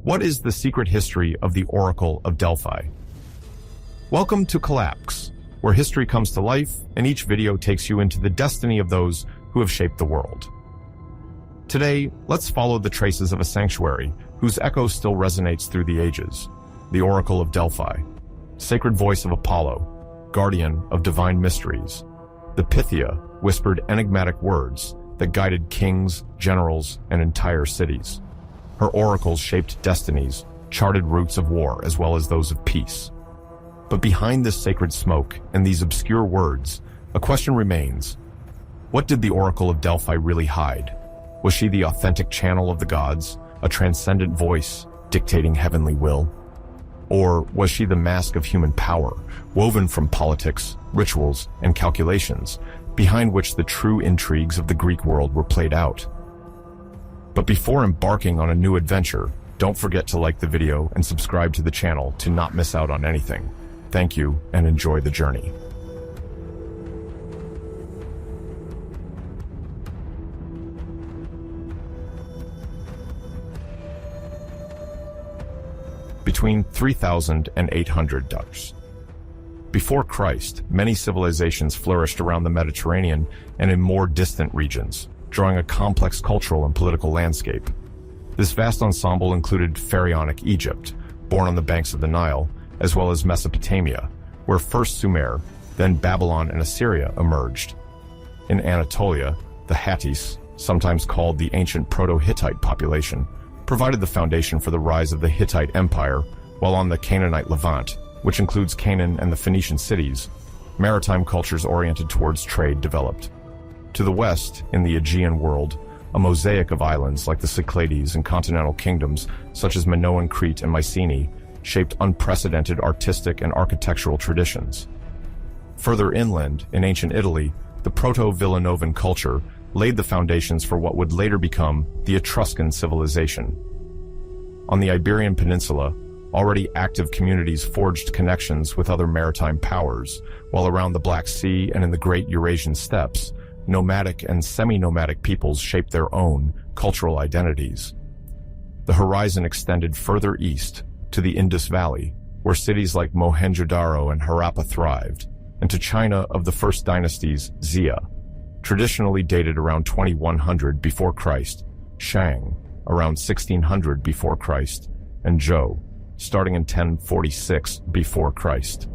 What is the secret history of the Oracle of Delphi? Welcome to Collapse, where history comes to life and each video takes you into the destiny of those who have shaped the world. Today, let's follow the traces of a sanctuary whose echo still resonates through the ages, the Oracle of Delphi, sacred voice of Apollo, guardian of divine mysteries. The Pythia whispered enigmatic words that guided kings, generals, and entire cities. Her oracles shaped destinies, charted routes of war as well as those of peace. But behind this sacred smoke and these obscure words, a question remains. What did the Oracle of Delphi really hide? Was she the authentic channel of the gods, a transcendent voice dictating heavenly will? Or was she the mask of human power, woven from politics, rituals, and calculations, behind which the true intrigues of the Greek world were played out? But before embarking on a new adventure, don't forget to like the video and subscribe to the channel to not miss out on anything. Thank you and enjoy the journey. Between 3000 and 800 DUCs. Before Christ, many civilizations flourished around the Mediterranean and in more distant regions, drawing a complex cultural and political landscape. This vast ensemble included pharaonic Egypt, born on the banks of the Nile, as well as Mesopotamia, where first Sumer, then Babylon and Assyria emerged. In Anatolia, the Hattis, sometimes called the ancient Proto-Hittite population, provided the foundation for the rise of the Hittite Empire, while on the Canaanite Levant, which includes Canaan and the Phoenician cities, maritime cultures oriented towards trade developed. To the west, in the Aegean world, a mosaic of islands like the Cyclades and continental kingdoms such as Minoan Crete and Mycenaean shaped unprecedented artistic and architectural traditions. Further inland, in ancient Italy, the Proto-Villanovan culture laid the foundations for what would later become the Etruscan civilization. On the Iberian Peninsula, already active communities forged connections with other maritime powers, while around the Black Sea and in the Great Eurasian Steppes, nomadic and semi-nomadic peoples shaped their own cultural identities. The horizon extended further east to the Indus Valley, where cities like Mohenjo-Daro and Harappa thrived, and to China of the first dynasties, Xia, traditionally dated around 2100 before Christ, Shang, around 1600 before Christ, and Zhou, starting in 1046 before Christ.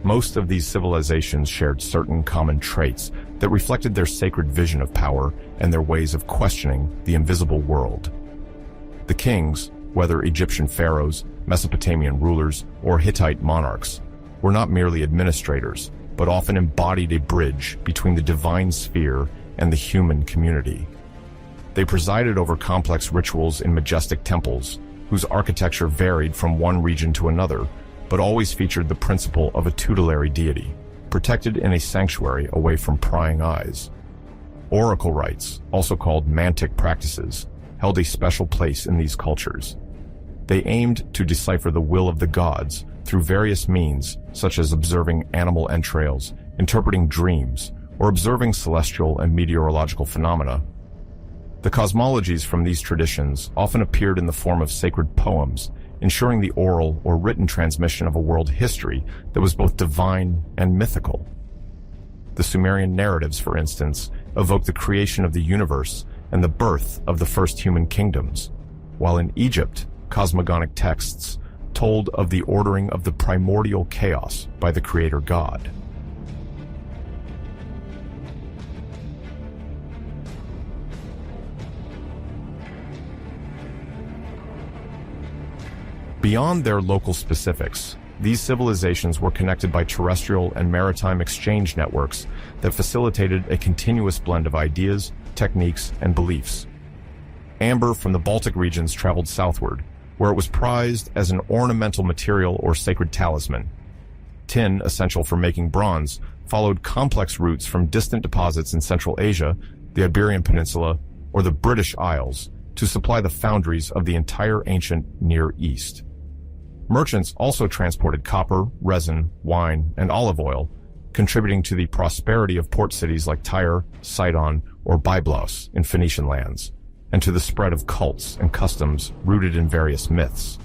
Most of these civilizations shared certain common traits that reflected their sacred vision of power and their ways of questioning the invisible world. The kings, whether Egyptian pharaohs, Mesopotamian rulers, or Hittite monarchs, were not merely administrators, but often embodied a bridge between the divine sphere and the human community. They presided over complex rituals in majestic temples, whose architecture varied from one region to another, but always featured the principle of a tutelary deity, protected in a sanctuary away from prying eyes. Oracle rites, also called mantic practices, held a special place in these cultures. They aimed to decipher the will of the gods through various means, such as observing animal entrails, interpreting dreams, or observing celestial and meteorological phenomena. The cosmologies from these traditions often appeared in the form of sacred poems, ensuring the oral or written transmission of a world history that was both divine and mythical. The Sumerian narratives, for instance, evoke the creation of the universe and the birth of the first human kingdoms, while in Egypt, cosmogonic texts told of the ordering of the primordial chaos by the creator god. Beyond their local specifics, these civilizations were connected by terrestrial and maritime exchange networks that facilitated a continuous blend of ideas, techniques, and beliefs. Amber from the Baltic regions traveled southward, where it was prized as an ornamental material or sacred talisman. Tin, essential for making bronze, followed complex routes from distant deposits in Central Asia, the Iberian Peninsula, or the British Isles to supply the foundries of the entire ancient Near East. Merchants also transported copper, resin, wine, and olive oil, contributing to the prosperity of port cities like Tyre, Sidon, or Byblos in Phoenician lands, and to the spread of cults and customs rooted in various myths.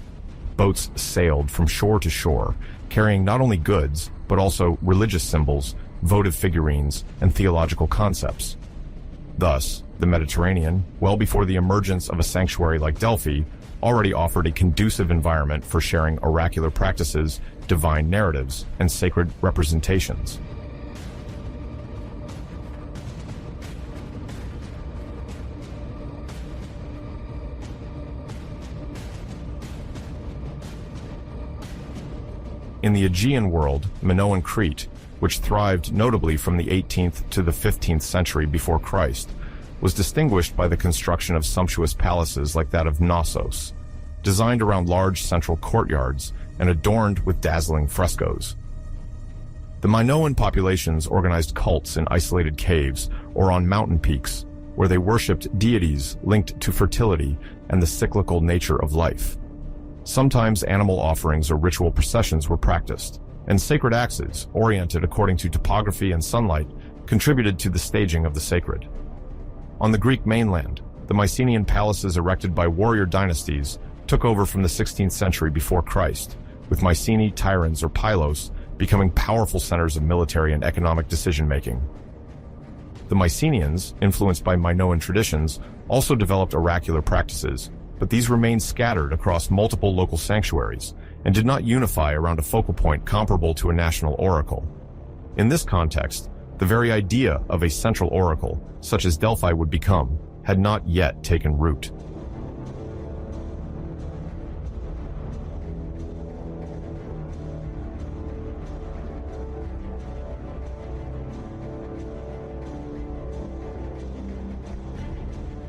Boats sailed from shore to shore, carrying not only goods, but also religious symbols, votive figurines, and theological concepts. Thus, the Mediterranean, well before the emergence of a sanctuary like Delphi, already offered a conducive environment for sharing oracular practices, divine narratives, and sacred representations. In the Aegean world, Minoan Crete, which thrived notably from the 18th to the 15th century before Christ, was distinguished by the construction of sumptuous palaces like that of Knossos, designed around large central courtyards and adorned with dazzling frescoes. The Minoan populations organized cults in isolated caves or on mountain peaks, where they worshipped deities linked to fertility and the cyclical nature of life. Sometimes animal offerings or ritual processions were practiced, and sacred axes, oriented according to topography and sunlight, contributed to the staging of the sacred. On the Greek mainland, the Mycenaean palaces erected by warrior dynasties took over from the 16th century before Christ, with Mycenae, Tyrans, or Pylos becoming powerful centers of military and economic decision-making. The Mycenaeans, influenced by Minoan traditions, also developed oracular practices, but these remained scattered across multiple local sanctuaries and did not unify around a focal point comparable to a national oracle. In this context, the very idea of a central oracle, such as Delphi would become, had not yet taken root.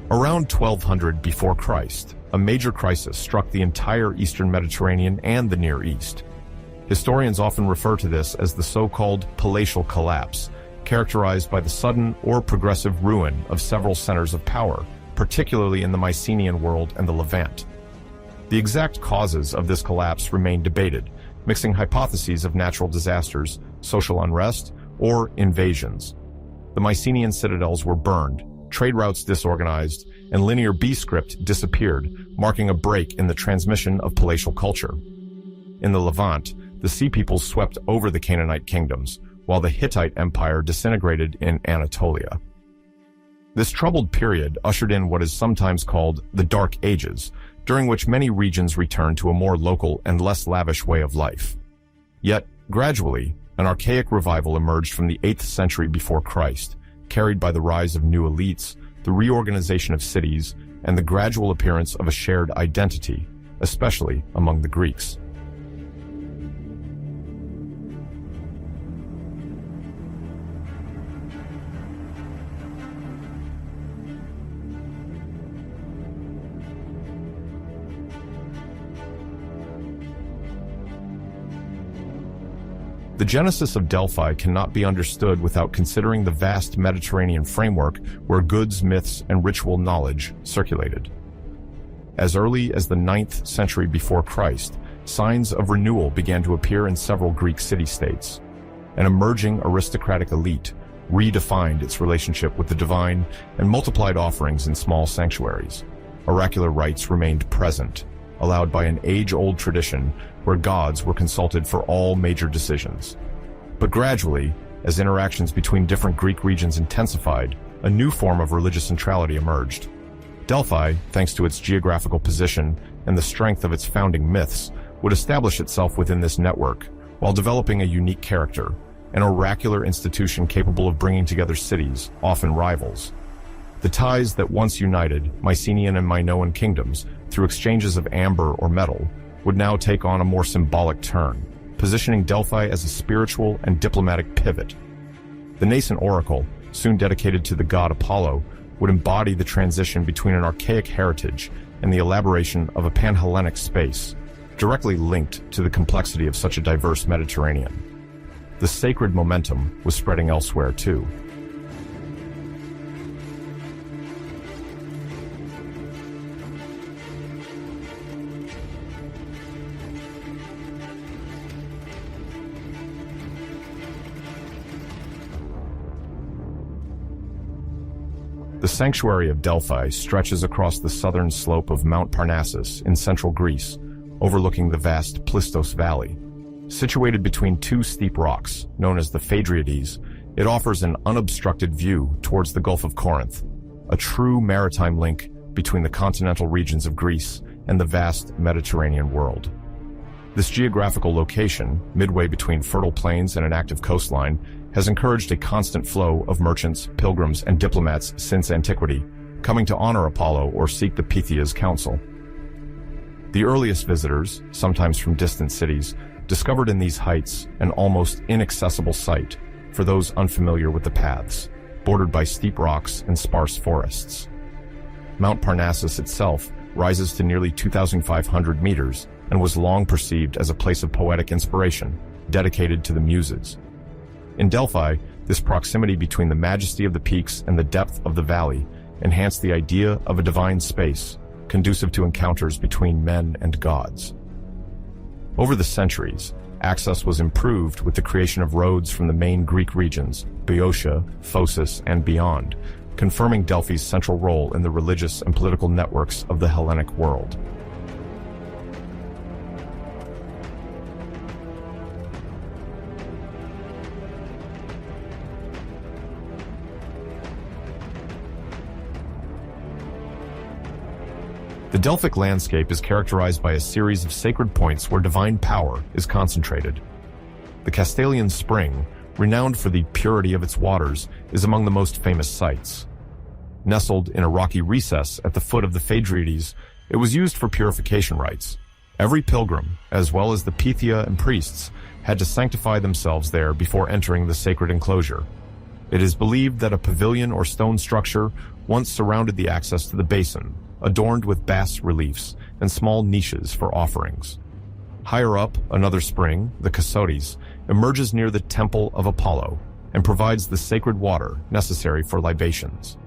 Around 1200 before Christ, a major crisis struck the entire eastern Mediterranean and the Near East. Historians often refer to this as the so-called palatial collapse, characterized by the sudden or progressive ruin of several centers of power, particularly in the Mycenaean world and the Levant. The exact causes of this collapse remain debated, mixing hypotheses of natural disasters, social unrest, or invasions. The Mycenaean citadels were burned, trade routes disorganized, and linear B-script disappeared, marking a break in the transmission of palatial culture. In the Levant, the Sea Peoples swept over the Canaanite kingdoms, while the Hittite Empire disintegrated in Anatolia. This troubled period ushered in what is sometimes called the Dark Ages, during which many regions returned to a more local and less lavish way of life. Yet, gradually, an archaic revival emerged from the 8th century before Christ, carried by the rise of new elites, the reorganization of cities, and the gradual appearance of a shared identity, especially among the Greeks. The genesis of Delphi cannot be understood without considering the vast Mediterranean framework where goods, myths, and ritual knowledge circulated. As early as the 9th century before Christ, signs of renewal began to appear in several Greek city-states. An emerging aristocratic elite redefined its relationship with the divine and multiplied offerings in small sanctuaries. Oracular rites remained present, allowed by an age-old tradition where gods were consulted for all major decisions. But gradually, as interactions between different Greek regions intensified, a new form of religious centrality emerged. Delphi, thanks to its geographical position and the strength of its founding myths, would establish itself within this network, while developing a unique character, an oracular institution capable of bringing together cities, often rivals. The ties that once united Mycenaean and Minoan kingdoms through exchanges of amber or metal would now take on a more symbolic turn, positioning Delphi as a spiritual and diplomatic pivot. The nascent oracle, soon dedicated to the god Apollo, would embody the transition between an archaic heritage and the elaboration of a pan-Hellenic space, directly linked to the complexity of such a diverse Mediterranean. The sacred momentum was spreading elsewhere too. The sanctuary of Delphi stretches across the southern slope of Mount Parnassus in central Greece, overlooking the vast Plistos Valley. Situated between two steep rocks, known as the Phaedriades, it offers an unobstructed view towards the Gulf of Corinth, a true maritime link between the continental regions of Greece and the vast Mediterranean world. This geographical location, midway between fertile plains and an active coastline, has encouraged a constant flow of merchants, pilgrims, and diplomats since antiquity, coming to honor Apollo or seek the Pythia's counsel. The earliest visitors, sometimes from distant cities, discovered in these heights an almost inaccessible sight for those unfamiliar with the paths, bordered by steep rocks and sparse forests. Mount Parnassus itself rises to nearly 2,500 meters and was long perceived as a place of poetic inspiration, dedicated to the Muses. In Delphi, this proximity between the majesty of the peaks and the depth of the valley enhanced the idea of a divine space, conducive to encounters between men and gods. Over the centuries, access was improved with the creation of roads from the main Greek regions, Boeotia, Phocis, and beyond, confirming Delphi's central role in the religious and political networks of the Hellenic world. The Delphic landscape is characterized by a series of sacred points where divine power is concentrated. The Castalian Spring, renowned for the purity of its waters, is among the most famous sites. Nestled in a rocky recess at the foot of the Phaedriades, it was used for purification rites. Every pilgrim, as well as the Pythia and priests, had to sanctify themselves there before entering the sacred enclosure. It is believed that a pavilion or stone structure once surrounded the access to the basin, adorned with bas-reliefs and small niches for offerings. Higher up, another spring, the Cryptic, emerges near the temple of Apollo and provides the sacred water necessary for libations.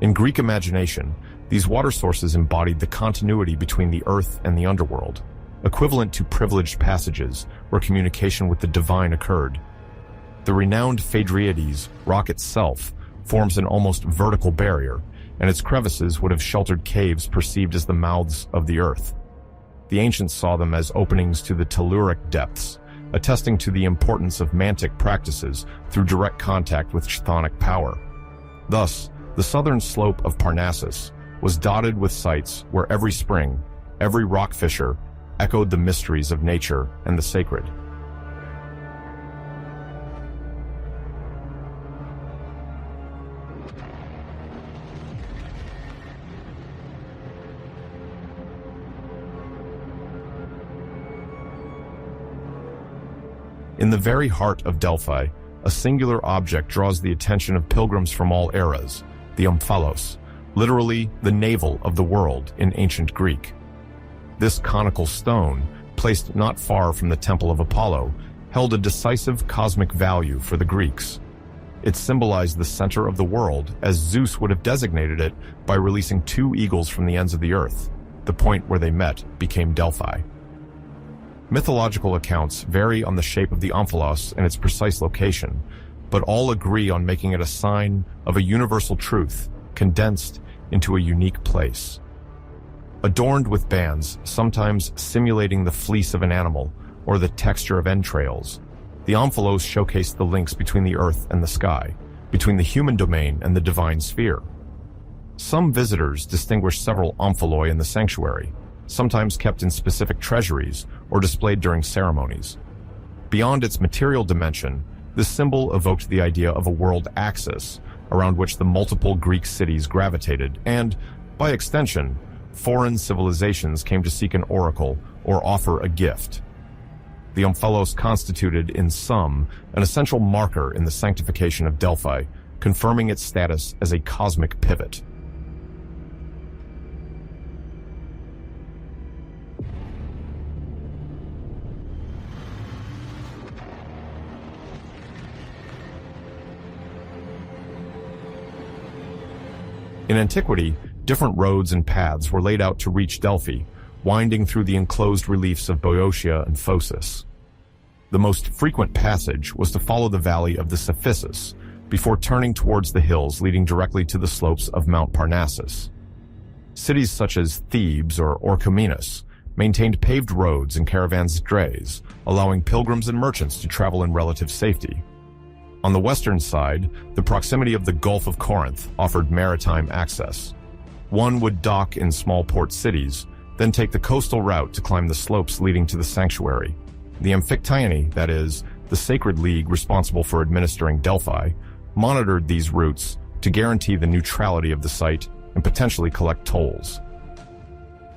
In Greek imagination, these water sources embodied the continuity between the earth and the underworld, equivalent to privileged passages where communication with the divine occurred. The renowned Phaedriades rock itself forms an almost vertical barrier, and its crevices would have sheltered caves perceived as the mouths of the earth. The ancients saw them as openings to the telluric depths, attesting to the importance of mantic practices through direct contact with chthonic power. Thus, the southern slope of Parnassus was dotted with sites where every spring, every rock fissure, echoed the mysteries of nature and the sacred. In the very heart of Delphi, a singular object draws the attention of pilgrims from all eras, the omphalos, literally the navel of the world in ancient Greek. This conical stone, placed not far from the temple of Apollo, held a decisive cosmic value for the Greeks. It symbolized the center of the world, as Zeus would have designated it by releasing two eagles from the ends of the earth. The point where they met became Delphi. Mythological accounts vary on the shape of the omphalos and its precise location, but all agree on making it a sign of a universal truth, condensed into a unique place. Adorned with bands, sometimes simulating the fleece of an animal or the texture of entrails, the omphalos showcase the links between the earth and the sky, between the human domain and the divine sphere. Some visitors distinguish several omphaloi in the sanctuary, sometimes kept in specific treasuries or displayed during ceremonies. Beyond its material dimension, this symbol evoked the idea of a world axis around which the multiple Greek cities gravitated and, by extension, foreign civilizations came to seek an oracle or offer a gift. The omphalos constituted, in sum, an essential marker in the sanctification of Delphi, confirming its status as a cosmic pivot. In antiquity, different roads and paths were laid out to reach Delphi, winding through the enclosed reliefs of Boeotia and Phocis. The most frequent passage was to follow the valley of the Phocis, before turning towards the hills leading directly to the slopes of Mount Parnassus. Cities such as Thebes or Orchomenus maintained paved roads and caravans, allowing pilgrims and merchants to travel in relative safety. On the western side, the proximity of the Gulf of Corinth offered maritime access. One would dock in small port cities, then take the coastal route to climb the slopes leading to the sanctuary. The Amphictyony, that is, the sacred league responsible for administering Delphi, monitored these routes to guarantee the neutrality of the site and potentially collect tolls.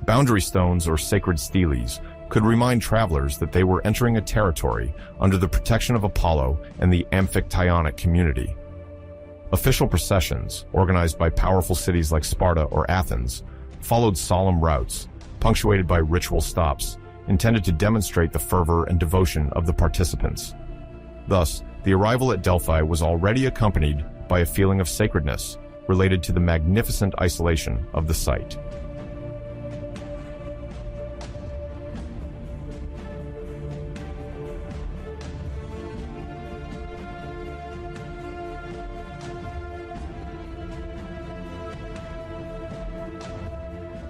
Boundary stones or sacred steles could remind travelers that they were entering a territory under the protection of Apollo and the Amphictyonic community. Official processions, organized by powerful cities like Sparta or Athens, followed solemn routes, punctuated by ritual stops, intended to demonstrate the fervor and devotion of the participants. Thus, the arrival at Delphi was already accompanied by a feeling of sacredness related to the magnificent isolation of the site.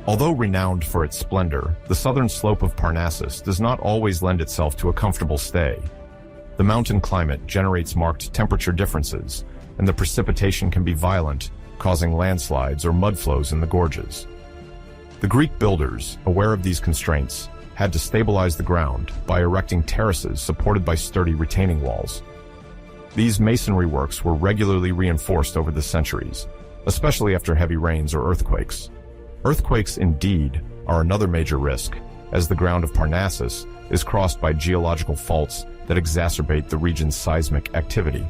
Although renowned for its splendor, the southern slope of Parnassus does not always lend itself to a comfortable stay. The mountain climate generates marked temperature differences, and the precipitation can be violent, causing landslides or mudflows in the gorges. The Greek builders, aware of these constraints, had to stabilize the ground by erecting terraces supported by sturdy retaining walls. These masonry works were regularly reinforced over the centuries, especially after heavy rains or earthquakes. Earthquakes, indeed, are another major risk, as the ground of Parnassus is crossed by geological faults that exacerbate the region's seismic activity.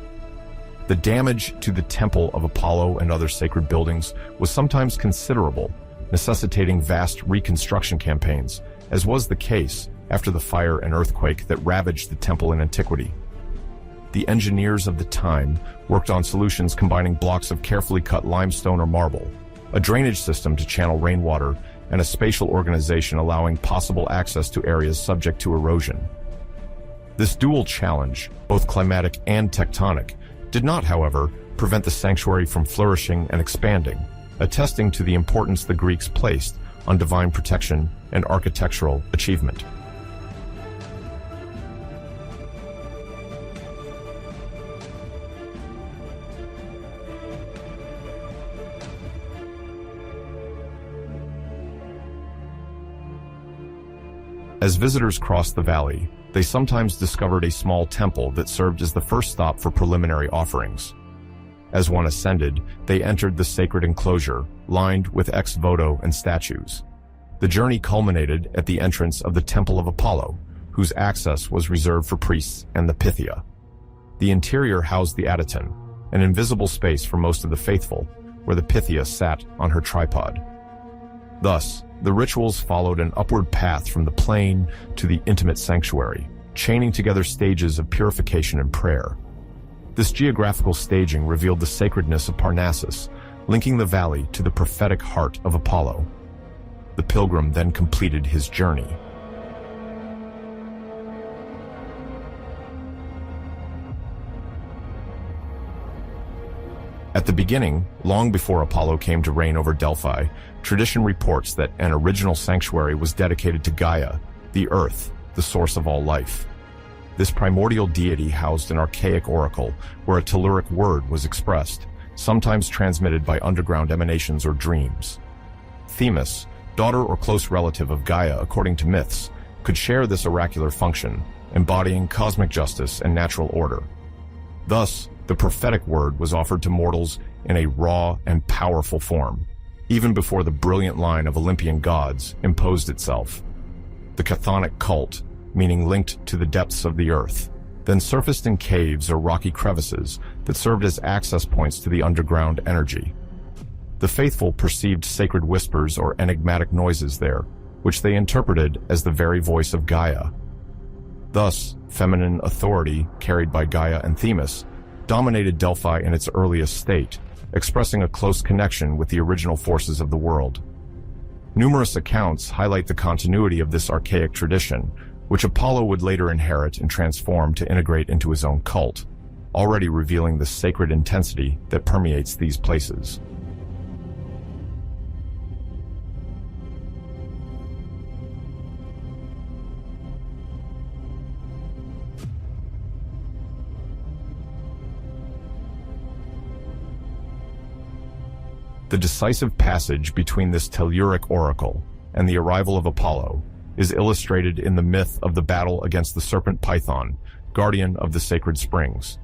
The damage to the temple of Apollo and other sacred buildings was sometimes considerable, necessitating vast reconstruction campaigns, as was the case after the fire and earthquake that ravaged the temple in antiquity. The engineers of the time worked on solutions combining blocks of carefully cut limestone or marble, a drainage system to channel rainwater, and a spatial organization allowing possible access to areas subject to erosion. This dual challenge, both climatic and tectonic, did not, however, prevent the sanctuary from flourishing and expanding, attesting to the importance the Greeks placed on divine protection and architectural achievement. As visitors crossed the valley, they sometimes discovered a small temple that served as the first stop for preliminary offerings. As one ascended, they entered the sacred enclosure, lined with ex voto and statues. The journey culminated at the entrance of the Temple of Apollo, whose access was reserved for priests and the Pythia. The interior housed the Adyton, an invisible space for most of the faithful, where the Pythia sat on her tripod. Thus, the rituals followed an upward path from the plain to the intimate sanctuary, chaining together stages of purification and prayer. This geographical staging revealed the sacredness of Parnassus, linking the valley to the prophetic heart of Apollo. The pilgrim then completed his journey. At the beginning, long before Apollo came to reign over Delphi, tradition reports that an original sanctuary was dedicated to Gaia, the earth, the source of all life. This primordial deity housed an archaic oracle where a telluric word was expressed, sometimes transmitted by underground emanations or dreams. Themis, daughter or close relative of Gaia according to myths, could share this oracular function, embodying cosmic justice and natural order. Thus, the prophetic word was offered to mortals in a raw and powerful form, even before the brilliant line of Olympian gods imposed itself. The chthonic cult, meaning linked to the depths of the earth, then surfaced in caves or rocky crevices that served as access points to the underground energy. The faithful perceived sacred whispers or enigmatic noises there, which they interpreted as the very voice of Gaia. Thus, feminine authority, carried by Gaia and Themis, dominated Delphi in its earliest state, expressing a close connection with the original forces of the world. Numerous accounts highlight the continuity of this archaic tradition, which Apollo would later inherit and transform to integrate into his own cult. already revealing the sacred intensity that permeates these places. The decisive passage between this Telluric oracle and the arrival of Apollo is illustrated in the myth of the battle against the serpent Python, guardian of the sacred springs.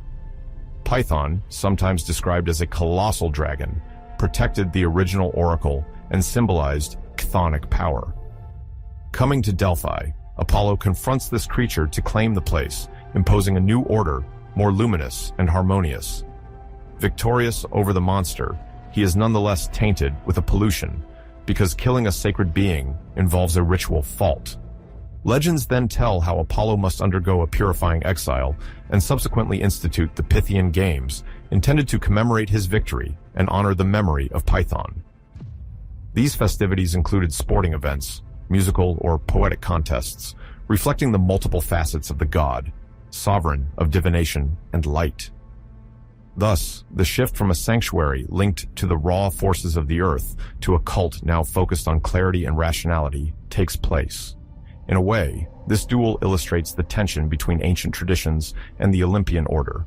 Python, sometimes described as a colossal dragon, protected the original oracle and symbolized chthonic power. Coming to Delphi, Apollo confronts this creature to claim the place, imposing a new order, more luminous and harmonious. Victorious over the monster, he is nonetheless tainted with a pollution, because killing a sacred being involves a ritual fault. Legends then tell how Apollo must undergo a purifying exile and subsequently institute the Pythian Games, intended to commemorate his victory and honor the memory of Python. These festivities included sporting events, musical or poetic contests, reflecting the multiple facets of the god, sovereign of divination and light. Thus, the shift from a sanctuary linked to the raw forces of the earth to a cult now focused on clarity and rationality takes place. In a way, this duel illustrates the tension between ancient traditions and the Olympian order.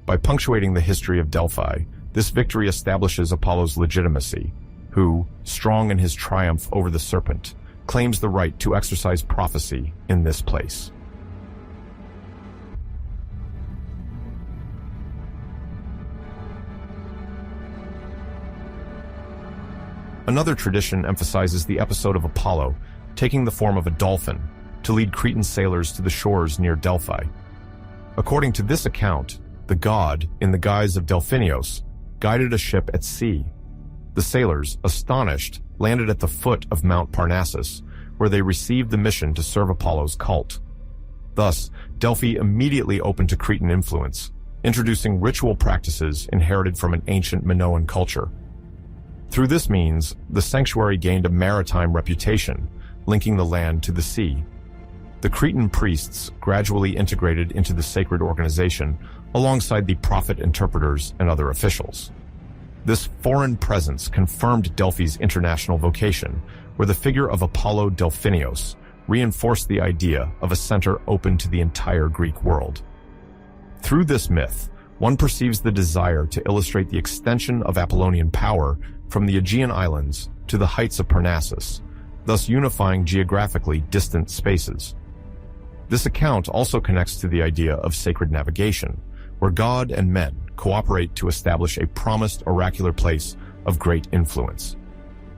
By punctuating the history of Delphi, this victory establishes Apollo's legitimacy, who, strong in his triumph over the serpent, claims the right to exercise prophecy in this place. Another tradition emphasizes the episode of Apollo taking the form of a dolphin to lead Cretan sailors to the shores near Delphi. According to this account, the god, in the guise of Delphinios, guided a ship at sea. The sailors, astonished, landed at the foot of Mount Parnassus, where they received the mission to serve Apollo's cult. Thus, Delphi immediately opened to Cretan influence, introducing ritual practices inherited from an ancient Minoan culture. Through this means, the sanctuary gained a maritime reputation, linking the land to the sea. The Cretan priests gradually integrated into the sacred organization alongside the prophet interpreters and other officials. This foreign presence confirmed Delphi's international vocation, where the figure of Apollo Delphinios reinforced the idea of a center open to the entire Greek world. Through this myth, one perceives the desire to illustrate the extension of Apollonian power from the Aegean Islands to the heights of Parnassus, thus unifying geographically distant spaces. This account also connects to the idea of sacred navigation, where God and men cooperate to establish a promised oracular place of great influence.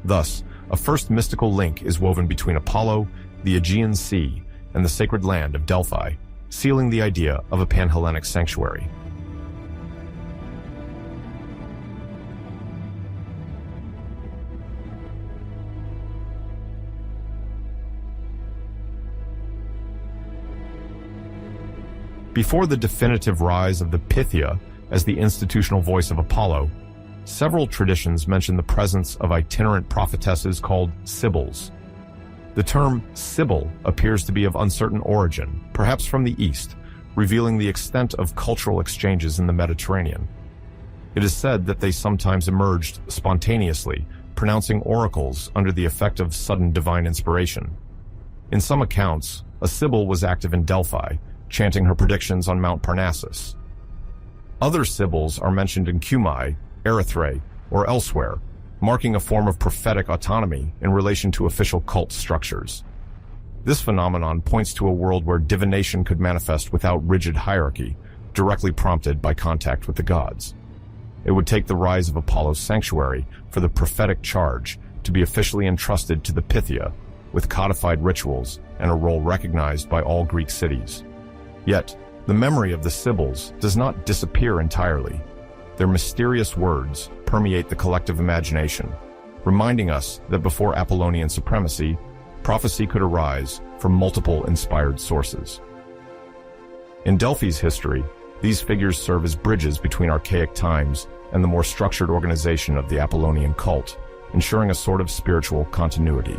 Thus, a first mystical link is woven between Apollo, the Aegean Sea, and the sacred land of Delphi, sealing the idea of a Pan-Hellenic sanctuary. Before the definitive rise of the Pythia as the institutional voice of Apollo, several traditions mention the presence of itinerant prophetesses called sibyls. The term sibyl appears to be of uncertain origin, perhaps from the East, revealing the extent of cultural exchanges in the Mediterranean. It is said that they sometimes emerged spontaneously, pronouncing oracles under the effect of sudden divine inspiration. In some accounts, a sibyl was active in Delphi, chanting her predictions on Mount Parnassus. Other sibyls are mentioned in Cumae, Erythrae, or elsewhere, marking a form of prophetic autonomy in relation to official cult structures. This phenomenon points to a world where divination could manifest without rigid hierarchy, directly prompted by contact with the gods. It would take the rise of Apollo's sanctuary for the prophetic charge to be officially entrusted to the Pythia, with codified rituals and a role recognized by all Greek cities. Yet, the memory of the sibyls does not disappear entirely. Their mysterious words permeate the collective imagination, reminding us that before Apollonian supremacy, prophecy could arise from multiple inspired sources. In Delphi's history, these figures serve as bridges between archaic times and the more structured organization of the Apollonian cult, ensuring a sort of spiritual continuity.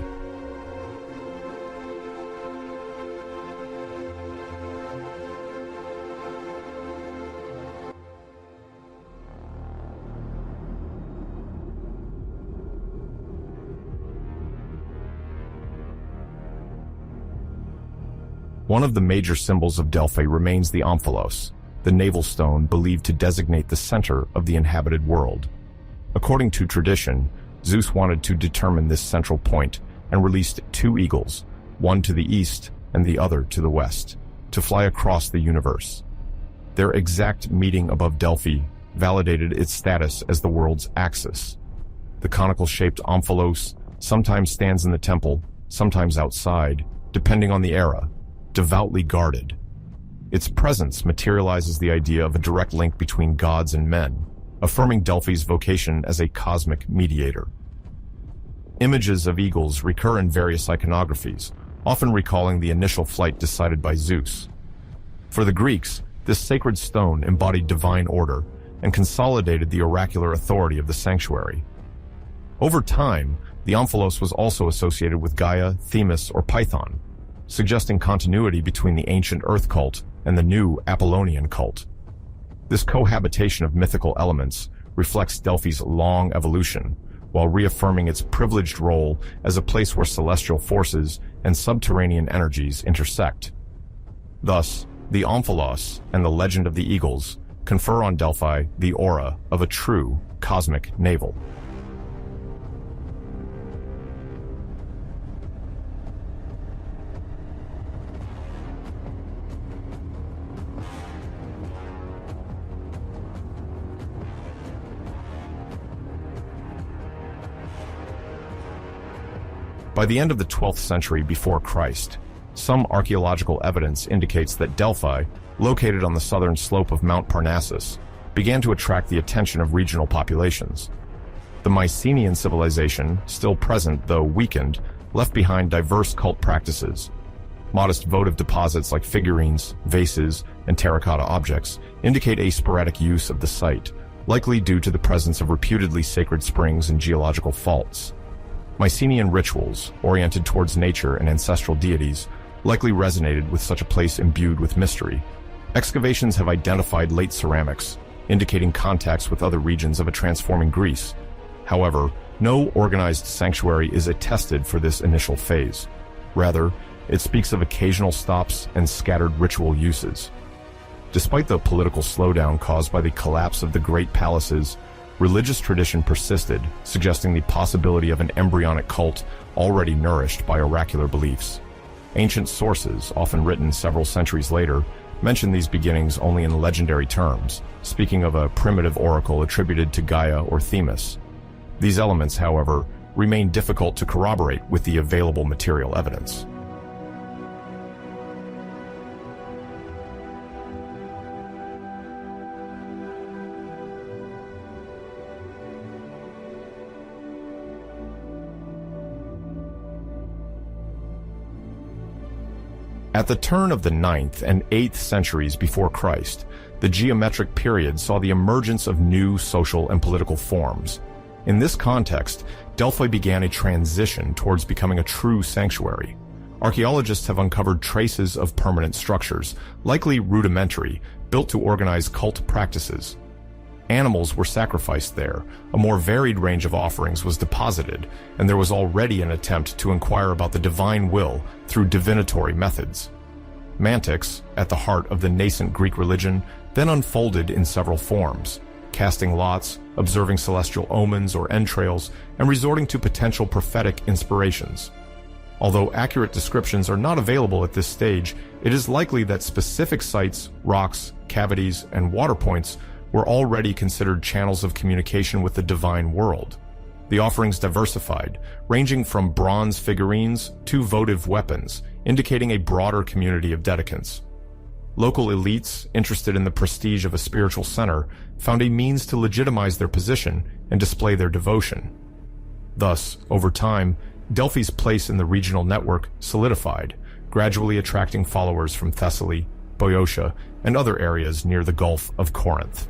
One of the major symbols of Delphi remains the omphalos, the navel stone believed to designate the center of the inhabited world. According to tradition, Zeus wanted to determine this central point and released two eagles, one to the east and the other to the west, to fly across the universe. Their exact meeting above Delphi validated its status as the world's axis. The conical-shaped omphalos sometimes stands in the temple, sometimes outside, depending on the era, devoutly guarded. Its presence materializes the idea of a direct link between gods and men, affirming Delphi's vocation as a cosmic mediator. Images of eagles recur in various iconographies, often recalling the initial flight decided by Zeus. For the Greeks, this sacred stone embodied divine order and consolidated the oracular authority of the sanctuary. Over time, the omphalos was also associated with Gaia, Themis, or Python, suggesting continuity between the ancient earth cult and the new Apollonian cult. This cohabitation of mythical elements reflects Delphi's long evolution, while reaffirming its privileged role as a place where celestial forces and subterranean energies intersect. Thus, the omphalos and the legend of the eagles confer on Delphi the aura of a true cosmic navel. By the end of the 12th century before Christ, some archaeological evidence indicates that Delphi, located on the southern slope of Mount Parnassus, began to attract the attention of regional populations. The Mycenaean civilization, still present though weakened, left behind diverse cult practices. Modest votive deposits like figurines, vases, and terracotta objects indicate a sporadic use of the site, likely due to the presence of reputedly sacred springs and geological faults. Mycenaean rituals, oriented towards nature and ancestral deities, likely resonated with such a place imbued with mystery. Excavations have identified late ceramics, indicating contacts with other regions of a transforming Greece. However, no organized sanctuary is attested for this initial phase. Rather, it speaks of occasional stops and scattered ritual uses. Despite the political slowdown caused by the collapse of the great palaces, religious tradition persisted, suggesting the possibility of an embryonic cult already nourished by oracular beliefs. Ancient sources, often written several centuries later, mention these beginnings only in legendary terms, speaking of a primitive oracle attributed to Gaia or Themis. These elements, however, remain difficult to corroborate with the available material evidence. At the turn of the 9th and 8th centuries before Christ, the geometric period saw the emergence of new social and political forms. In this context, Delphi began a transition towards becoming a true sanctuary. Archaeologists have uncovered traces of permanent structures, likely rudimentary, built to organize cult practices. Animals were sacrificed there, a more varied range of offerings was deposited, and there was already an attempt to inquire about the divine will through divinatory methods. Mantics, at the heart of the nascent Greek religion, then unfolded in several forms, casting lots, observing celestial omens or entrails, and resorting to potential prophetic inspirations. Although accurate descriptions are not available at this stage, it is likely that specific sites, rocks, cavities, and water points were already considered channels of communication with the divine world. The offerings diversified, ranging from bronze figurines to votive weapons, indicating a broader community of dedicants. Local elites, interested in the prestige of a spiritual center, found a means to legitimize their position and display their devotion. Thus, over time, Delphi's place in the regional network solidified, gradually attracting followers from Thessaly, Boeotia, and other areas near the Gulf of Corinth.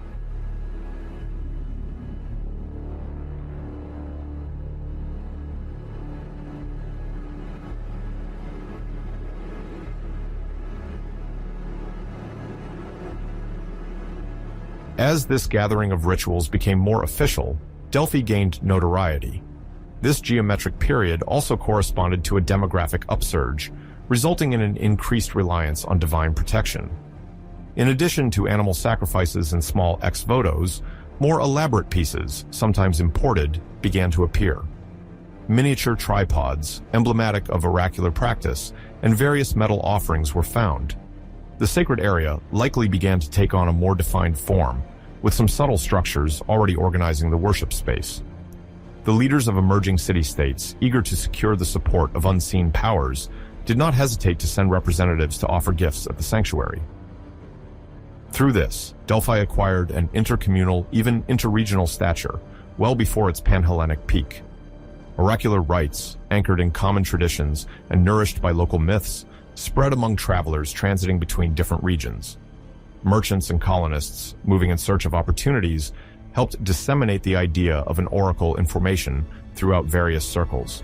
As this gathering of rituals became more official, Delphi gained notoriety. This geometric period also corresponded to a demographic upsurge, resulting in an increased reliance on divine protection. In addition to animal sacrifices and small ex votos, more elaborate pieces, sometimes imported, began to appear. Miniature tripods, emblematic of oracular practice, and various metal offerings were found. The sacred area likely began to take on a more defined form, with some subtle structures already organizing the worship space. The leaders of emerging city-states, eager to secure the support of unseen powers, did not hesitate to send representatives to offer gifts at the sanctuary. Through this, Delphi acquired an intercommunal, even interregional stature, well before its Pan-Hellenic peak. Oracular rites, anchored in common traditions and nourished by local myths, spread among travelers transiting between different regions. Merchants and colonists, moving in search of opportunities, helped disseminate the idea of an oracle in formation throughout various circles.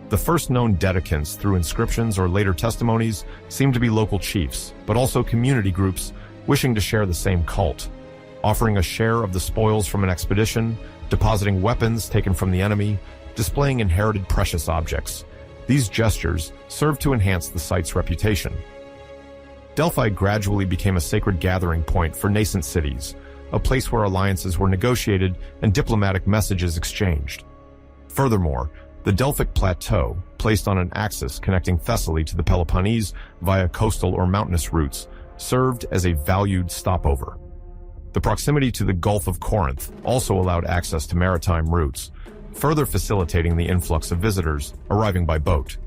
The first known dedicants through inscriptions or later testimonies seem to be local chiefs, but also community groups wishing to share the same cult, offering a share of the spoils from an expedition, depositing weapons taken from the enemy, displaying inherited precious objects. These gestures served to enhance the site's reputation. Delphi gradually became a sacred gathering point for nascent cities, a place where alliances were negotiated and diplomatic messages exchanged. Furthermore, the Delphic Plateau, placed on an axis connecting Thessaly to the Peloponnese via coastal or mountainous routes, served as a valued stopover. The proximity to the Gulf of Corinth also allowed access to maritime routes, further facilitating the influx of visitors arriving by boat.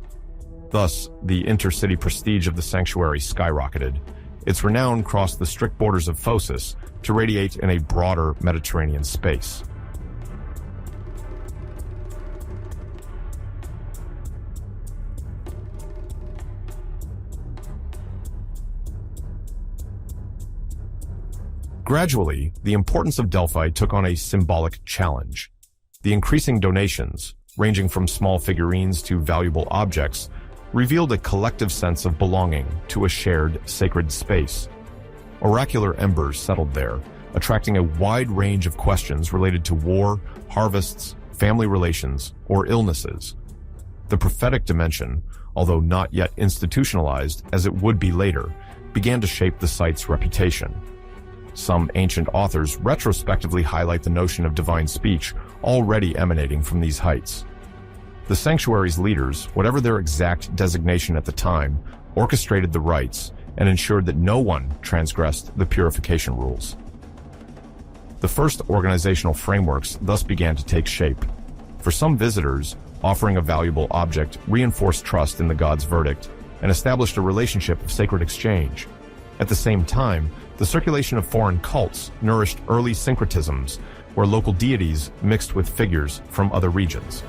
Thus, the intercity prestige of the sanctuary skyrocketed. Its renown crossed the strict borders of Phocis to radiate in a broader Mediterranean space. Gradually, the importance of Delphi took on a symbolic challenge. The increasing donations, ranging from small figurines to valuable objects, revealed a collective sense of belonging to a shared sacred space. Oracular embers settled there, attracting a wide range of questions related to war, harvests, family relations, or illnesses. The prophetic dimension, although not yet institutionalized as it would be later, began to shape the site's reputation. Some ancient authors retrospectively highlight the notion of divine speech already emanating from these heights. The sanctuary's leaders, whatever their exact designation at the time, orchestrated the rites and ensured that no one transgressed the purification rules. The first organizational frameworks thus began to take shape. For some visitors, offering a valuable object reinforced trust in the god's verdict and established a relationship of sacred exchange. At the same time, the circulation of foreign cults nourished early syncretisms, where local deities mixed with figures from other regions.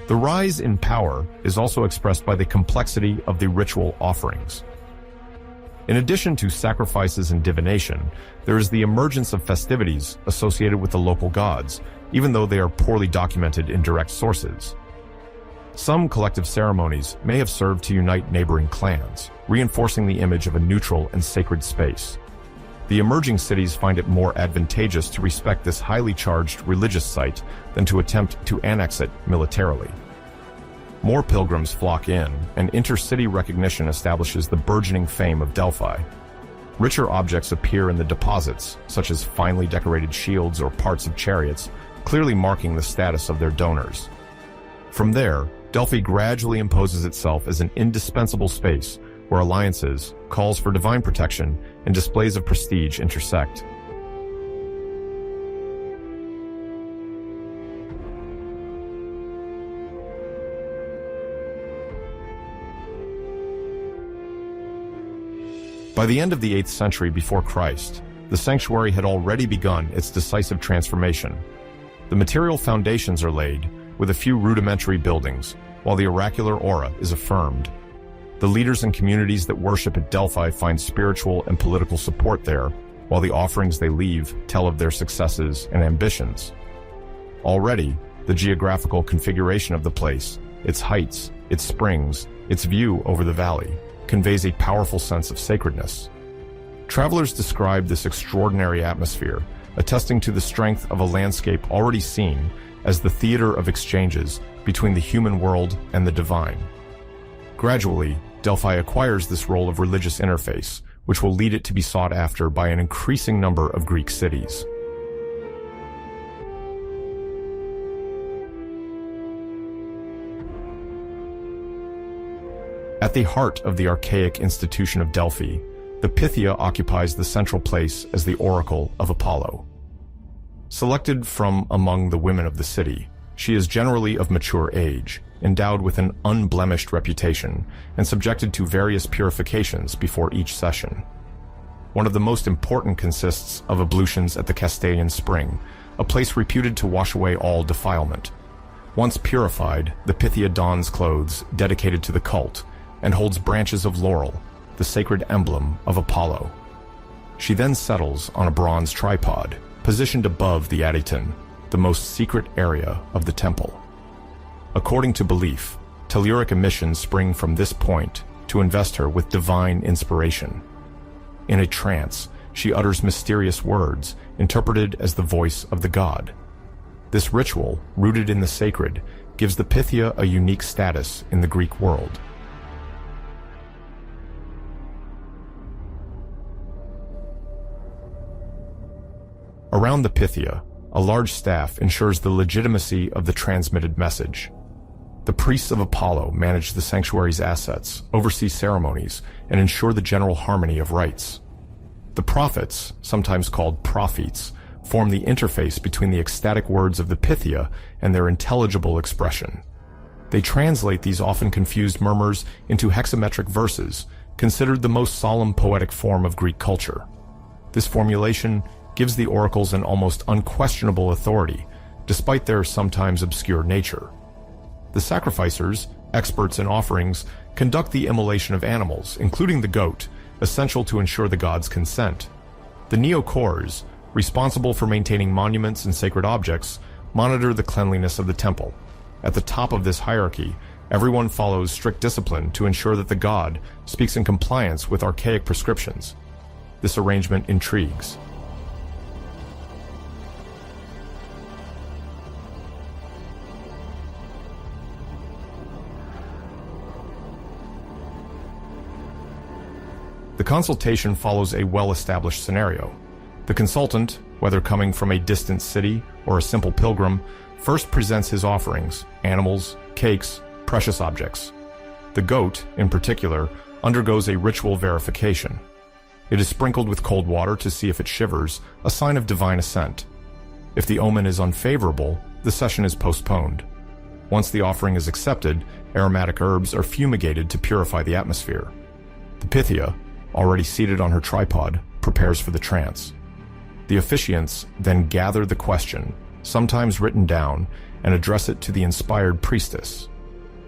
The rise in power is also expressed by the complexity of the ritual offerings. In addition to sacrifices and divination, there is the emergence of festivities associated with the local gods, even though they are poorly documented in direct sources. Some collective ceremonies may have served to unite neighboring clans, reinforcing the image of a neutral and sacred space. The emerging cities find it more advantageous to respect this highly charged religious site than to attempt to annex it militarily. More pilgrims flock in, and intercity recognition establishes the burgeoning fame of Delphi. Richer objects appear in the deposits, such as finely decorated shields or parts of chariots, clearly marking the status of their donors. From there, Delphi gradually imposes itself as an indispensable space where alliances, calls for divine protection, and displays of prestige intersect. By the end of the 8th century before Christ, the sanctuary had already begun its decisive transformation. The material foundations are laid, with a few rudimentary buildings, while the oracular aura is affirmed. The leaders and communities that worship at Delphi find spiritual and political support there, while the offerings they leave tell of their successes and ambitions. Already, the geographical configuration of the place, its heights, its springs, its view over the valley, conveys a powerful sense of sacredness. Travelers describe this extraordinary atmosphere, attesting to the strength of a landscape already seen as the theater of exchanges between the human world and the divine. Gradually, Delphi acquires this role of religious interface, which will lead it to be sought after by an increasing number of Greek cities. At the heart of the archaic institution of Delphi, the Pythia occupies the central place as the Oracle of Apollo. Selected from among the women of the city, she is generally of mature age, endowed with an unblemished reputation, and subjected to various purifications before each session. One of the most important consists of ablutions at the Castalian Spring, a place reputed to wash away all defilement. Once purified, the Pythia dons clothes dedicated to the cult, and holds branches of laurel, the sacred emblem of Apollo. She then settles on a bronze tripod, positioned above the Adyton, the most secret area of the temple. According to belief, telluric emissions spring from this point to invest her with divine inspiration. In a trance, she utters mysterious words, interpreted as the voice of the god. This ritual, rooted in the sacred, gives the Pythia a unique status in the Greek world. Around the Pythia, a large staff ensures the legitimacy of the transmitted message. The priests of Apollo manage the sanctuary's assets, oversee ceremonies, and ensure the general harmony of rites. The prophets, sometimes called prophecies, form the interface between the ecstatic words of the Pythia and their intelligible expression. They translate these often confused murmurs into hexametric verses, considered the most solemn poetic form of Greek culture. This formulation gives the oracles an almost unquestionable authority, despite their sometimes obscure nature. The sacrificers, experts in offerings, conduct the immolation of animals, including the goat, essential to ensure the god's consent. The neochores, responsible for maintaining monuments and sacred objects, monitor the cleanliness of the temple. At the top of this hierarchy, everyone follows strict discipline to ensure that the god speaks in compliance with archaic prescriptions. This arrangement intrigues. The consultation follows a well-established scenario. The consultant, whether coming from a distant city or a simple pilgrim, first presents his offerings, animals, cakes, precious objects. The goat, in particular, undergoes a ritual verification. It is sprinkled with cold water to see if it shivers, a sign of divine assent. If the omen is unfavorable, the session is postponed. Once the offering is accepted, aromatic herbs are fumigated to purify the atmosphere. The Pythia, already seated on her tripod, prepares for the trance. The officiants then gather the question, sometimes written down, and address it to the inspired priestess.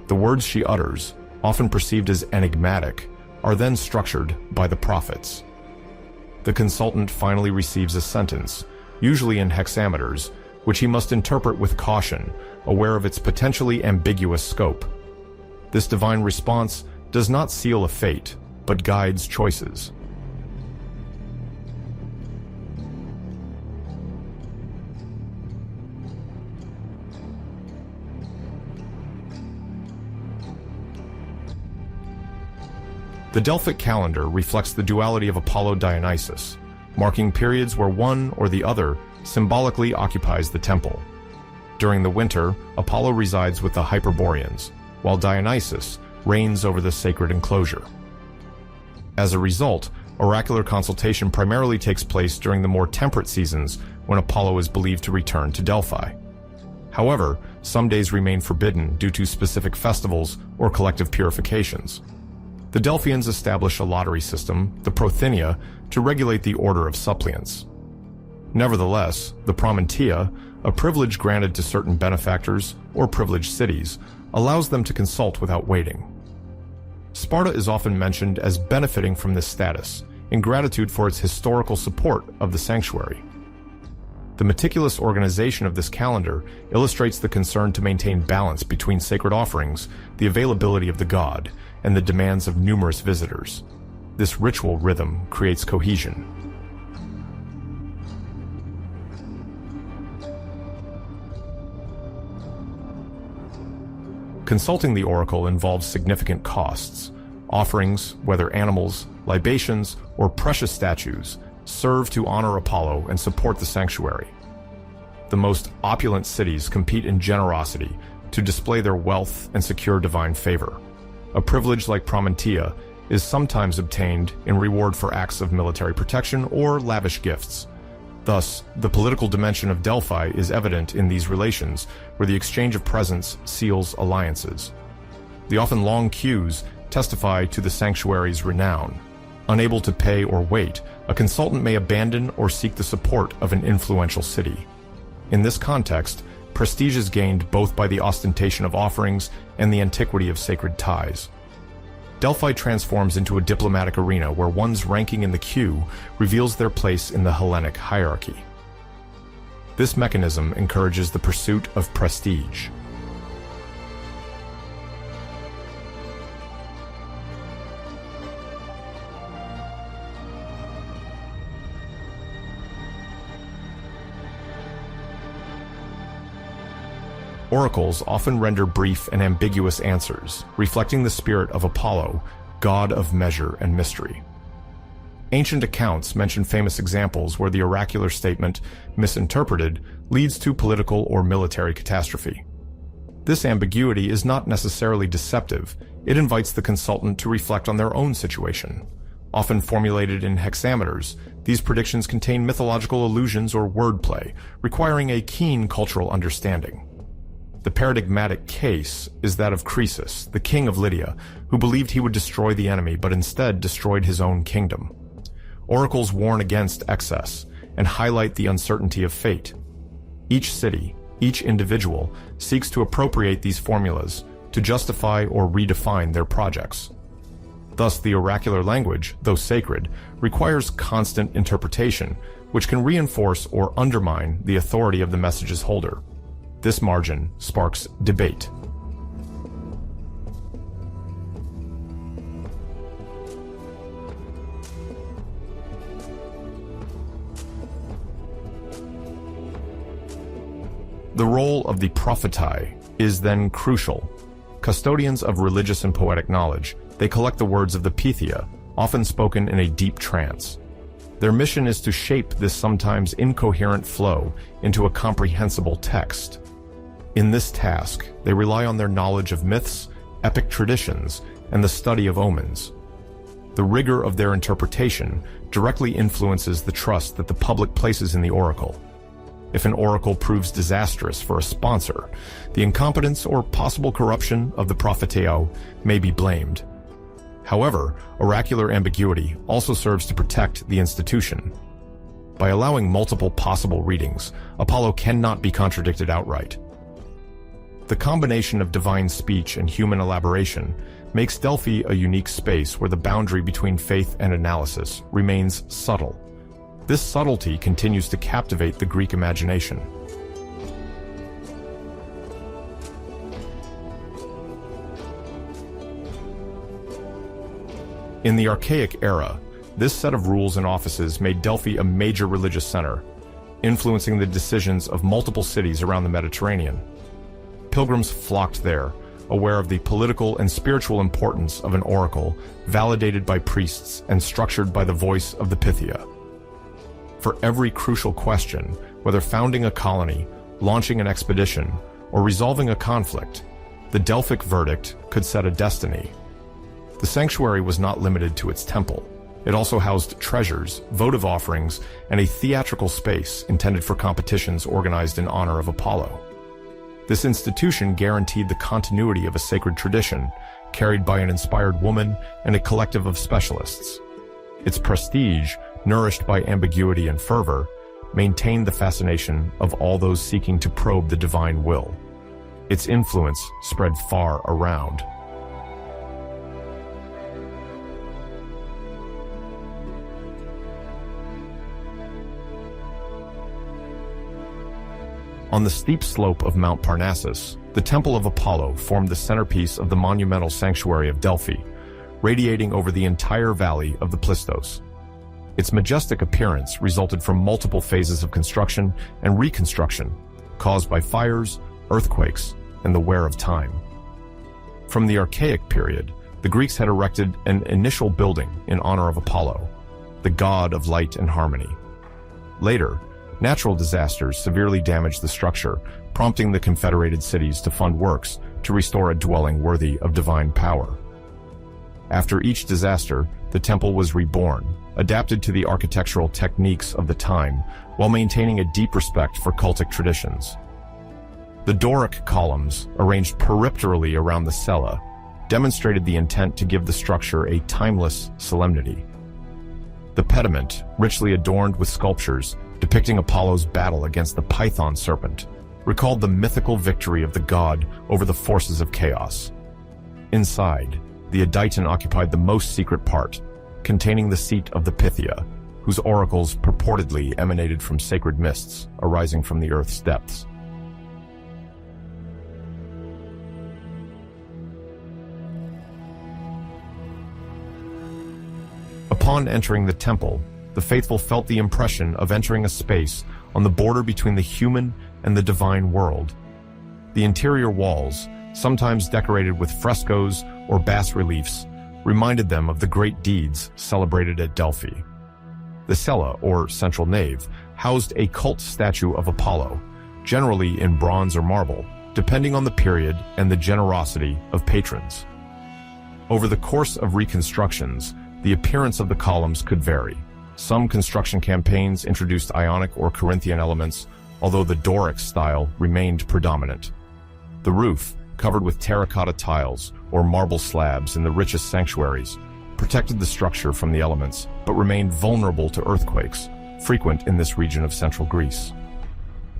The words she utters, often perceived as enigmatic, are then structured by the prophets. The consultant finally receives a sentence, usually in hexameters, which he must interpret with caution, aware of its potentially ambiguous scope. This divine response does not seal a fate, but guides choices. The Delphic calendar reflects the duality of Apollo-Dionysus, marking periods where one or the other symbolically occupies the temple. During the winter, Apollo resides with the Hyperboreans, while Dionysus reigns over the sacred enclosure. As a result, oracular consultation primarily takes place during the more temperate seasons when Apollo is believed to return to Delphi. However, some days remain forbidden due to specific festivals or collective purifications. The Delphians establish a lottery system, the Prothinia, to regulate the order of suppliants. Nevertheless, the Promentia, a privilege granted to certain benefactors or privileged cities, allows them to consult without waiting. Sparta is often mentioned as benefiting from this status, in gratitude for its historical support of the sanctuary. The meticulous organization of this calendar illustrates the concern to maintain balance between sacred offerings, the availability of the god, and the demands of numerous visitors. This ritual rhythm creates cohesion. Consulting the oracle involves significant costs. Offerings, whether animals, libations, or precious statues, serve to honor Apollo and support the sanctuary. The most opulent cities compete in generosity to display their wealth and secure divine favor. A privilege like promentia is sometimes obtained in reward for acts of military protection or lavish gifts. Thus, the political dimension of Delphi is evident in these relations, where the exchange of presents seals alliances. The often long queues testify to the sanctuary's renown. Unable to pay or wait, a consultant may abandon or seek the support of an influential city. In this context, prestige is gained both by the ostentation of offerings and the antiquity of sacred ties. Delphi transforms into a diplomatic arena where one's ranking in the queue reveals their place in the Hellenic hierarchy. This mechanism encourages the pursuit of prestige. Oracles often render brief and ambiguous answers, reflecting the spirit of Apollo, god of measure and mystery. Ancient accounts mention famous examples where the oracular statement, misinterpreted, leads to political or military catastrophe. This ambiguity is not necessarily deceptive. It invites the consultant to reflect on their own situation. Often formulated in hexameters, these predictions contain mythological allusions or wordplay, requiring a keen cultural understanding. The paradigmatic case is that of Croesus, the king of Lydia, who believed he would destroy the enemy but instead destroyed his own kingdom. Oracles warn against excess and highlight the uncertainty of fate. Each city, each individual, seeks to appropriate these formulas to justify or redefine their projects. Thus, the oracular language, though sacred, requires constant interpretation, which can reinforce or undermine the authority of the message's holder. This margin sparks debate. The role of the propheti is then crucial. Custodians of religious and poetic knowledge, they collect the words of the Pythia, often spoken in a deep trance. Their mission is to shape this sometimes incoherent flow into a comprehensible text. In this task, they rely on their knowledge of myths, epic traditions, and the study of omens. The rigor of their interpretation directly influences the trust that the public places in the oracle. If an oracle proves disastrous for a sponsor, the incompetence or possible corruption of the propheteo may be blamed. However, oracular ambiguity also serves to protect the institution. By allowing multiple possible readings, Apollo cannot be contradicted outright. The combination of divine speech and human elaboration makes Delphi a unique space where the boundary between faith and analysis remains subtle. This subtlety continues to captivate the Greek imagination. In the archaic era, this set of rules and offices made Delphi a major religious center, influencing the decisions of multiple cities around the Mediterranean. Pilgrims flocked there, aware of the political and spiritual importance of an oracle, validated by priests and structured by the voice of the Pythia. For every crucial question, whether founding a colony, launching an expedition, or resolving a conflict, the Delphic verdict could set a destiny. The sanctuary was not limited to its temple. It also housed treasures, votive offerings, and a theatrical space intended for competitions organized in honor of Apollo. This institution guaranteed the continuity of a sacred tradition, carried by an inspired woman and a collective of specialists. Its prestige, nourished by ambiguity and fervor, maintained the fascination of all those seeking to probe the divine will. Its influence spread far around. On the steep slope of Mount Parnassus, the Temple of Apollo formed the centerpiece of the monumental sanctuary of Delphi, radiating over the entire valley of the Plistos. Its majestic appearance resulted from multiple phases of construction and reconstruction, caused by fires, earthquakes, and the wear of time. From the Archaic period, the Greeks had erected an initial building in honor of Apollo, the god of light and harmony. Later, natural disasters severely damaged the structure, prompting the confederated cities to fund works to restore a dwelling worthy of divine power. After each disaster, the temple was reborn, adapted to the architectural techniques of the time, while maintaining a deep respect for cultic traditions. The Doric columns, arranged peripterally around the cella, demonstrated the intent to give the structure a timeless solemnity. The pediment, richly adorned with sculptures depicting Apollo's battle against the Python serpent, recalled the mythical victory of the god over the forces of chaos. Inside, the Adyton occupied the most secret part, containing the seat of the Pythia, whose oracles purportedly emanated from sacred mists arising from the earth's depths. Upon entering the temple, the faithful felt the impression of entering a space on the border between the human and the divine world. The interior walls, sometimes decorated with frescoes or bas-reliefs, reminded them of the great deeds celebrated at Delphi. The cella, or central nave, housed a cult statue of Apollo, generally in bronze or marble, depending on the period and the generosity of patrons. Over the course of reconstructions, the appearance of the columns could vary. Some construction campaigns introduced Ionic or Corinthian elements, although the Doric style remained predominant. The roof, covered with terracotta tiles or marble slabs in the richest sanctuaries, protected the structure from the elements, but remained vulnerable to earthquakes, frequent in this region of central Greece.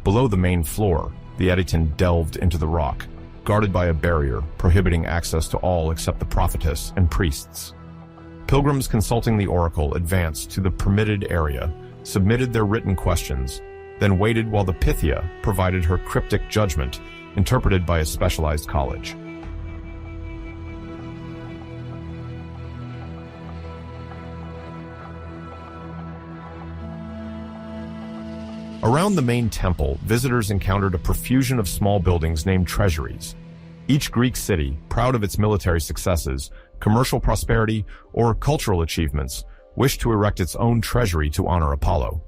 Below the main floor, the Adyton delved into the rock, guarded by a barrier prohibiting access to all except the prophetess and priests. Pilgrims consulting the oracle advanced to the permitted area, submitted their written questions, then waited while the Pythia provided her cryptic judgment, interpreted by a specialized college. Around the main temple, visitors encountered a profusion of small buildings named treasuries. Each Greek city, proud of its military successes, commercial prosperity, or cultural achievements, wished to erect its own treasury to honor Apollo.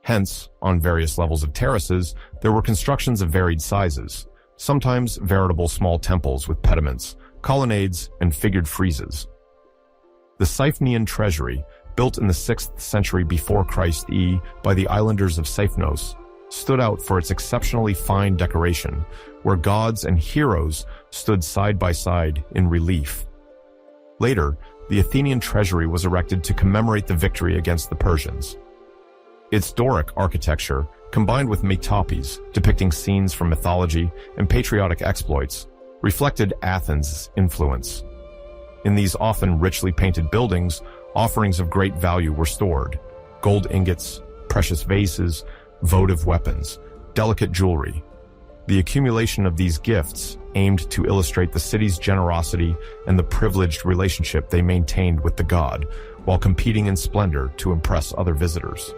Hence, on various levels of terraces, there were constructions of varied sizes, sometimes veritable small temples with pediments, colonnades, and figured friezes. The Siphnian treasury, built in the 6th century before Christ by the islanders of Siphnos, stood out for its exceptionally fine decoration, where gods and heroes stood side by side in relief. Later, the Athenian treasury was erected to commemorate the victory against the Persians. Its Doric architecture, combined with metopes depicting scenes from mythology and patriotic exploits, reflected Athens' influence. In these often richly painted buildings, offerings of great value were stored: gold ingots, precious vases, votive weapons, delicate jewelry. The accumulation of these gifts aimed to illustrate the city's generosity and the privileged relationship they maintained with the god, while competing in splendor to impress other visitors.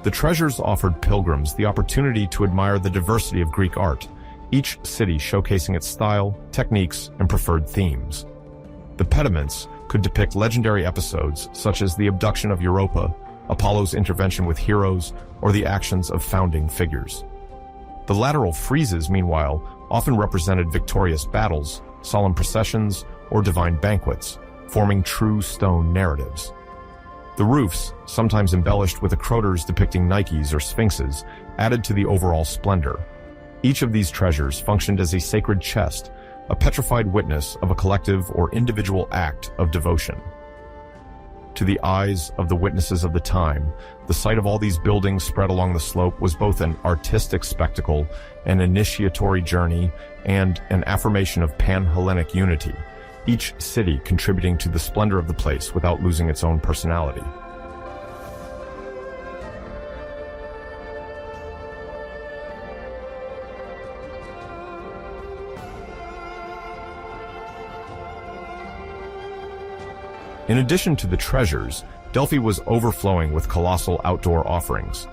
The treasures offered pilgrims the opportunity to admire the diversity of Greek art, each city showcasing its style, techniques, and preferred themes. The pediments could depict legendary episodes such as the abduction of Europa, Apollo's intervention with heroes, or the actions of founding figures. The lateral friezes, meanwhile, often represented victorious battles, solemn processions, or divine banquets, forming true stone narratives. The roofs, sometimes embellished with acroters depicting Nikes or sphinxes, added to the overall splendor. Each of these treasures functioned as a sacred chest, a petrified witness of a collective or individual act of devotion. To the eyes of the witnesses of the time, the sight of all these buildings spread along the slope was both an artistic spectacle, an initiatory journey, and an affirmation of pan-Hellenic unity, each city contributing to the splendor of the place without losing its own personality. In addition to the treasures, Delphi was overflowing with colossal outdoor offerings.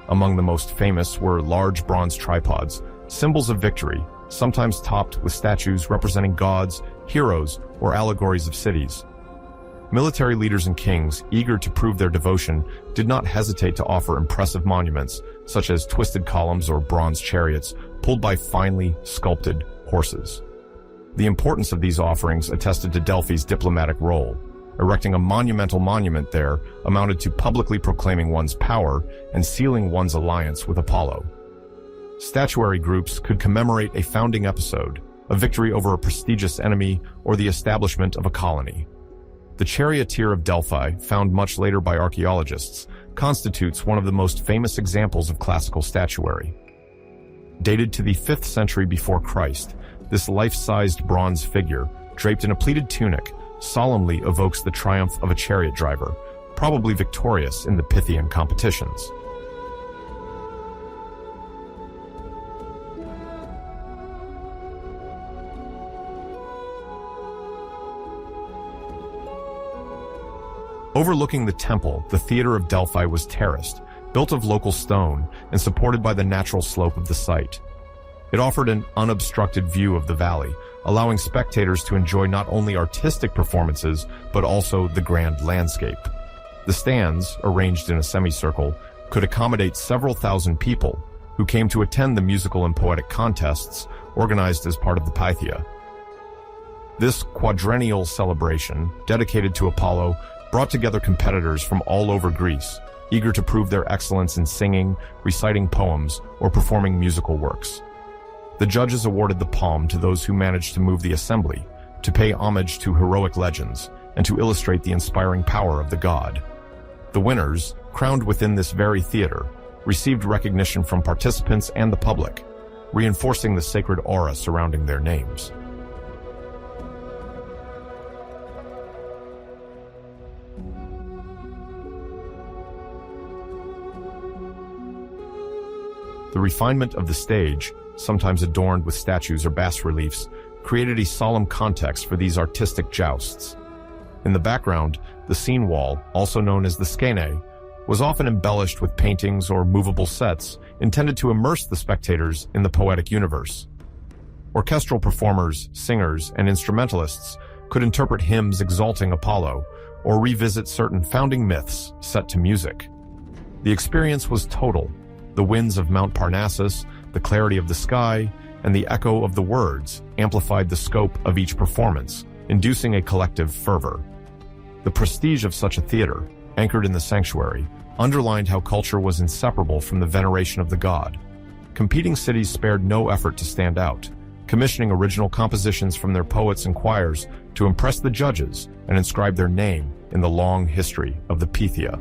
Among the most famous were large bronze tripods, symbols of victory, sometimes topped with statues representing gods, heroes, or allegories of cities. Military leaders and kings, eager to prove their devotion, did not hesitate to offer impressive monuments, such as twisted columns or bronze chariots pulled by finely sculpted horses. The importance of these offerings attested to Delphi's diplomatic role. Erecting a monumental monument there amounted to publicly proclaiming one's power and sealing one's alliance with Apollo. Statuary groups could commemorate a founding episode, a victory over a prestigious enemy, or the establishment of a colony. The charioteer of Delphi, found much later by archaeologists, constitutes one of the most famous examples of classical statuary. Dated to the 5th century before Christ, this life-sized bronze figure, draped in a pleated tunic, solemnly evokes the triumph of a chariot driver, probably victorious in the Pythian competitions. Overlooking the temple, the theater of Delphi was terraced, built of local stone, and supported by the natural slope of the site. It offered an unobstructed view of the valley, allowing spectators to enjoy not only artistic performances, but also the grand landscape. The stands, arranged in a semicircle, could accommodate several thousand people, who came to attend the musical and poetic contests organized as part of the Pythia. This quadrennial celebration, dedicated to Apollo, brought together competitors from all over Greece, eager to prove their excellence in singing, reciting poems, or performing musical works. The judges awarded the palm to those who managed to move the assembly, to pay homage to heroic legends, and to illustrate the inspiring power of the god. The winners, crowned within this very theater, received recognition from participants and the public, reinforcing the sacred aura surrounding their names. The refinement of the stage, sometimes adorned with statues or bas-reliefs, created a solemn context for these artistic jousts. In the background, the scene wall, also known as the skene, was often embellished with paintings or movable sets intended to immerse the spectators in the poetic universe. Orchestral performers, singers, and instrumentalists could interpret hymns exalting Apollo or revisit certain founding myths set to music. The experience was total. The winds of Mount Parnassus, the clarity of the sky, and the echo of the words amplified the scope of each performance, inducing a collective fervor. The prestige of such a theater, anchored in the sanctuary, underlined how culture was inseparable from the veneration of the god. Competing cities spared no effort to stand out, commissioning original compositions from their poets and choirs to impress the judges and inscribe their name in the long history of the Pythia.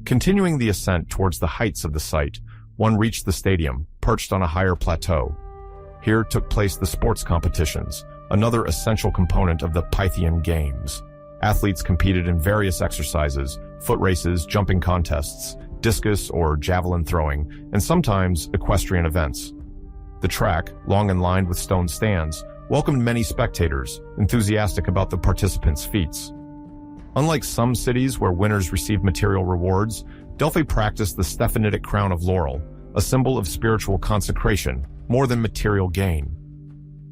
Continuing the ascent towards the heights of the site, one reached the stadium, perched on a higher plateau. Here took place the sports competitions, another essential component of the Pythian Games. Athletes competed in various exercises, foot races, jumping contests, discus or javelin throwing, and sometimes equestrian events. The track, long and lined with stone stands, welcomed many spectators, enthusiastic about the participants' feats. Unlike some cities where winners received material rewards, Delphi practiced the Stephanitic crown of laurel, a symbol of spiritual consecration, more than material gain.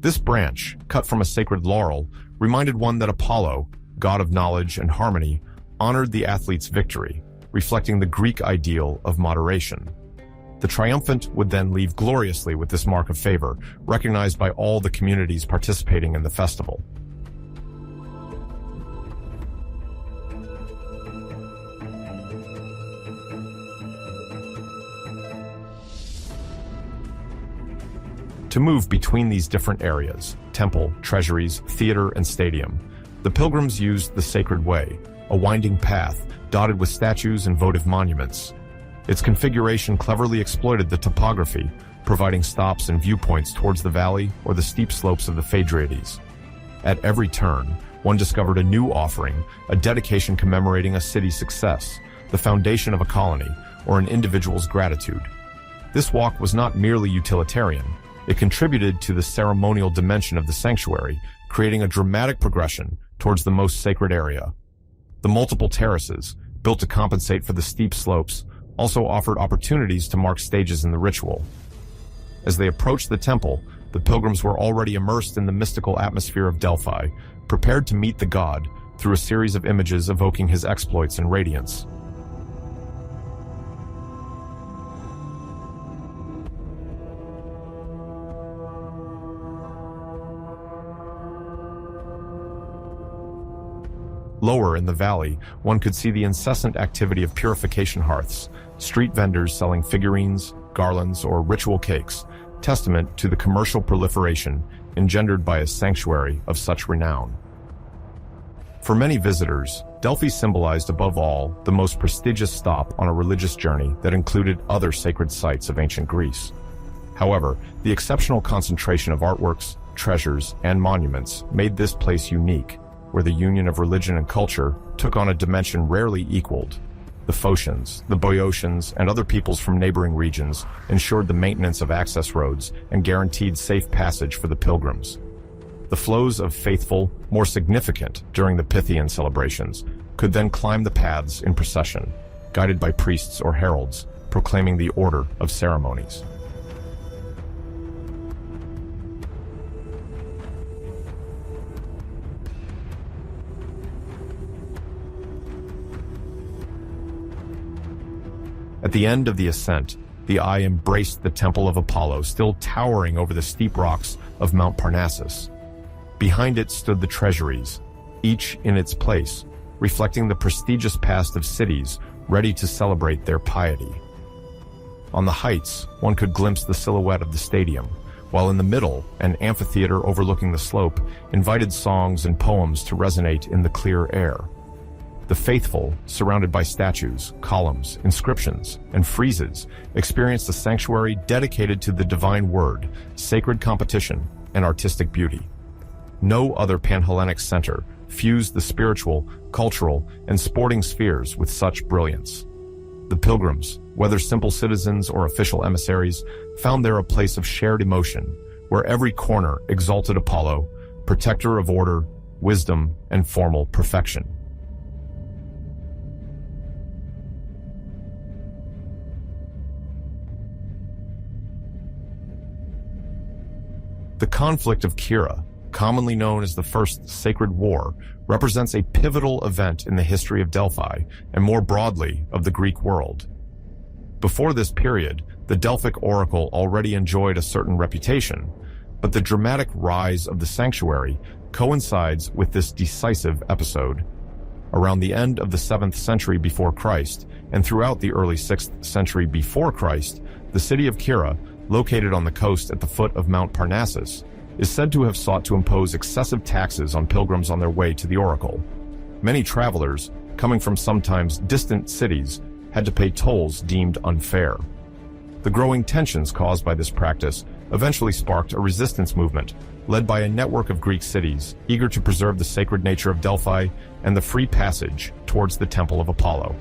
This branch, cut from a sacred laurel, reminded one that Apollo, god of knowledge and harmony, honored the athlete's victory, reflecting the Greek ideal of moderation. The triumphant would then leave gloriously with this mark of favor, recognized by all the communities participating in the festival. To move between these different areas, temple, treasuries, theater, and stadium, the pilgrims used the sacred way, a winding path dotted with statues and votive monuments. Its configuration cleverly exploited the topography, providing stops and viewpoints towards the valley or the steep slopes of the Phaedriades. At every turn, one discovered a new offering, a dedication commemorating a city's success, the foundation of a colony, or an individual's gratitude. This walk was not merely utilitarian. It contributed to the ceremonial dimension of the sanctuary, creating a dramatic progression towards the most sacred area. The multiple terraces, built to compensate for the steep slopes, also offered opportunities to mark stages in the ritual. As they approached the temple, the pilgrims were already immersed in the mystical atmosphere of Delphi, prepared to meet the god through a series of images evoking his exploits and radiance. Lower in the valley, one could see the incessant activity of purification hearths, street vendors selling figurines, garlands, or ritual cakes, testament to the commercial proliferation engendered by a sanctuary of such renown. For many visitors, Delphi symbolized above all the most prestigious stop on a religious journey that included other sacred sites of ancient Greece. However, the exceptional concentration of artworks, treasures, and monuments made this place unique, where the union of religion and culture took on a dimension rarely equaled. The Phocians, the Boeotians, and other peoples from neighboring regions ensured the maintenance of access roads and guaranteed safe passage for the pilgrims. The flows of faithful, more significant during the Pythian celebrations, could then climb the paths in procession, guided by priests or heralds, proclaiming the order of ceremonies. At the end of the ascent, the eye embraced the temple of Apollo, still towering over the steep rocks of Mount Parnassus. Behind it stood the treasuries, each in its place, reflecting the prestigious past of cities ready to celebrate their piety. On the heights, one could glimpse the silhouette of the stadium, while in the middle, an amphitheater overlooking the slope invited songs and poems to resonate in the clear air. The faithful, surrounded by statues, columns, inscriptions, and friezes, experienced a sanctuary dedicated to the divine word, sacred competition, and artistic beauty. No other Pan-Hellenic center fused the spiritual, cultural, and sporting spheres with such brilliance. The pilgrims, whether simple citizens or official emissaries, found there a place of shared emotion, where every corner exalted Apollo, protector of order, wisdom, and formal perfection. The conflict of Kira, commonly known as the First Sacred War, represents a pivotal event in the history of Delphi and more broadly of the Greek world. Before this period, the Delphic Oracle already enjoyed a certain reputation, but the dramatic rise of the sanctuary coincides with this decisive episode. Around the end of the 7th century before Christ and throughout the early 6th century before Christ, the city of Kira, located on the coast at the foot of Mount Parnassus, is said to have sought to impose excessive taxes on pilgrims on their way to the Oracle. Many travelers, coming from sometimes distant cities, had to pay tolls deemed unfair. The growing tensions caused by this practice eventually sparked a resistance movement, led by a network of Greek cities eager to preserve the sacred nature of Delphi and the free passage towards the Temple of Apollo.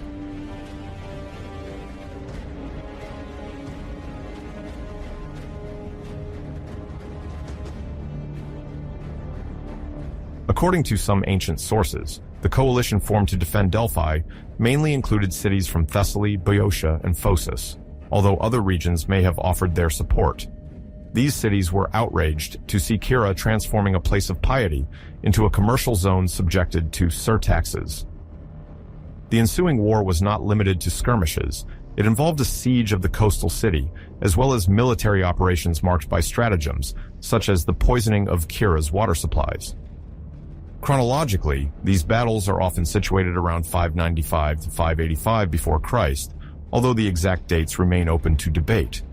According to some ancient sources, the coalition formed to defend Delphi mainly included cities from Thessaly, Boeotia, and Phocis, although other regions may have offered their support. These cities were outraged to see Kira transforming a place of piety into a commercial zone subjected to surtaxes. The ensuing war was not limited to skirmishes. It involved a siege of the coastal city, as well as military operations marked by stratagems, such as the poisoning of Kira's water supplies. Chronologically, these battles are often situated around 595 to 585 before Christ, although the exact dates remain open to debate.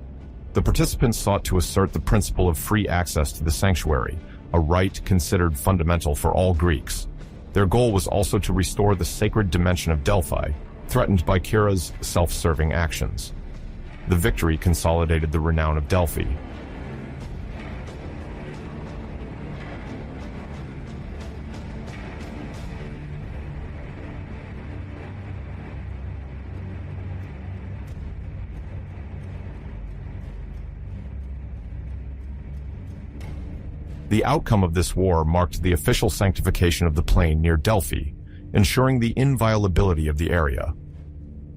The participants sought to assert the principle of free access to the sanctuary, a right considered fundamental for all Greeks. Their goal was also to restore the sacred dimension of Delphi, threatened by Kira's self-serving actions. The victory consolidated the renown of Delphi. The outcome of this war marked the official sanctification of the plain near Delphi, ensuring the inviolability of the area.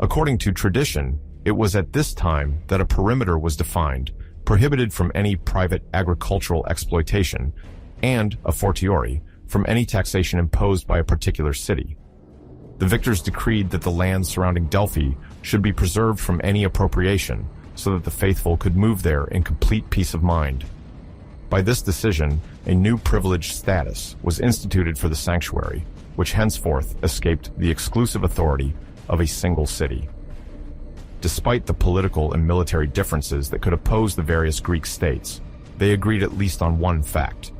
According to tradition, it was at this time that a perimeter was defined, prohibited from any private agricultural exploitation, and, a fortiori, from any taxation imposed by a particular city. The victors decreed that the lands surrounding Delphi should be preserved from any appropriation, so that the faithful could move there in complete peace of mind. By this decision, a new privileged status was instituted for the sanctuary, which henceforth escaped the exclusive authority of a single city. Despite the political and military differences that could oppose the various Greek states, they agreed at least on one fact.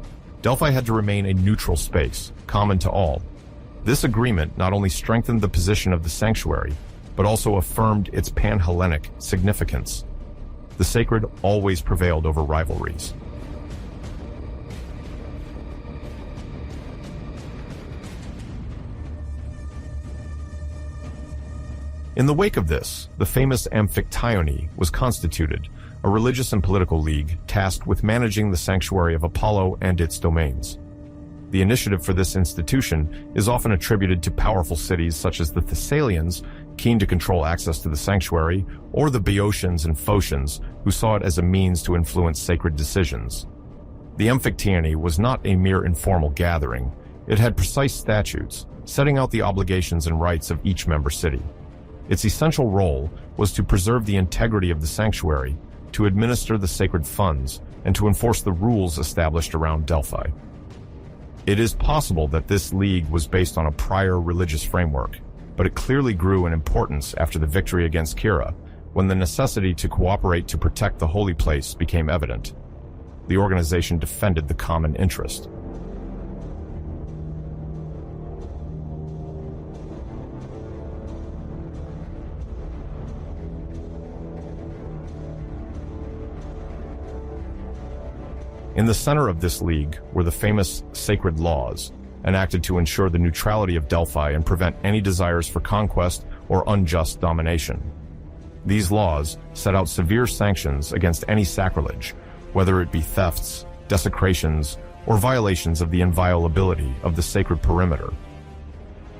Delphi had to remain a neutral space, common to all. This agreement not only strengthened the position of the sanctuary, but also affirmed its pan-Hellenic significance. The sacred always prevailed over rivalries. In the wake of this, the famous Amphictyony was constituted, a religious and political league tasked with managing the sanctuary of Apollo and its domains. The initiative for this institution is often attributed to powerful cities such as the Thessalians, keen to control access to the sanctuary, or the Boeotians and Phocians, who saw it as a means to influence sacred decisions. The Amphictyony was not a mere informal gathering. It had precise statutes, setting out the obligations and rights of each member city. Its essential role was to preserve the integrity of the sanctuary, to administer the sacred funds, and to enforce the rules established around Delphi. It is possible that this league was based on a prior religious framework, but it clearly grew in importance after the victory against Kira, when the necessity to cooperate to protect the holy place became evident. The organization defended the common interest. In the center of this league were the famous sacred laws, enacted to ensure the neutrality of Delphi and prevent any desires for conquest or unjust domination. These laws set out severe sanctions against any sacrilege, whether it be thefts, desecrations, or violations of the inviolability of the sacred perimeter.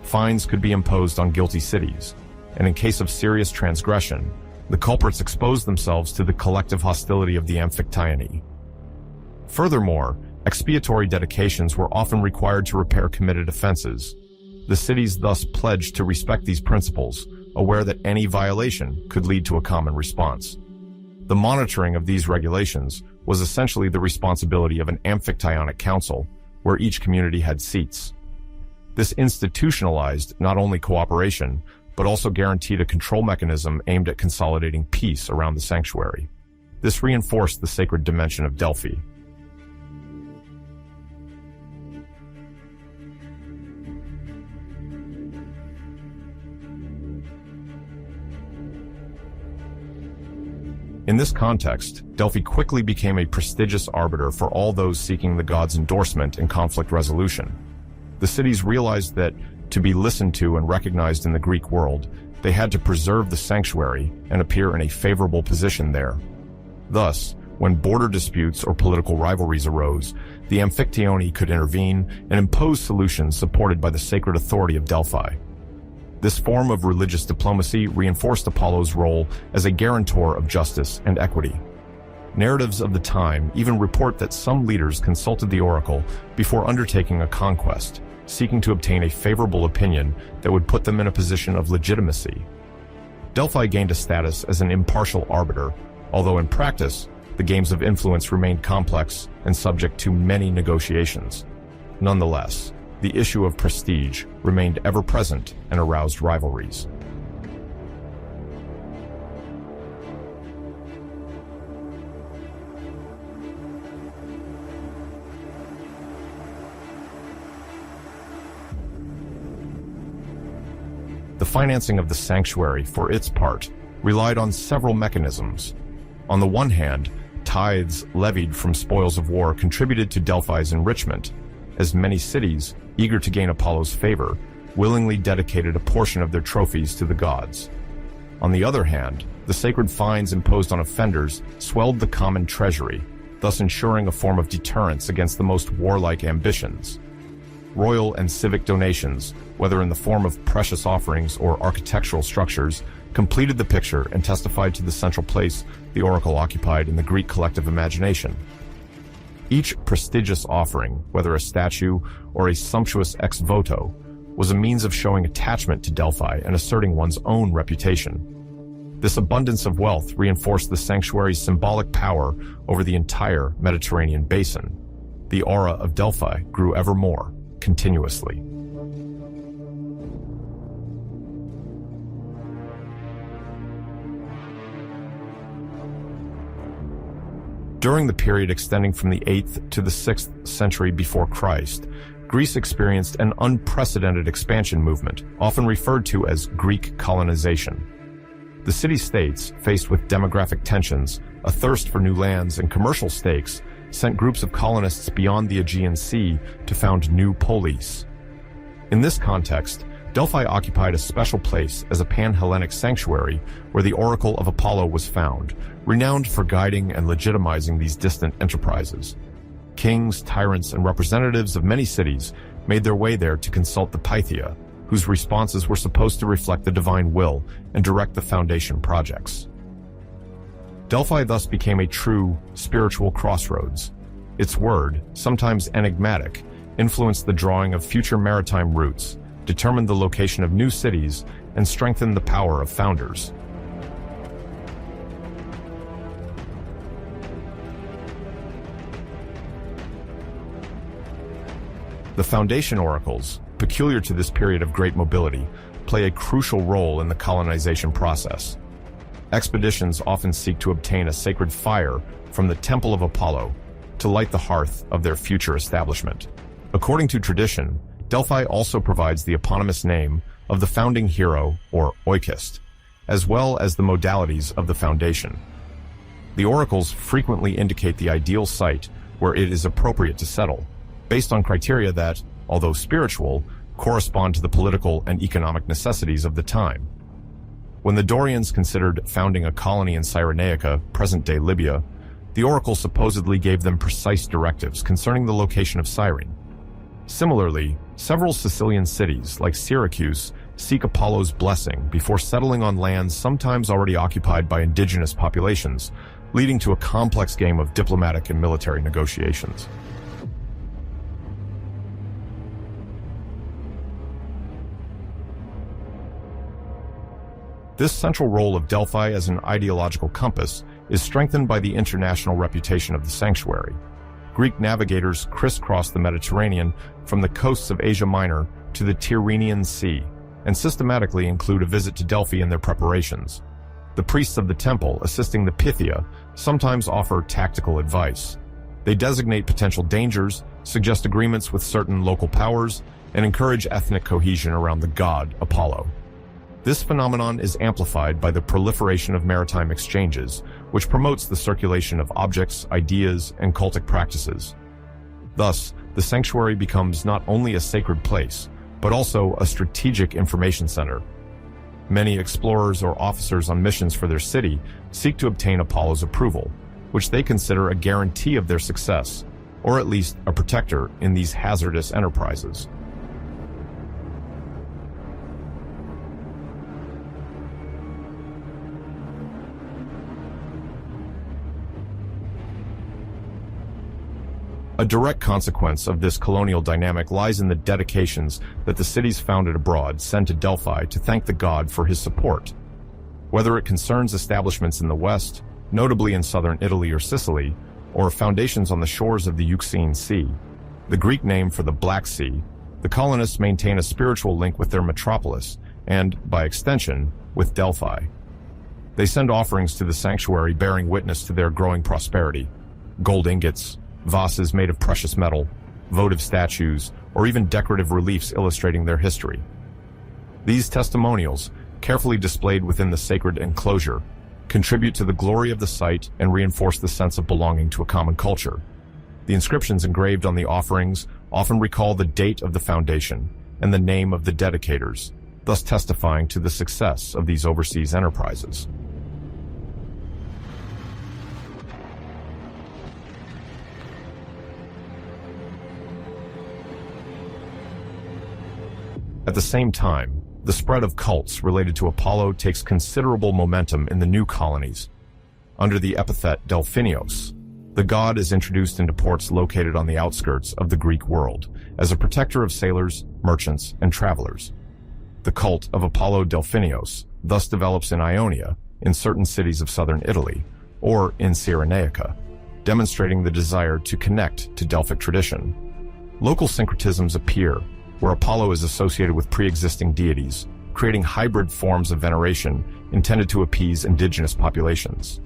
Fines could be imposed on guilty cities, and in case of serious transgression, the culprits exposed themselves to the collective hostility of the Amphictyony. Furthermore, expiatory dedications were often required to repair committed offenses. The cities thus pledged to respect these principles, aware that any violation could lead to a common response. The monitoring of these regulations was essentially the responsibility of an Amphictyonic council, where each community had seats. This institutionalized not only cooperation, but also guaranteed a control mechanism aimed at consolidating peace around the sanctuary. This reinforced the sacred dimension of Delphi. In this context, Delphi quickly became a prestigious arbiter for all those seeking the gods' endorsement in conflict resolution. The cities realized that, to be listened to and recognized in the Greek world, they had to preserve the sanctuary and appear in a favorable position there. Thus, when border disputes or political rivalries arose, the Amphictyony could intervene and impose solutions supported by the sacred authority of Delphi. This form of religious diplomacy reinforced Apollo's role as a guarantor of justice and equity. Narratives of the time even report that some leaders consulted the oracle before undertaking a conquest, seeking to obtain a favorable opinion that would put them in a position of legitimacy. Delphi gained a status as an impartial arbiter, although in practice, the games of influence remained complex and subject to many negotiations. Nonetheless, the issue of prestige remained ever present and aroused rivalries. 」 . 」 . 」 . 」 . 」 . 」 . 」 . 」 . 」 . 」 . 」 . 」 . 」 . 」 . 」 . 」 . 」 . 」 . 」 . 」 . 」 . 」 . 」 . 」 . 」 . 」 . 」 . 」 . 」financing of the sanctuary, for its part, relied on several mechanisms. On the one hand, tithes levied from spoils of war contributed to Delphi's enrichment, as many cities, eager to gain Apollo's favor, willingly dedicated a portion of their trophies to the gods. On the other hand, the sacred fines imposed on offenders swelled the common treasury, thus ensuring a form of deterrence against the most warlike ambitions. Royal and civic donations, whether in the form of precious offerings or architectural structures, completed the picture and testified to the central place the oracle occupied in the Greek collective imagination. Each prestigious offering, whether a statue or a sumptuous ex voto, was a means of showing attachment to Delphi and asserting one's own reputation. This abundance of wealth reinforced the sanctuary's symbolic power over the entire Mediterranean basin. The aura of Delphi grew ever more, continuously. During the period extending from the 8th to the 6th century before Christ, Greece experienced an unprecedented expansion movement, often referred to as Greek colonization. The city-states, faced with demographic tensions, a thirst for new lands, and commercial stakes, sent groups of colonists beyond the Aegean Sea to found new polis. In this context, Delphi occupied a special place as a pan-Hellenic sanctuary where the Oracle of Apollo was found, renowned for guiding and legitimizing these distant enterprises. Kings, tyrants, and representatives of many cities made their way there to consult the Pythia, whose responses were supposed to reflect the divine will and direct the foundation projects. Delphi thus became a true spiritual crossroads. Its word, sometimes enigmatic, influenced the drawing of future maritime routes, determined the location of new cities, and strengthened the power of founders. The foundation oracles, peculiar to this period of great mobility, play a crucial role in the colonization process. Expeditions often seek to obtain a sacred fire from the Temple of Apollo to light the hearth of their future establishment. According to tradition, Delphi also provides the eponymous name of the founding hero, or oikist, as well as the modalities of the foundation. The oracles frequently indicate the ideal site where it is appropriate to settle, based on criteria that, although spiritual, correspond to the political and economic necessities of the time. When the Dorians considered founding a colony in Cyrenaica, present-day Libya, the oracle supposedly gave them precise directives concerning the location of Cyrene. Similarly, several Sicilian cities, like Syracuse, seek Apollo's blessing before settling on lands sometimes already occupied by indigenous populations, leading to a complex game of diplomatic and military negotiations. This central role of Delphi as an ideological compass is strengthened by the international reputation of the sanctuary. Greek navigators crisscrossed the Mediterranean from the coasts of Asia Minor to the Tyrrhenian Sea, and systematically include a visit to Delphi in their preparations. The priests of the temple, assisting the Pythia, sometimes offer tactical advice. They designate potential dangers, suggest agreements with certain local powers, and encourage ethnic cohesion around the god Apollo. This phenomenon is amplified by the proliferation of maritime exchanges, which promotes the circulation of objects, ideas, and cultic practices. Thus, the sanctuary becomes not only a sacred place, but also a strategic information center. Many explorers or officers on missions for their city seek to obtain Apollo's approval, which they consider a guarantee of their success, or at least a protector in these hazardous enterprises. A direct consequence of this colonial dynamic lies in the dedications that the cities founded abroad send to Delphi to thank the god for his support. Whether it concerns establishments in the west, notably in southern Italy or Sicily, or foundations on the shores of the Euxine Sea, the Greek name for the Black Sea, the colonists maintain a spiritual link with their metropolis and, by extension, with Delphi. They send offerings to the sanctuary bearing witness to their growing prosperity: gold ingots, vases made of precious metal, votive statues, or even decorative reliefs illustrating their history. These testimonials, carefully displayed within the sacred enclosure, contribute to the glory of the site and reinforce the sense of belonging to a common culture. The inscriptions engraved on the offerings often recall the date of the foundation and the name of the dedicators, thus testifying to the success of these overseas enterprises. At the same time, the spread of cults related to Apollo takes considerable momentum in the new colonies. Under the epithet Delphinios, the god is introduced into ports located on the outskirts of the Greek world as a protector of sailors, merchants, and travelers. The cult of Apollo Delphinios thus develops in Ionia, in certain cities of southern Italy, or in Cyrenaica, demonstrating the desire to connect to Delphic tradition. Local syncretisms appear, where Apollo is associated with pre-existing deities, creating hybrid forms of veneration intended to appease indigenous populations.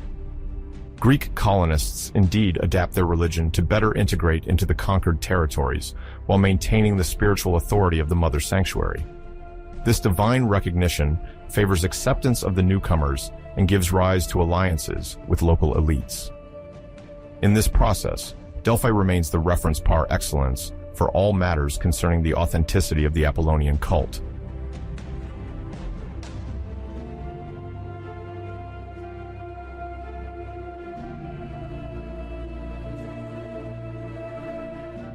Greek colonists indeed adapt their religion to better integrate into the conquered territories while maintaining the spiritual authority of the mother sanctuary. This divine recognition favors acceptance of the newcomers and gives rise to alliances with local elites. In this process, Delphi remains the reference par excellence for all matters concerning the authenticity of the Apollonian cult.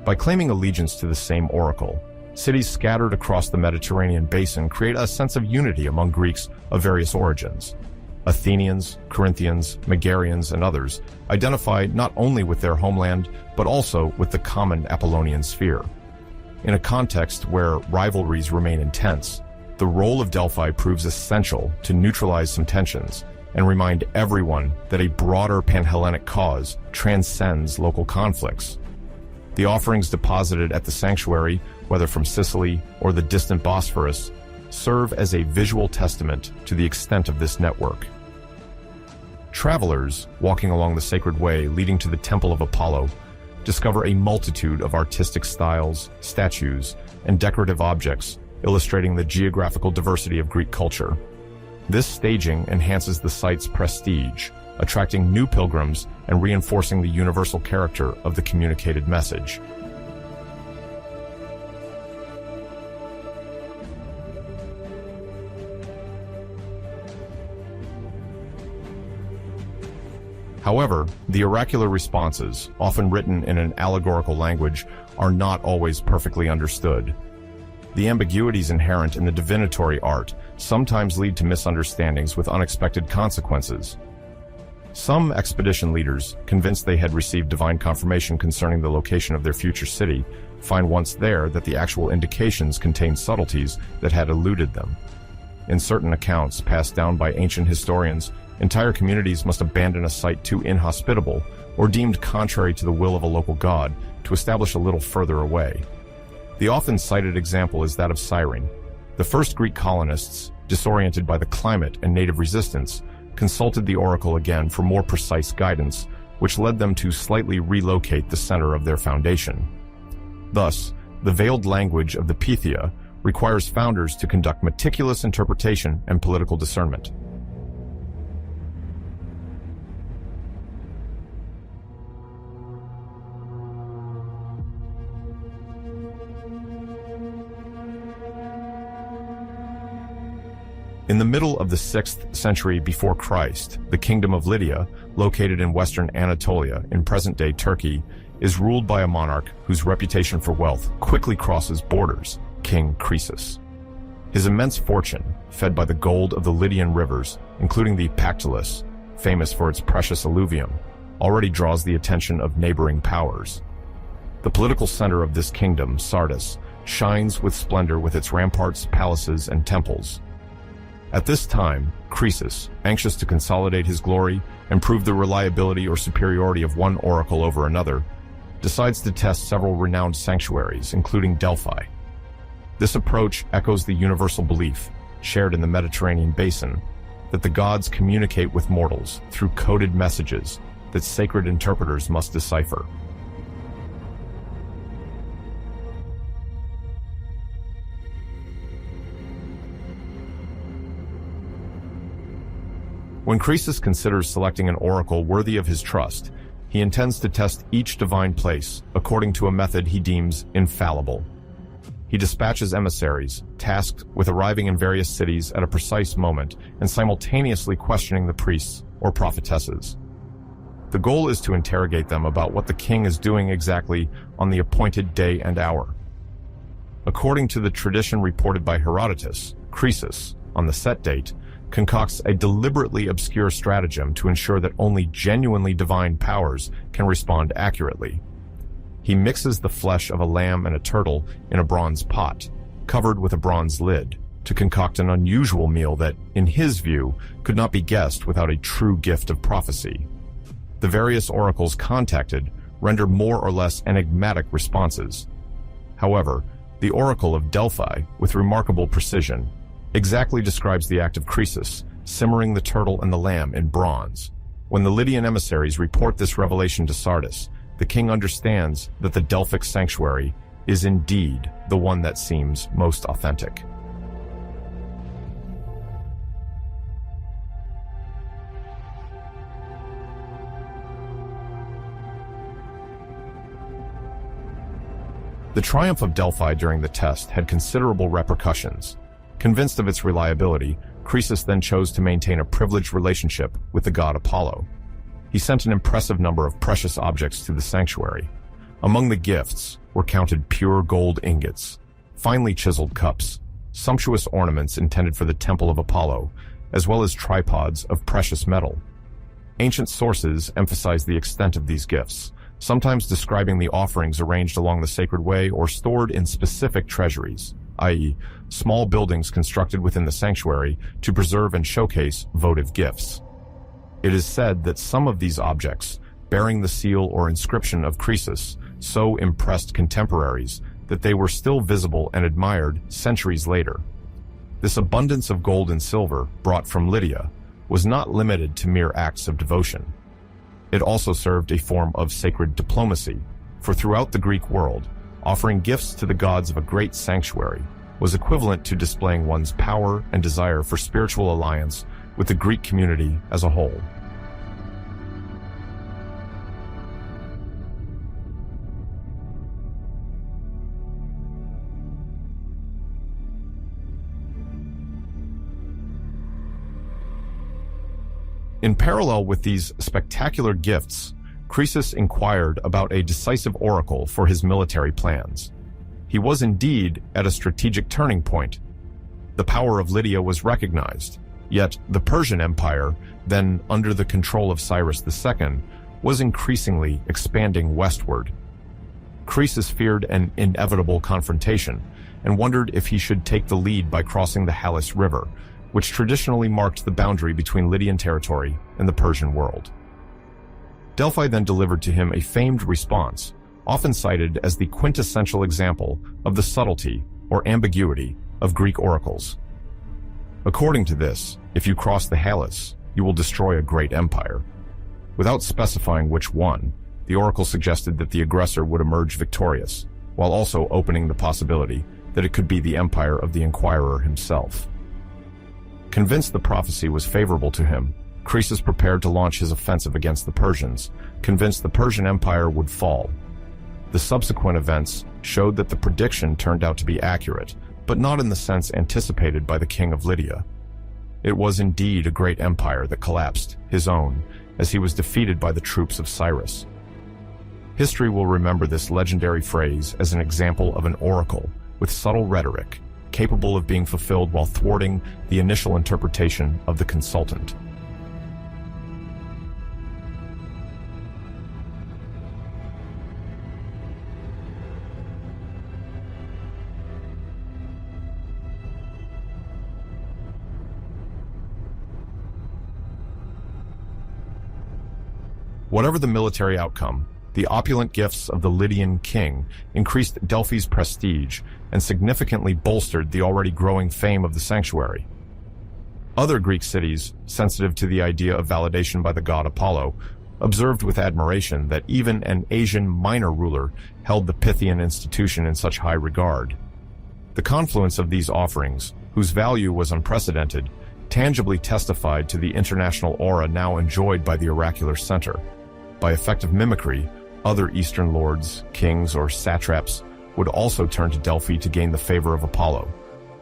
By claiming allegiance to the same oracle, cities scattered across the Mediterranean basin create a sense of unity among Greeks of various origins. Athenians, Corinthians, Megarians, and others identify not only with their homeland, but also with the common Apollonian sphere. In a context where rivalries remain intense, the role of Delphi proves essential to neutralize some tensions and remind everyone that a broader Panhellenic cause transcends local conflicts. The offerings deposited at the sanctuary, whether from Sicily or the distant Bosphorus, serve as a visual testament to the extent of this network. Travelers, walking along the sacred way leading to the Temple of Apollo, discover a multitude of artistic styles, statues, and decorative objects illustrating the geographical diversity of Greek culture. This staging enhances the site's prestige, attracting new pilgrims and reinforcing the universal character of the communicated message. However, the oracular responses, often written in an allegorical language, are not always perfectly understood. The ambiguities inherent in the divinatory art sometimes lead to misunderstandings with unexpected consequences. Some expedition leaders, convinced they had received divine confirmation concerning the location of their future city, find once there that the actual indications contained subtleties that had eluded them. In certain accounts passed down by ancient historians, entire communities must abandon a site too inhospitable or deemed contrary to the will of a local god to establish a little further away. The often cited example is that of Cyrene. The first Greek colonists, disoriented by the climate and native resistance, consulted the oracle again for more precise guidance, which led them to slightly relocate the center of their foundation. Thus, the veiled language of the Pythia requires founders to conduct meticulous interpretation and political discernment. In the middle of the 6th century before Christ, the kingdom of Lydia, located in western Anatolia in present-day Turkey, is ruled by a monarch whose reputation for wealth quickly crosses borders, King Croesus. His immense fortune, fed by the gold of the Lydian rivers, including the Pactolus, famous for its precious alluvium, already draws the attention of neighboring powers. The political center of this kingdom, Sardis, shines with splendor with its ramparts, palaces, and temples. At this time, Croesus, anxious to consolidate his glory and prove the reliability or superiority of one oracle over another, decides to test several renowned sanctuaries, including Delphi. This approach echoes the universal belief, shared in the Mediterranean basin, that the gods communicate with mortals through coded messages that sacred interpreters must decipher. When Croesus considers selecting an oracle worthy of his trust, he intends to test each divine place according to a method he deems infallible. He dispatches emissaries, tasked with arriving in various cities at a precise moment and simultaneously questioning the priests or prophetesses. The goal is to interrogate them about what the king is doing exactly on the appointed day and hour. According to the tradition reported by Herodotus, Croesus, on the set date, concocts a deliberately obscure stratagem to ensure that only genuinely divine powers can respond accurately. He mixes the flesh of a lamb and a turtle in a bronze pot, covered with a bronze lid, to concoct an unusual meal that, in his view, could not be guessed without a true gift of prophecy. The various oracles contacted render more or less enigmatic responses. However, the Oracle of Delphi, with remarkable precision, exactly describes the act of Croesus, simmering the turtle and the lamb in bronze. When the Lydian emissaries report this revelation to Sardis, the king understands that the Delphic sanctuary is indeed the one that seems most authentic. The triumph of Delphi during the test had considerable repercussions. Convinced of its reliability, Croesus then chose to maintain a privileged relationship with the god Apollo. He sent an impressive number of precious objects to the sanctuary. Among the gifts were counted pure gold ingots, finely chiseled cups, sumptuous ornaments intended for the temple of Apollo, as well as tripods of precious metal. Ancient sources emphasize the extent of these gifts, sometimes describing the offerings arranged along the sacred way or stored in specific treasuries, i.e., small buildings constructed within the sanctuary to preserve and showcase votive gifts. It is said that some of these objects, bearing the seal or inscription of Croesus, so impressed contemporaries that they were still visible and admired centuries later. This abundance of gold and silver, brought from Lydia, was not limited to mere acts of devotion. It also served a form of sacred diplomacy, for throughout the Greek world, offering gifts to the gods of a great sanctuary was equivalent to displaying one's power and desire for spiritual alliance with the Greek community as a whole. In parallel with these spectacular gifts, Croesus inquired about a decisive oracle for his military plans. He was indeed at a strategic turning point. The power of Lydia was recognized, yet the Persian Empire, then under the control of Cyrus II, was increasingly expanding westward. Croesus feared an inevitable confrontation and wondered if he should take the lead by crossing the Halys River, which traditionally marked the boundary between Lydian territory and the Persian world. Delphi then delivered to him a famed response, often cited as the quintessential example of the subtlety or ambiguity of Greek oracles. According to this, if you cross the Halys, you will destroy a great empire. Without specifying which one, the oracle suggested that the aggressor would emerge victorious, while also opening the possibility that it could be the empire of the inquirer himself. Convinced the prophecy was favorable to him, Croesus prepared to launch his offensive against the Persians, convinced the Persian Empire would fall. The subsequent events showed that the prediction turned out to be accurate, but not in the sense anticipated by the king of Lydia. It was indeed a great empire that collapsed, his own, as he was defeated by the troops of Cyrus. History will remember this legendary phrase as an example of an oracle with subtle rhetoric, capable of being fulfilled while thwarting the initial interpretation of the consultant. Whatever the military outcome, the opulent gifts of the Lydian king increased Delphi's prestige and significantly bolstered the already growing fame of the sanctuary. Other Greek cities, sensitive to the idea of validation by the god Apollo, observed with admiration that even an Asian minor ruler held the Pythian institution in such high regard. The confluence of these offerings, whose value was unprecedented, tangibly testified to the international aura now enjoyed by the oracular center. By effective mimicry, other Eastern lords, kings, or satraps would also turn to Delphi to gain the favor of Apollo,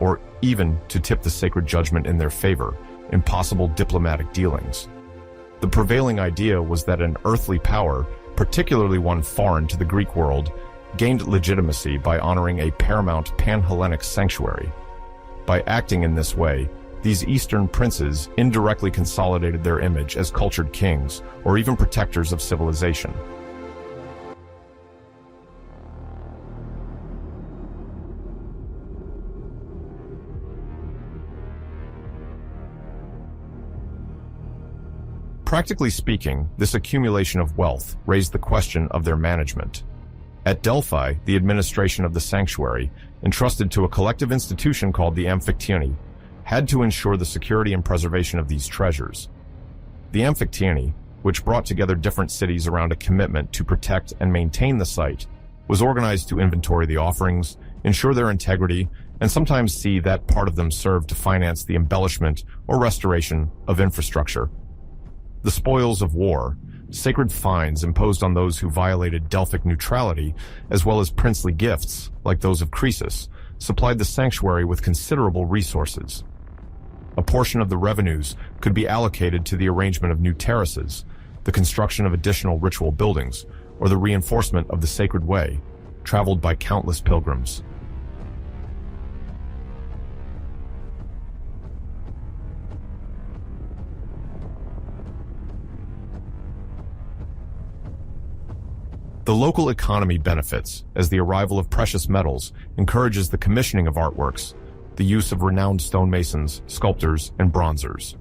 or even to tip the sacred judgment in their favor in possible diplomatic dealings. The prevailing idea was that an earthly power, particularly one foreign to the Greek world, gained legitimacy by honoring a paramount pan-Hellenic sanctuary. By acting in this way, these Eastern princes indirectly consolidated their image as cultured kings or even protectors of civilization. Practically speaking, this accumulation of wealth raised the question of their management. At Delphi, the administration of the sanctuary, entrusted to a collective institution called the Amphictyony, had to ensure the security and preservation of these treasures. The Amphictyony, which brought together different cities around a commitment to protect and maintain the site, was organized to inventory the offerings, ensure their integrity, and sometimes see that part of them served to finance the embellishment or restoration of infrastructure. The spoils of war, sacred fines imposed on those who violated Delphic neutrality, as well as princely gifts, like those of Croesus, supplied the sanctuary with considerable resources. A portion of the revenues could be allocated to the arrangement of new terraces, the construction of additional ritual buildings, or the reinforcement of the sacred way, traveled by countless pilgrims. The local economy benefits, as the arrival of precious metals encourages the commissioning of artworks, the use of renowned stonemasons, sculptors, and bronzers.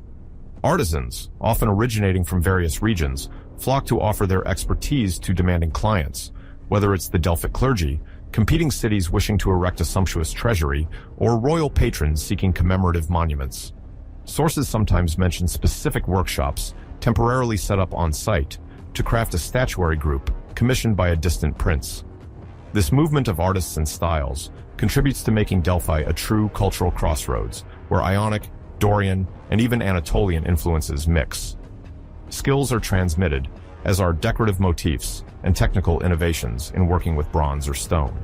Artisans, often originating from various regions, flock to offer their expertise to demanding clients, whether it's the Delphic clergy, competing cities wishing to erect a sumptuous treasury, or royal patrons seeking commemorative monuments. Sources sometimes mention specific workshops, temporarily set up on site, to craft a statuary group commissioned by a distant prince. This movement of artists and styles contributes to making Delphi a true cultural crossroads, where Ionic, Dorian, and even Anatolian influences mix. Skills are transmitted, as are decorative motifs and technical innovations in working with bronze or stone.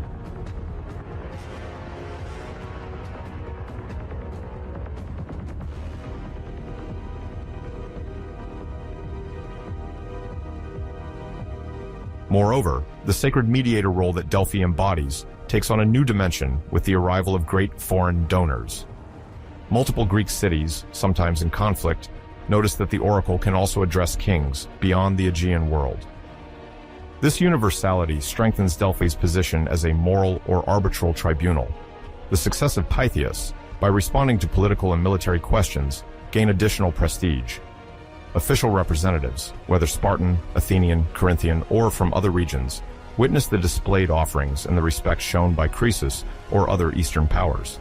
Moreover, the sacred mediator role that Delphi embodies takes on a new dimension with the arrival of great foreign donors. Multiple Greek cities, sometimes in conflict, notice that the oracle can also address kings beyond the Aegean world. This universality strengthens Delphi's position as a moral or arbitral tribunal. The successive Pythias, by responding to political and military questions, gain additional prestige. Official representatives, whether Spartan, Athenian, Corinthian, or from other regions, witness the displayed offerings and the respect shown by Croesus or other Eastern powers.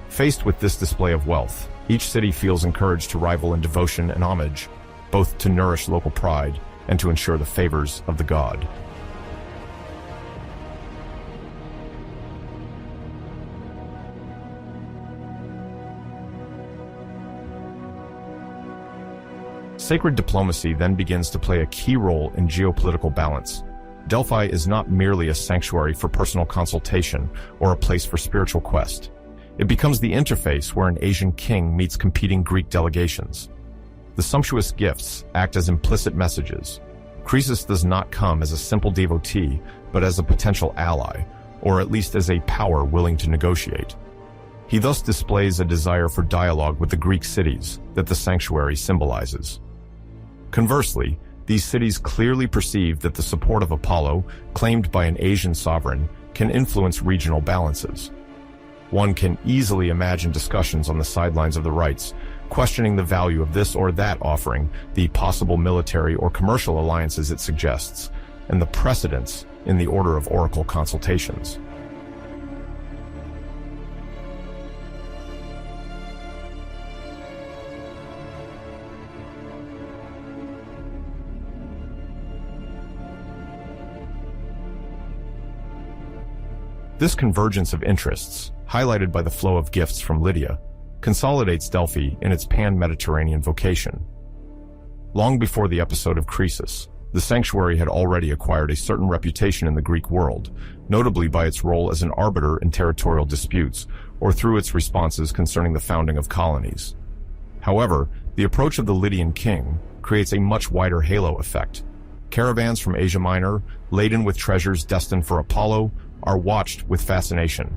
Faced with this display of wealth, each city feels encouraged to rival in devotion and homage, both to nourish local pride and to ensure the favors of the god. Sacred diplomacy then begins to play a key role in geopolitical balance. Delphi is not merely a sanctuary for personal consultation or a place for spiritual quest. It becomes the interface where an Asian king meets competing Greek delegations. The sumptuous gifts act as implicit messages. Croesus does not come as a simple devotee, but as a potential ally, or at least as a power willing to negotiate. He thus displays a desire for dialogue with the Greek cities that the sanctuary symbolizes. Conversely, these cities clearly perceive that the support of Apollo, claimed by an Asian sovereign, can influence regional balances. One can easily imagine discussions on the sidelines of the rites, questioning the value of this or that offering, the possible military or commercial alliances it suggests, and the precedence in the order of oracle consultations. This convergence of interests, highlighted by the flow of gifts from Lydia, consolidates Delphi in its pan-Mediterranean vocation. Long before the episode of Croesus, the sanctuary had already acquired a certain reputation in the Greek world, notably by its role as an arbiter in territorial disputes, or through its responses concerning the founding of colonies. However, the approach of the Lydian king creates a much wider halo effect. Caravans from Asia Minor, laden with treasures destined for Apollo, are watched with fascination.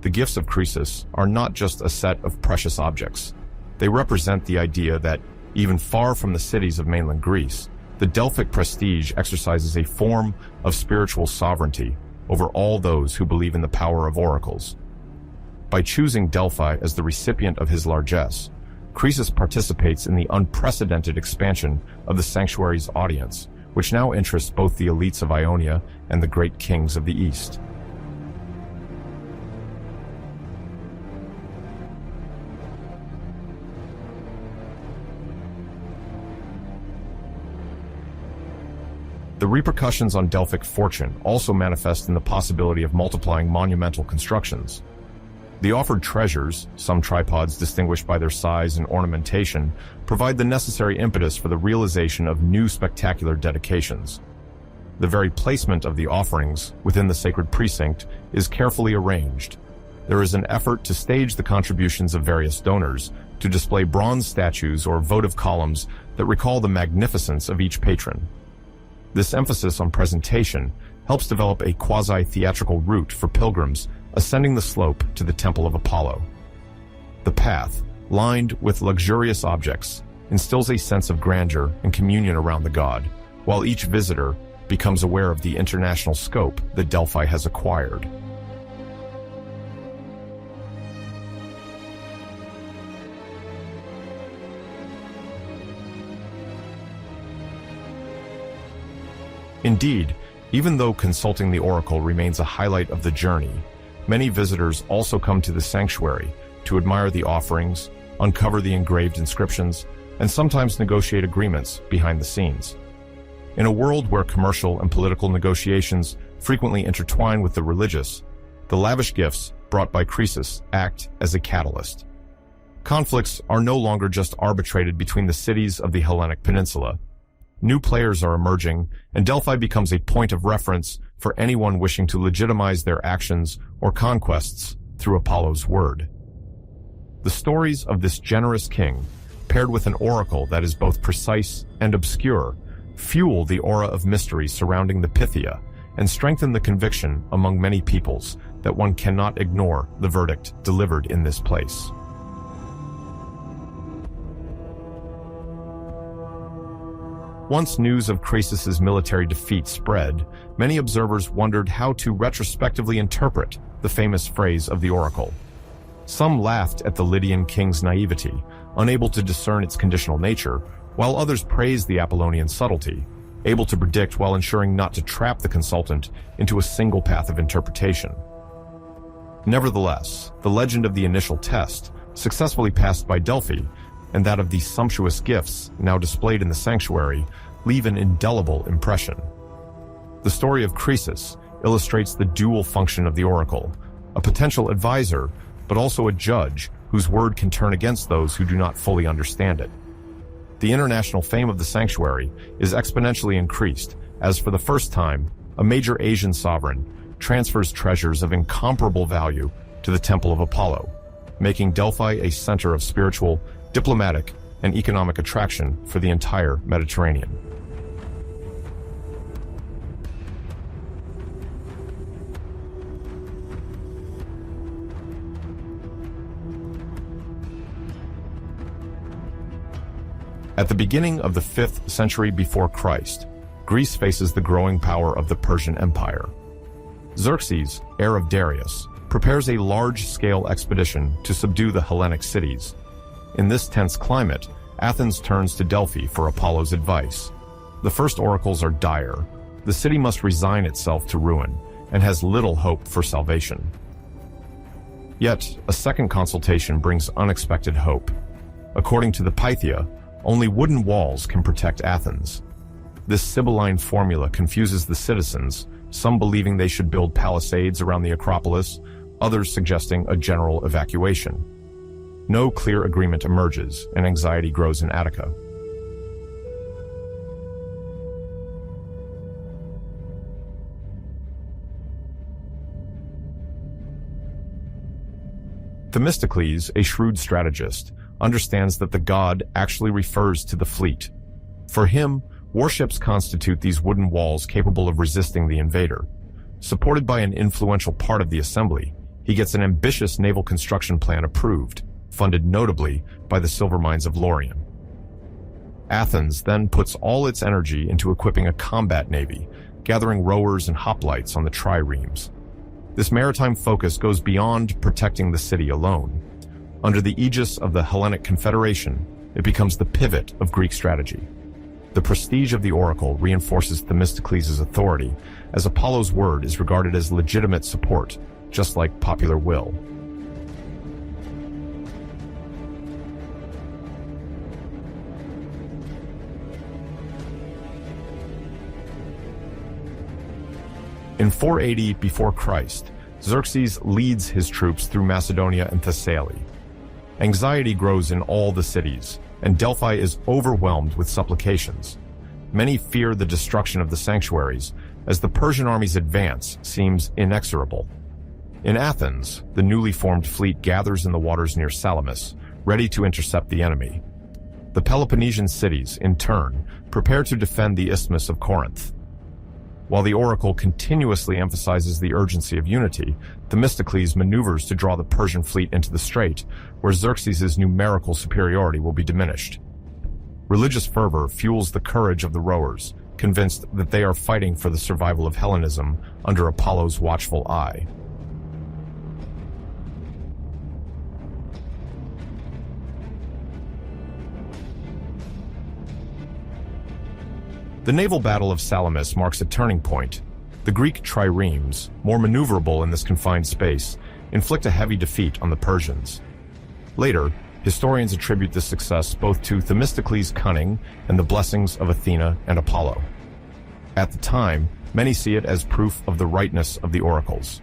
The gifts of Croesus are not just a set of precious objects. They represent the idea that, even far from the cities of mainland Greece, the Delphic prestige exercises a form of spiritual sovereignty over all those who believe in the power of oracles. By choosing Delphi as the recipient of his largesse, Croesus participates in the unprecedented expansion of the sanctuary's audience, which now interests both the elites of Ionia and the great kings of the East. The repercussions on Delphic fortune also manifest in the possibility of multiplying monumental constructions. The offered treasures, some tripods distinguished by their size and ornamentation, provide the necessary impetus for the realization of new spectacular dedications. The very placement of the offerings within the sacred precinct is carefully arranged. There is an effort to stage the contributions of various donors, to display bronze statues or votive columns that recall the magnificence of each patron. This emphasis on presentation helps develop a quasi-theatrical route for pilgrims ascending the slope to the Temple of Apollo. The path, lined with luxurious objects, instills a sense of grandeur and communion around the god, while each visitor becomes aware of the international scope that Delphi has acquired. Indeed, even though consulting the oracle remains a highlight of the journey, many visitors also come to the sanctuary to admire the offerings, uncover the engraved inscriptions, and sometimes negotiate agreements behind the scenes. In a world where commercial and political negotiations frequently intertwine with the religious, the lavish gifts brought by Croesus act as a catalyst. Conflicts are no longer just arbitrated between the cities of the Hellenic Peninsula. New players are emerging, and Delphi becomes a point of reference for anyone wishing to legitimize their actions or conquests through Apollo's word. The stories of this generous king, paired with an oracle that is both precise and obscure, fuel the aura of mystery surrounding the Pythia and strengthen the conviction among many peoples that one cannot ignore the verdict delivered in this place. Once news of Croesus's military defeat spread, many observers wondered how to retrospectively interpret the famous phrase of the oracle. Some laughed at the Lydian king's naivety, unable to discern its conditional nature, while others praised the Apollonian subtlety, able to predict while ensuring not to trap the consultant into a single path of interpretation. Nevertheless, the legend of the initial test, successfully passed by Delphi, and that of the sumptuous gifts now displayed in the sanctuary, leave an indelible impression. The story of Croesus illustrates the dual function of the oracle, a potential advisor, but also a judge whose word can turn against those who do not fully understand it. The international fame of the sanctuary is exponentially increased as, for the first time, a major Asian sovereign transfers treasures of incomparable value to the Temple of Apollo, making Delphi a center of spiritual, diplomatic, and economic attraction for the entire Mediterranean. At the beginning of the 5th century before Christ, Greece faces the growing power of the Persian Empire. Xerxes, heir of Darius, prepares a large-scale expedition to subdue the Hellenic cities. In this tense climate, Athens turns to Delphi for Apollo's advice. The first oracles are dire. The city must resign itself to ruin and has little hope for salvation. Yet, a second consultation brings unexpected hope. According to the Pythia, only wooden walls can protect Athens. This Sibylline formula confuses the citizens, some believing they should build palisades around the Acropolis, others suggesting a general evacuation. no clear agreement emerges, and anxiety grows in Attica. Themistocles, a shrewd strategist, understands that the god actually refers to the fleet. For him, warships constitute these wooden walls capable of resisting the invader. Supported by an influential part of the assembly, he gets an ambitious naval construction plan approved, funded notably by the silver mines of Lorien. Athens then puts all its energy into equipping a combat navy, gathering rowers and hoplites on the triremes. This maritime focus goes beyond protecting the city alone. Under the aegis of the Hellenic Confederation, it becomes the pivot of Greek strategy. The prestige of the oracle reinforces Themistocles' authority, as Apollo's word is regarded as legitimate support, just like popular will. In 480 before Christ, Xerxes leads his troops through Macedonia and Thessaly. Anxiety grows in all the cities, and Delphi is overwhelmed with supplications. Many fear the destruction of the sanctuaries, as the Persian army's advance seems inexorable. In Athens, the newly formed fleet gathers in the waters near Salamis, ready to intercept the enemy. The Peloponnesian cities, in turn, prepare to defend the Isthmus of Corinth. While the oracle continuously emphasizes the urgency of unity, Themistocles maneuvers to draw the Persian fleet into the strait, where Xerxes' numerical superiority will be diminished. Religious fervor fuels the courage of the rowers, convinced that they are fighting for the survival of Hellenism under Apollo's watchful eye. The naval battle of Salamis marks a turning point. The Greek triremes, more maneuverable in this confined space, inflict a heavy defeat on the Persians. Later, historians attribute this success both to Themistocles' cunning and the blessings of Athena and Apollo. At the time, many see it as proof of the rightness of the oracles.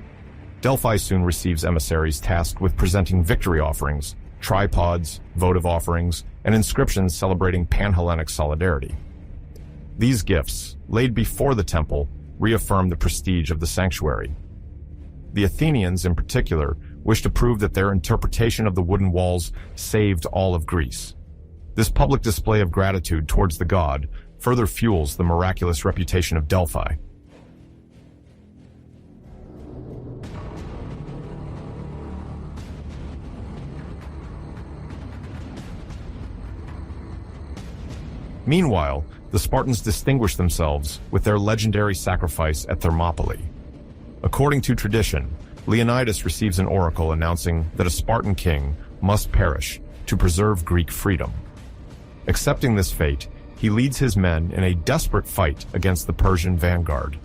Delphi soon receives emissaries tasked with presenting victory offerings, tripods, votive offerings, and inscriptions celebrating Pan-Hellenic solidarity. These gifts, laid before the temple, reaffirm the prestige of the sanctuary. The Athenians, in particular, wish to prove that their interpretation of the wooden walls saved all of Greece. This public display of gratitude towards the god further fuels the miraculous reputation of Delphi. Meanwhile, the Spartans distinguished themselves with their legendary sacrifice at Thermopylae. According to tradition, Leonidas receives an oracle announcing that a Spartan king must perish to preserve Greek freedom. Accepting this fate, he leads his men in a desperate fight against the Persian vanguard.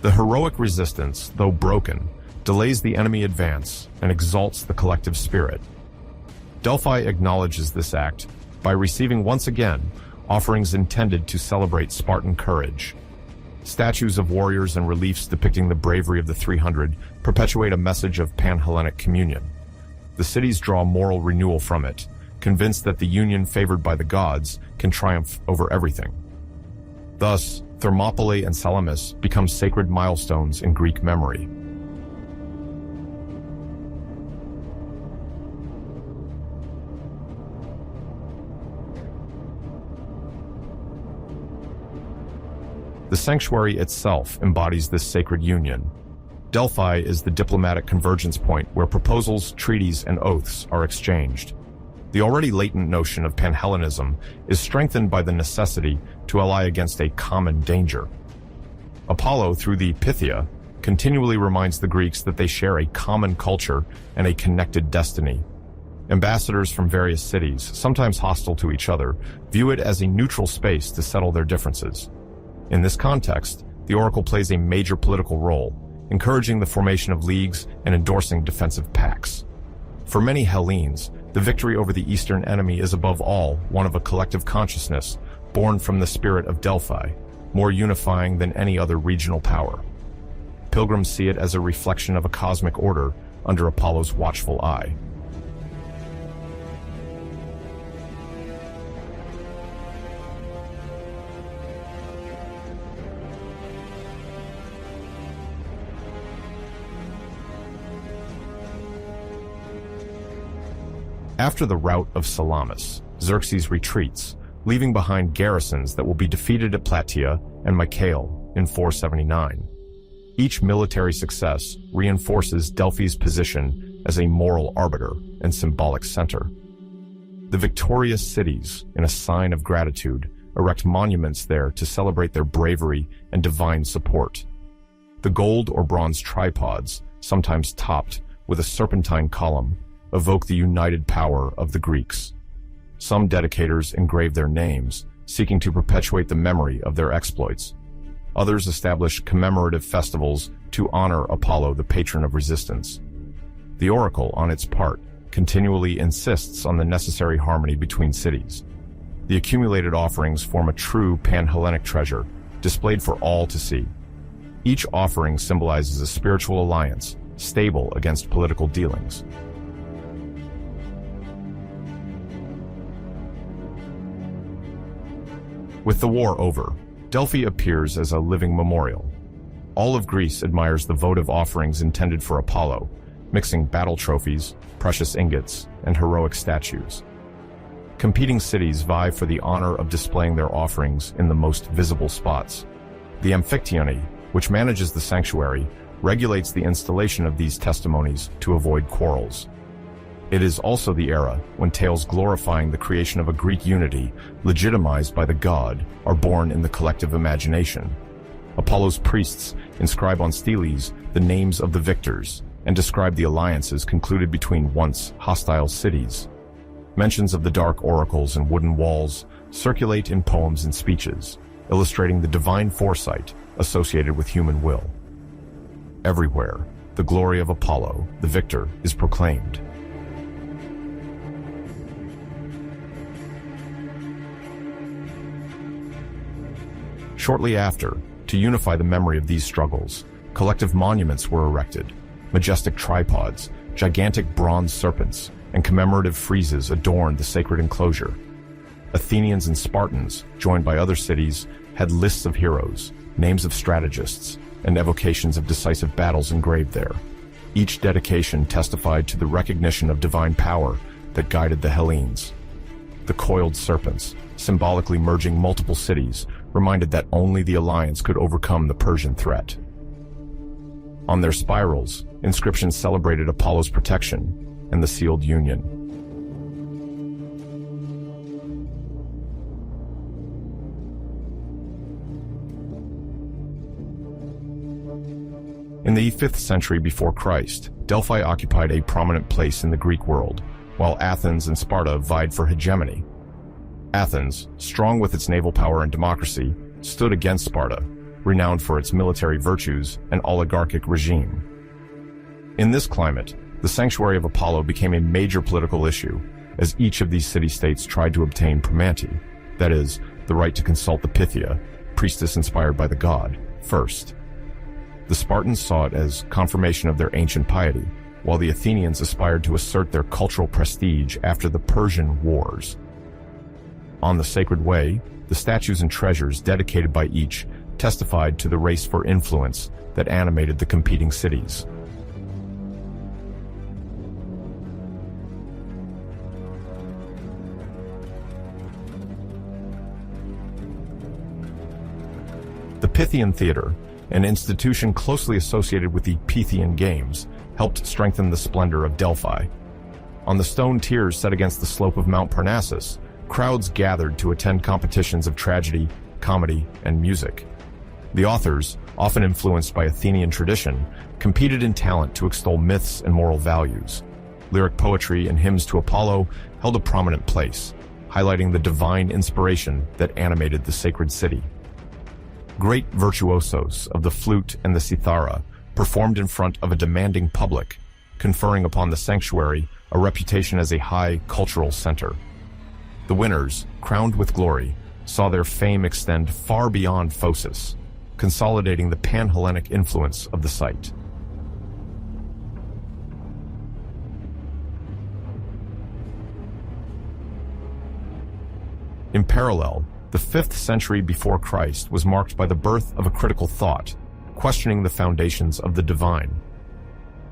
The heroic resistance, though broken, delays the enemy advance and exalts the collective spirit. Delphi acknowledges this act by receiving once again offerings intended to celebrate Spartan courage. Statues of warriors and reliefs depicting the bravery of the 300 perpetuate a message of Pan-Hellenic communion. The cities draw moral renewal from it, convinced that the union favored by the gods can triumph over everything. Thus, Thermopylae and Salamis become sacred milestones in Greek memory. The sanctuary itself embodies this sacred union. Delphi is the diplomatic convergence point where proposals, treaties, and oaths are exchanged. The already latent notion of Panhellenism is strengthened by the necessity to ally against a common danger. Apollo, through the Pythia, continually reminds the Greeks that they share a common culture and a connected destiny. Ambassadors from various cities, sometimes hostile to each other, view it as a neutral space to settle their differences. In this context, the oracle plays a major political role, encouraging the formation of leagues and endorsing defensive pacts. For many Hellenes, the victory over the Eastern enemy is above all one of a collective consciousness born from the spirit of Delphi, more unifying than any other regional power. Pilgrims see it as a reflection of a cosmic order under Apollo's watchful eye. After the rout of Salamis, Xerxes retreats, leaving behind garrisons that will be defeated at Plataea and Mycale in 479. Each military success reinforces Delphi's position as a moral arbiter and symbolic center. The victorious cities, in a sign of gratitude, erect monuments there to celebrate their bravery and divine support. The gold or bronze tripods, sometimes topped with a serpentine column, evoke the united power of the Greeks. Some dedicators engrave their names, seeking to perpetuate the memory of their exploits. Others establish commemorative festivals to honor Apollo, the patron of resistance. The Oracle, on its part, continually insists on the necessary harmony between cities. The accumulated offerings form a true pan-Hellenic treasure, displayed for all to see. Each offering symbolizes a spiritual alliance, stable against political dealings. With the war over, Delphi appears as a living memorial. All of Greece admires the votive offerings intended for Apollo, mixing battle trophies, precious ingots, and heroic statues. Competing cities vie for the honor of displaying their offerings in the most visible spots. The Amphictyony, which manages the sanctuary, regulates the installation of these testimonies to avoid quarrels. It is also the era when tales glorifying the creation of a Greek unity, legitimized by the god, are born in the collective imagination. Apollo's priests inscribe on steles the names of the victors and describe the alliances concluded between once hostile cities. Mentions of the dark oracles and wooden walls circulate in poems and speeches, illustrating the divine foresight associated with human will. Everywhere, the glory of Apollo, the victor, is proclaimed. Shortly after, to unify the memory of these struggles, collective monuments were erected. Majestic tripods, gigantic bronze serpents, and commemorative friezes adorned the sacred enclosure. Athenians and Spartans, joined by other cities, had lists of heroes, names of strategists, and evocations of decisive battles engraved there. Each dedication testified to the recognition of divine power that guided the Hellenes. The coiled serpents, symbolically merging multiple cities, reminded that only the alliance could overcome the Persian threat. On their spirals, inscriptions celebrated Apollo's protection and the sealed union. In the 5th century before Christ, Delphi occupied a prominent place in the Greek world, while Athens and Sparta vied for hegemony. Athens, strong with its naval power and democracy, stood against Sparta, renowned for its military virtues and oligarchic regime. In this climate, the sanctuary of Apollo became a major political issue, as each of these city-states tried to obtain primanti, that is, the right to consult the Pythia, priestess inspired by the god, first. The Spartans saw it as confirmation of their ancient piety, while the Athenians aspired to assert their cultural prestige after the Persian Wars. On the sacred way, the statues and treasures dedicated by each testified to the race for influence that animated the competing cities. The Pythian theater, an institution closely associated with the Pythian Games, helped strengthen the splendor of Delphi. On the stone tiers set against the slope of Mount Parnassus, crowds gathered to attend competitions of tragedy, comedy, and music. The authors, often influenced by Athenian tradition, competed in talent to extol myths and moral values. Lyric poetry and hymns to Apollo held a prominent place, highlighting the divine inspiration that animated the sacred city. Great virtuosos of the flute and the cithara performed in front of a demanding public, conferring upon the sanctuary a reputation as a high cultural center. The winners, crowned with glory, saw their fame extend far beyond Phocis, consolidating the pan-Hellenic influence of the site. In parallel, the 5th century before Christ was marked by the birth of a critical thought, questioning the foundations of the divine.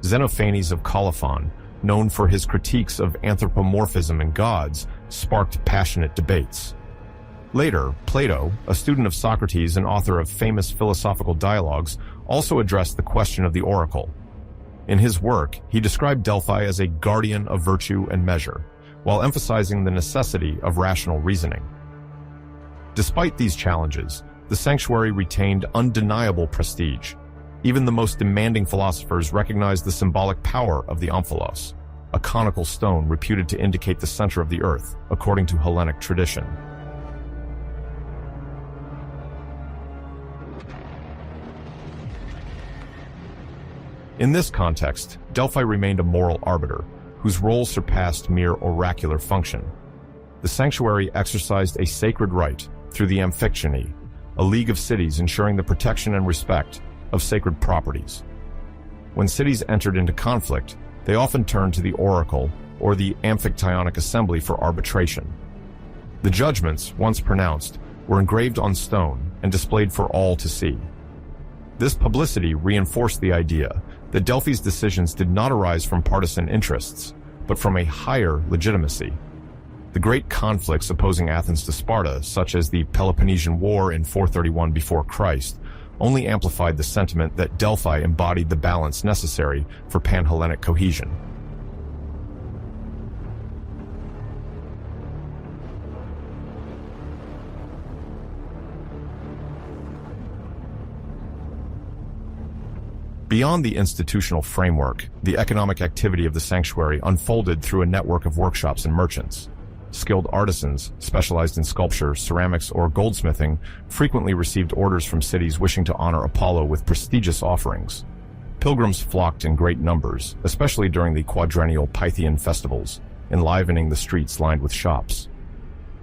Xenophanes of Colophon known for his critiques of anthropomorphism and gods, sparked passionate debates. Later, Plato, a student of Socrates and author of famous philosophical dialogues, also addressed the question of the oracle. In his work, he described Delphi as a guardian of virtue and measure, while emphasizing the necessity of rational reasoning. Despite these challenges, the sanctuary retained undeniable prestige. Even the most demanding philosophers recognized the symbolic power of the omphalos, a conical stone reputed to indicate the center of the earth, according to Hellenic tradition. In this context, Delphi remained a moral arbiter, whose role surpassed mere oracular function. The sanctuary exercised a sacred right through the Amphictyony, a league of cities ensuring the protection and respect of sacred properties. When cities entered into conflict, they often turned to the oracle or the Amphictyonic assembly for arbitration. The judgments, once pronounced, were engraved on stone and displayed for all to see. This publicity reinforced the idea that Delphi's decisions did not arise from partisan interests, but from a higher legitimacy. The great conflicts opposing Athens to Sparta, such as the Peloponnesian War in 431 before Christ, only amplified the sentiment that Delphi embodied the balance necessary for pan-Hellenic cohesion. Beyond the institutional framework, the economic activity of the sanctuary unfolded through a network of workshops and merchants. Skilled artisans, specialized in sculpture, ceramics, or goldsmithing, frequently received orders from cities wishing to honor Apollo with prestigious offerings. Pilgrims flocked in great numbers, especially during the quadrennial Pythian festivals, enlivening the streets lined with shops.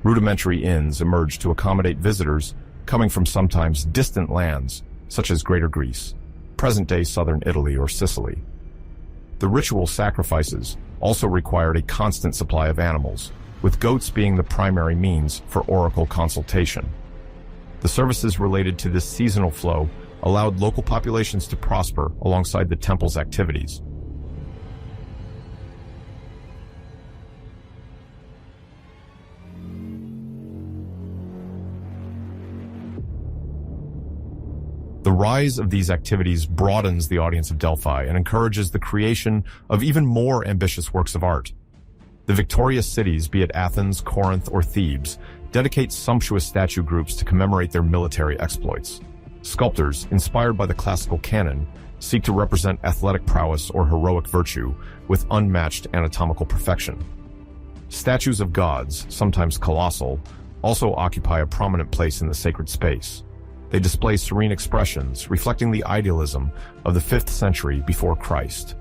Rudimentary inns emerged to accommodate visitors coming from sometimes distant lands, such as Greater Greece, present-day southern Italy, or Sicily. The ritual sacrifices also required a constant supply of animals, with goats being the primary means for oracle consultation. The services related to this seasonal flow allowed local populations to prosper alongside the temple's activities. The rise of these activities broadens the audience of Delphi and encourages the creation of even more ambitious works of art. The victorious cities, be it Athens, Corinth, or Thebes, dedicate sumptuous statue groups to commemorate their military exploits. Sculptors, inspired by the classical canon, seek to represent athletic prowess or heroic virtue with unmatched anatomical perfection. Statues of gods, sometimes colossal, also occupy a prominent place in the sacred space. They display serene expressions, reflecting the idealism of the 5th century before Christ.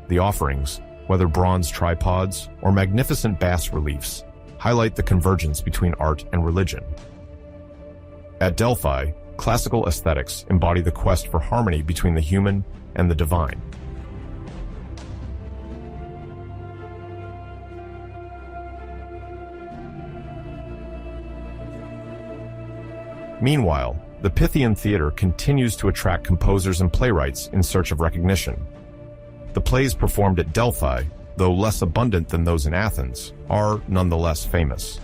The offerings, whether bronze tripods or magnificent bas-reliefs, highlight the convergence between art and religion. At Delphi, classical aesthetics embody the quest for harmony between the human and the divine. Meanwhile, the Pythian theater continues to attract composers and playwrights in search of recognition. The plays performed at Delphi, though less abundant than those in Athens, are nonetheless famous.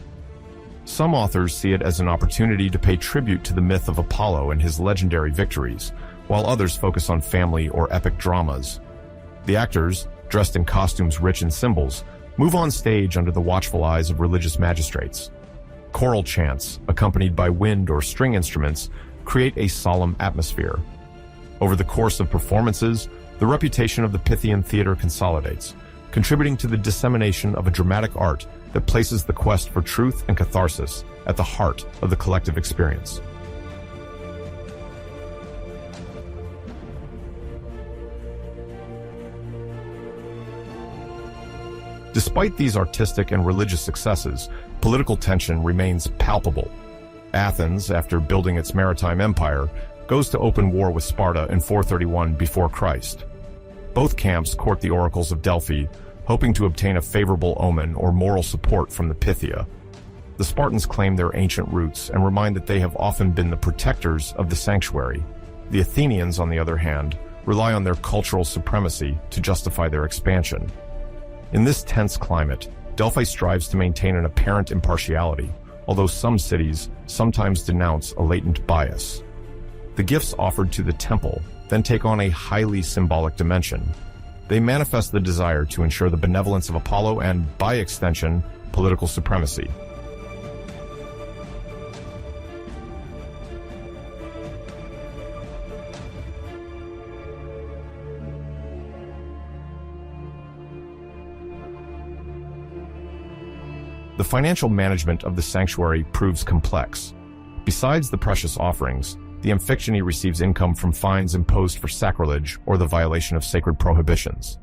Some authors see it as an opportunity to pay tribute to the myth of Apollo and his legendary victories, while others focus on family or epic dramas. The actors, dressed in costumes rich in symbols, move on stage under the watchful eyes of religious magistrates. Choral chants, accompanied by wind or string instruments, create a solemn atmosphere. Over the course of performances, the reputation of the Pythian theater consolidates, contributing to the dissemination of a dramatic art that places the quest for truth and catharsis at the heart of the collective experience. Despite these artistic and religious successes, political tension remains palpable. Athens, after building its maritime empire, goes to open war with Sparta in 431 before Christ. Both camps court the oracles of Delphi, hoping to obtain a favorable omen or moral support from the Pythia. The Spartans claim their ancient roots and remind that they have often been the protectors of the sanctuary. The Athenians, on the other hand, rely on their cultural supremacy to justify their expansion. In this tense climate, Delphi strives to maintain an apparent impartiality, although some cities sometimes denounce a latent bias. The gifts offered to the temple then take on a highly symbolic dimension. They manifest the desire to ensure the benevolence of Apollo and, by extension, political supremacy. The financial management of the sanctuary proves complex. Besides the precious offerings, the Amphictyony receives income from fines imposed for sacrilege or the violation of sacred prohibitions.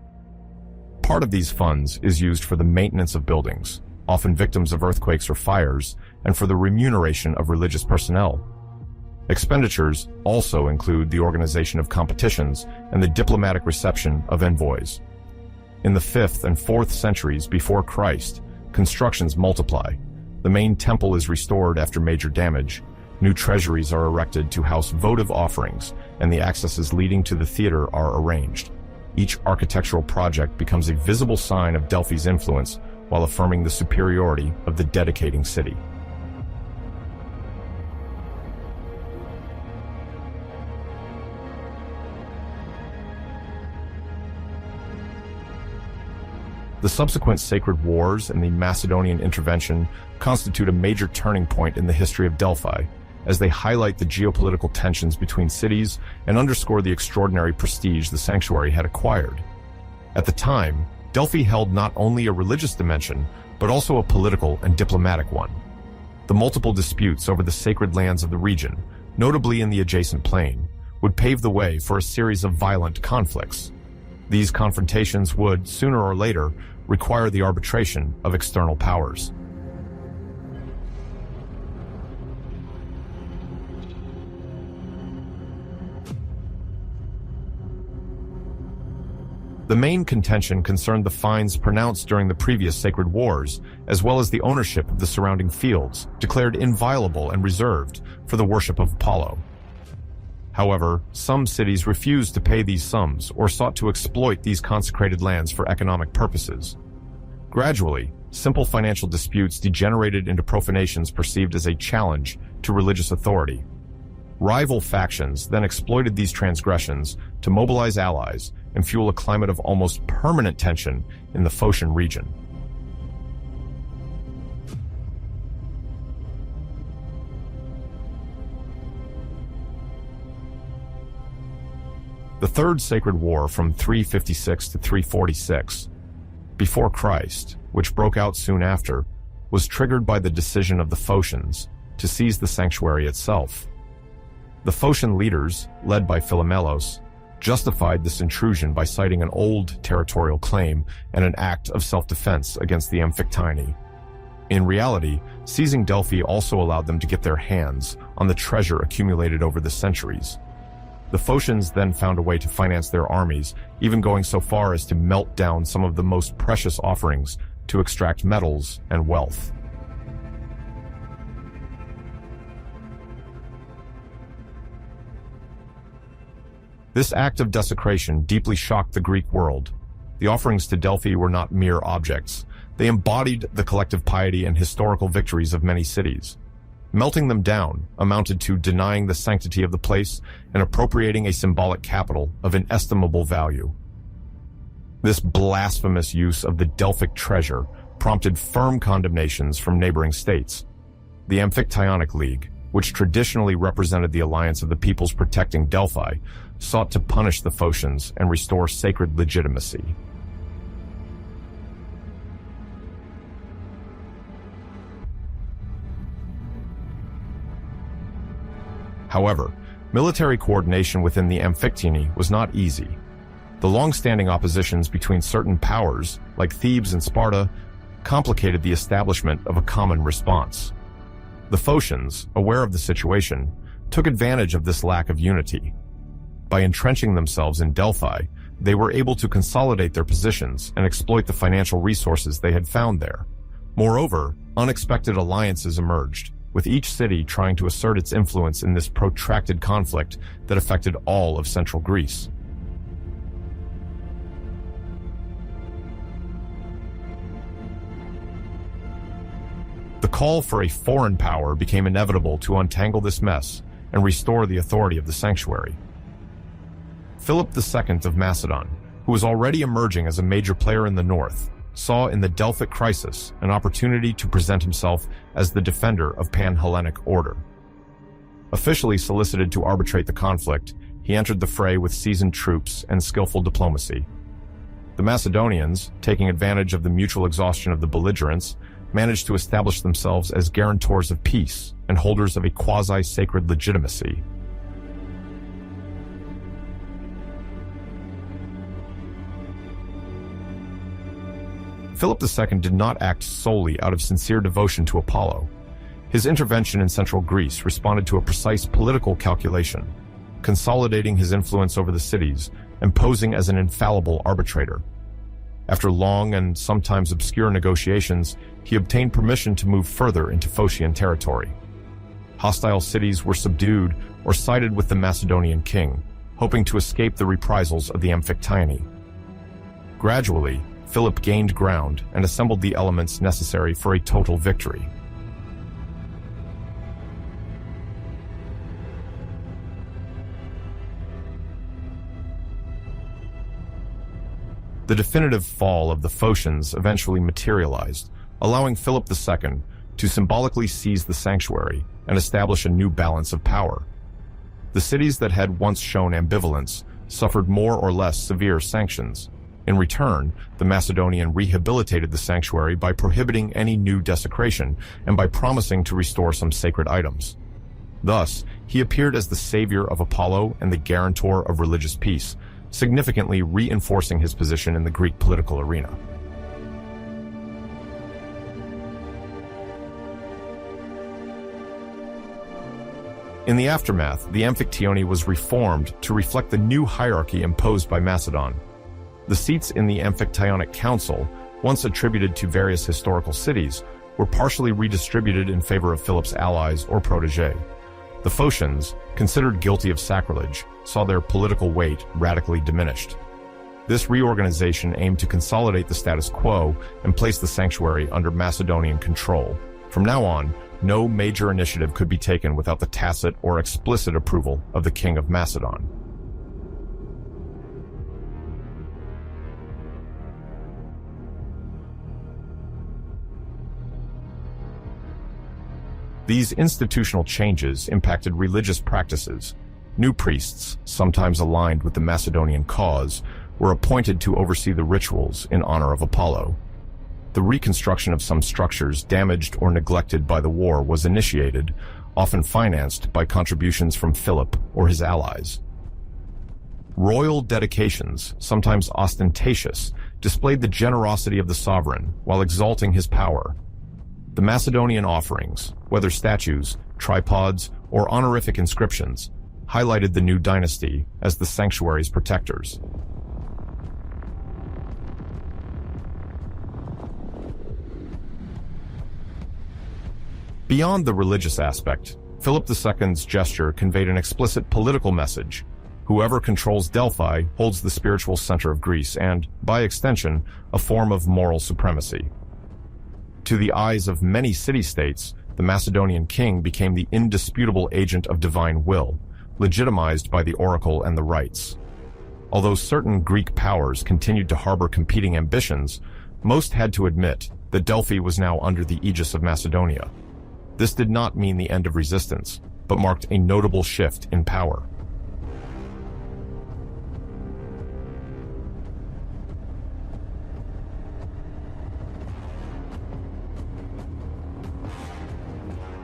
Part of these funds is used for the maintenance of buildings, often victims of earthquakes or fires, and for the remuneration of religious personnel. Expenditures also include the organization of competitions and the diplomatic reception of envoys. In the 5th and 4th centuries before Christ, constructions multiply. The main temple is restored after major damage. New treasuries are erected to house votive offerings, and the accesses leading to the theater are arranged. Each architectural project becomes a visible sign of Delphi's influence while affirming the superiority of the dedicating city. The subsequent sacred wars and the Macedonian intervention constitute a major turning point in the history of Delphi, as they highlight the geopolitical tensions between cities and underscore the extraordinary prestige the sanctuary had acquired. At the time, Delphi held not only a religious dimension, but also a political and diplomatic one. The multiple disputes over the sacred lands of the region, notably in the adjacent plain, would pave the way for a series of violent conflicts. These confrontations would, sooner or later, require the arbitration of external powers. The main contention concerned the fines pronounced during the previous sacred wars, as well as the ownership of the surrounding fields, declared inviolable and reserved for the worship of Apollo. However, some cities refused to pay these sums or sought to exploit these consecrated lands for economic purposes. Gradually, simple financial disputes degenerated into profanations perceived as a challenge to religious authority. Rival factions then exploited these transgressions to mobilize allies and fuel a climate of almost permanent tension in the Phocian region. The Third Sacred War from 356 to 346, before Christ, which broke out soon after, was triggered by the decision of the Phocians to seize the sanctuary itself. The Phocian leaders, led by Philomelos, justified this intrusion by citing an old territorial claim and an act of self-defense against the Amphictyony. In reality, seizing Delphi also allowed them to get their hands on the treasure accumulated over the centuries. The Phocians then found a way to finance their armies, even going so far as to melt down some of the most precious offerings to extract metals and wealth. This act of desecration deeply shocked the Greek world. The offerings to Delphi were not mere objects. They embodied the collective piety and historical victories of many cities. Melting them down amounted to denying the sanctity of the place and appropriating a symbolic capital of inestimable value. This blasphemous use of the Delphic treasure prompted firm condemnations from neighboring states. The Amphictyonic League, which traditionally represented the alliance of the peoples protecting Delphi, sought to punish the Phocians and restore sacred legitimacy. However, military coordination within the Amphictyony was not easy. The long-standing oppositions between certain powers, like Thebes and Sparta, complicated the establishment of a common response. The Phocians, aware of the situation, took advantage of this lack of unity. By entrenching themselves in Delphi, they were able to consolidate their positions and exploit the financial resources they had found there. Moreover, unexpected alliances emerged, with each city trying to assert its influence in this protracted conflict that affected all of central Greece. call for a foreign power became inevitable to untangle this mess and restore the authority of the sanctuary. Philip II of Macedon, who was already emerging as a major player in the north, saw in the Delphic crisis an opportunity to present himself as the defender of pan-Hellenic order. Officially solicited to arbitrate the conflict, he entered the fray with seasoned troops and skillful diplomacy. The Macedonians, taking advantage of the mutual exhaustion of the belligerents, managed to establish themselves as guarantors of peace and holders of a quasi-sacred legitimacy. Philip II did not act solely out of sincere devotion to Apollo. His intervention in central Greece responded to a precise political calculation, consolidating his influence over the cities and posing as an infallible arbitrator. After long and sometimes obscure negotiations, he obtained permission to move further into Phocian territory. Hostile cities were subdued or sided with the Macedonian king, hoping to escape the reprisals of the Amphictyony. Gradually, Philip gained ground and assembled the elements necessary for a total victory. The definitive fall of the Phocians eventually materialized, allowing Philip II to symbolically seize the sanctuary and establish a new balance of power. The cities that had once shown ambivalence suffered more or less severe sanctions. In return, the Macedonian rehabilitated the sanctuary by prohibiting any new desecration and by promising to restore some sacred items. Thus, he appeared as the savior of Apollo and the guarantor of religious peace, significantly reinforcing his position in the Greek political arena. In the aftermath, the Amphictyony was reformed to reflect the new hierarchy imposed by Macedon. The seats in the Amphictyonic Council, once attributed to various historical cities, were partially redistributed in favor of Philip's allies or protégés. The Phocians, considered guilty of sacrilege, saw their political weight radically diminished. This reorganization aimed to consolidate the status quo and place the sanctuary under Macedonian control. From now on, no major initiative could be taken without the tacit or explicit approval of the King of Macedon. These institutional changes impacted religious practices. New priests, sometimes aligned with the Macedonian cause, were appointed to oversee the rituals in honor of Apollo. The reconstruction of some structures damaged or neglected by the war was initiated, often financed by contributions from Philip or his allies. Royal dedications, sometimes ostentatious, displayed the generosity of the sovereign while exalting his power. The Macedonian offerings, whether statues, tripods, or honorific inscriptions, highlighted the new dynasty as the sanctuary's protectors. Beyond the religious aspect, Philip II's gesture conveyed an explicit political message. Whoever controls Delphi holds the spiritual center of Greece and, by extension, a form of moral supremacy. To the eyes of many city-states, the Macedonian king became the indisputable agent of divine will, legitimized by the Oracle and the rites. Although certain Greek powers continued to harbor competing ambitions, most had to admit that Delphi was now under the aegis of Macedonia. This did not mean the end of resistance, but marked a notable shift in power.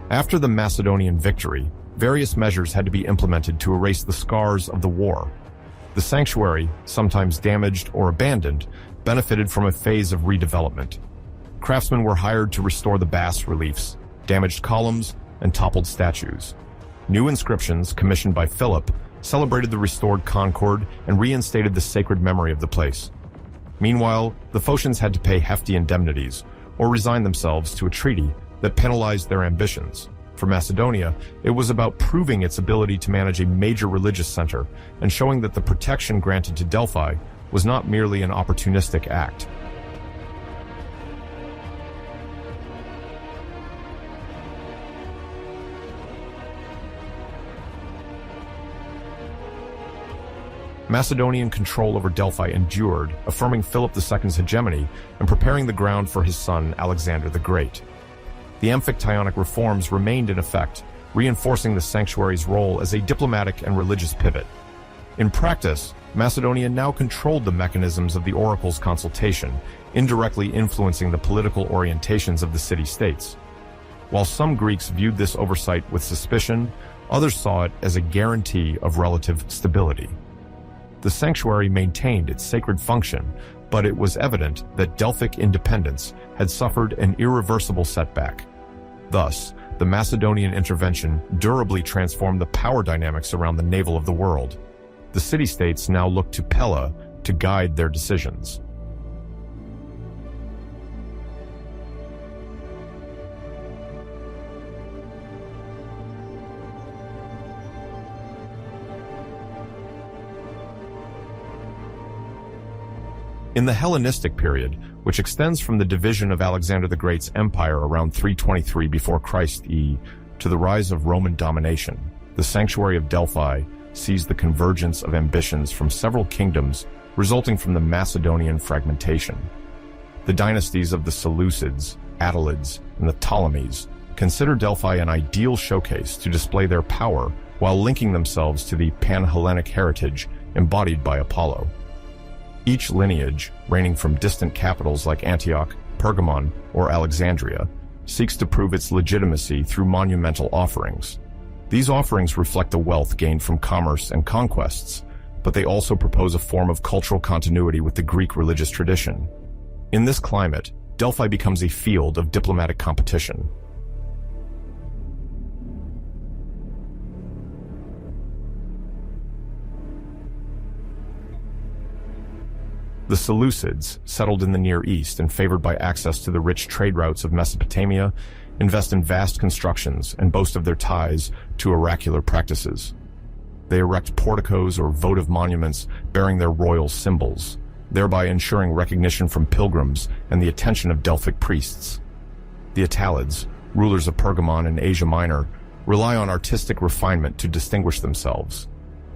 After the Macedonian victory, various measures had to be implemented to erase the scars of the war. The sanctuary, sometimes damaged or abandoned, benefited from a phase of redevelopment. Craftsmen were hired to restore the bas reliefs, damaged columns, and toppled statues. New inscriptions, commissioned by Philip, celebrated the restored concord and reinstated the sacred memory of the place. Meanwhile, the Phocians had to pay hefty indemnities, or resign themselves to a treaty that penalized their ambitions. For Macedonia, it was about proving its ability to manage a major religious center and showing that the protection granted to Delphi was not merely an opportunistic act. Macedonian control over Delphi endured, affirming Philip II's hegemony and preparing the ground for his son Alexander the Great. The Amphictyonic reforms remained in effect, reinforcing the sanctuary's role as a diplomatic and religious pivot. In practice, Macedonia now controlled the mechanisms of the oracle's consultation, indirectly influencing the political orientations of the city-states. While some Greeks viewed this oversight with suspicion, others saw it as a guarantee of relative stability. The sanctuary maintained its sacred function, but it was evident that Delphic independence had suffered an irreversible setback. Thus, the Macedonian intervention durably transformed the power dynamics around the navel of the world. The city-states now looked to Pella to guide their decisions. In the Hellenistic period, which extends from the division of Alexander the Great's empire around 323 before Christ E to the rise of Roman domination, the sanctuary of Delphi sees the convergence of ambitions from several kingdoms resulting from the Macedonian fragmentation. The dynasties of the Seleucids, Attalids, and the Ptolemies consider Delphi an ideal showcase to display their power while linking themselves to the pan-Hellenic heritage embodied by Apollo. Each lineage, reigning from distant capitals like Antioch, Pergamon, or Alexandria, seeks to prove its legitimacy through monumental offerings. These offerings reflect the wealth gained from commerce and conquests, but they also propose a form of cultural continuity with the Greek religious tradition. In this climate, Delphi becomes a field of diplomatic competition. The Seleucids, settled in the Near East and favored by access to the rich trade routes of Mesopotamia, invest in vast constructions and boast of their ties to oracular practices. They erect porticos or votive monuments bearing their royal symbols, thereby ensuring recognition from pilgrims and the attention of Delphic priests. The Attalids, rulers of Pergamon and Asia Minor, rely on artistic refinement to distinguish themselves.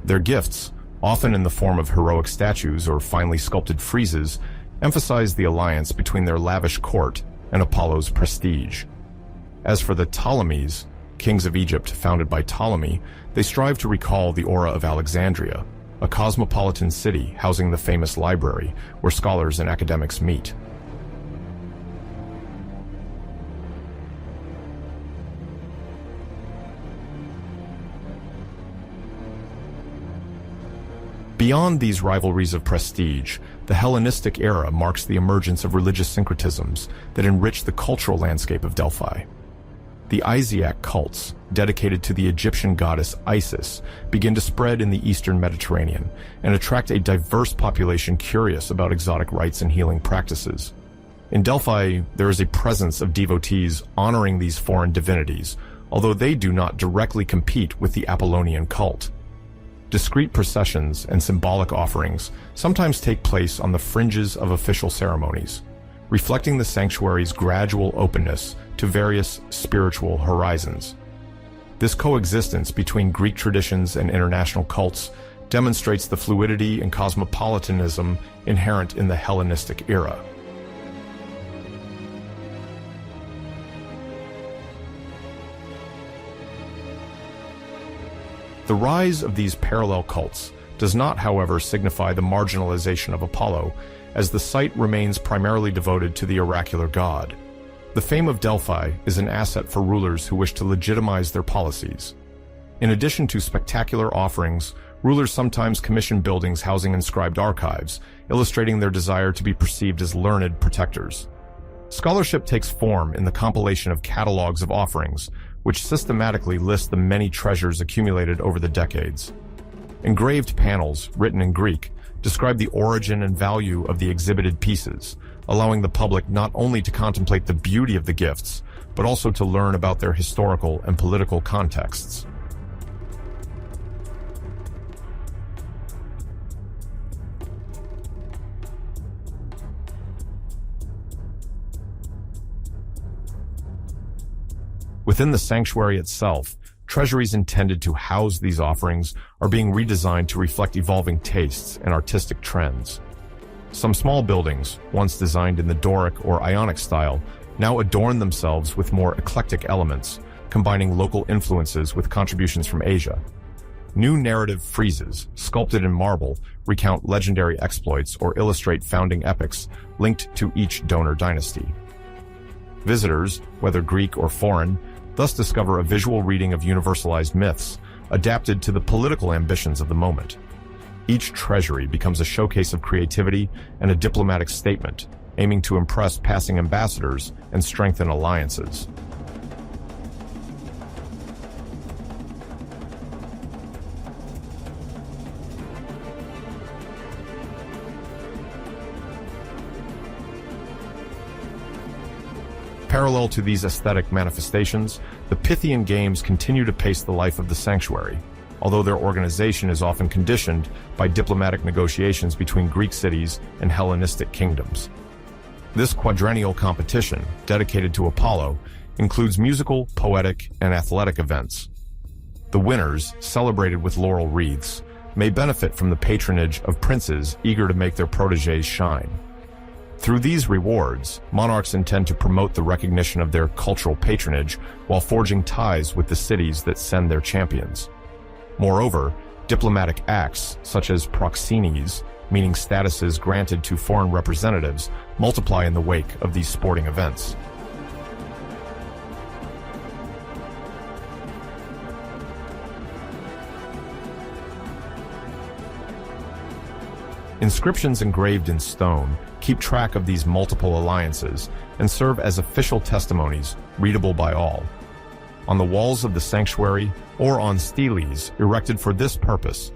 Their gifts, often in the form of heroic statues or finely sculpted friezes, emphasize the alliance between their lavish court and Apollo's prestige. As for the Ptolemies, kings of Egypt founded by Ptolemy, they strive to recall the aura of Alexandria, a cosmopolitan city housing the famous library where scholars and academics meet. Beyond these rivalries of prestige, the Hellenistic era marks the emergence of religious syncretisms that enrich the cultural landscape of Delphi. The Isiac cults, dedicated to the Egyptian goddess Isis, begin to spread in the eastern Mediterranean and attract a diverse population curious about exotic rites and healing practices. In Delphi, there is a presence of devotees honoring these foreign divinities, although they do not directly compete with the Apollonian cult. Discrete processions and symbolic offerings sometimes take place on the fringes of official ceremonies, reflecting the sanctuary's gradual openness to various spiritual horizons. This coexistence between Greek traditions and international cults demonstrates the fluidity and cosmopolitanism inherent in the Hellenistic era. The rise of these parallel cults does not, however, signify the marginalization of Apollo, as the site remains primarily devoted to the oracular god. The fame of Delphi is an asset for rulers who wish to legitimize their policies. In addition to spectacular offerings, rulers sometimes commission buildings housing inscribed archives, illustrating their desire to be perceived as learned protectors. Scholarship takes form in the compilation of catalogs of offerings, which systematically list the many treasures accumulated over the decades. Engraved panels, written in Greek, describe the origin and value of the exhibited pieces, allowing the public not only to contemplate the beauty of the gifts, but also to learn about their historical and political contexts. Within the sanctuary itself, treasuries intended to house these offerings are being redesigned to reflect evolving tastes and artistic trends. Some small buildings, once designed in the Doric or Ionic style, now adorn themselves with more eclectic elements, combining local influences with contributions from Asia. New narrative friezes, sculpted in marble, recount legendary exploits or illustrate founding epics linked to each donor dynasty. Visitors, whether Greek or foreign, thus discover a visual reading of universalized myths, adapted to the political ambitions of the moment. Each treasury becomes a showcase of creativity and a diplomatic statement, aiming to impress passing ambassadors and strengthen alliances. Parallel to these aesthetic manifestations, the Pythian games continue to pace the life of the sanctuary, although their organization is often conditioned by diplomatic negotiations between Greek cities and Hellenistic kingdoms. This quadrennial competition, dedicated to Apollo, includes musical, poetic, and athletic events. The winners, celebrated with laurel wreaths, may benefit from the patronage of princes eager to make their protégés shine. Through these rewards, monarchs intend to promote the recognition of their cultural patronage while forging ties with the cities that send their champions. Moreover, diplomatic acts, such as proxenies, meaning statuses granted to foreign representatives, multiply in the wake of these sporting events. Inscriptions engraved in stone keep track of these multiple alliances and serve as official testimonies readable by all. On the walls of the sanctuary or on steles erected for this purpose,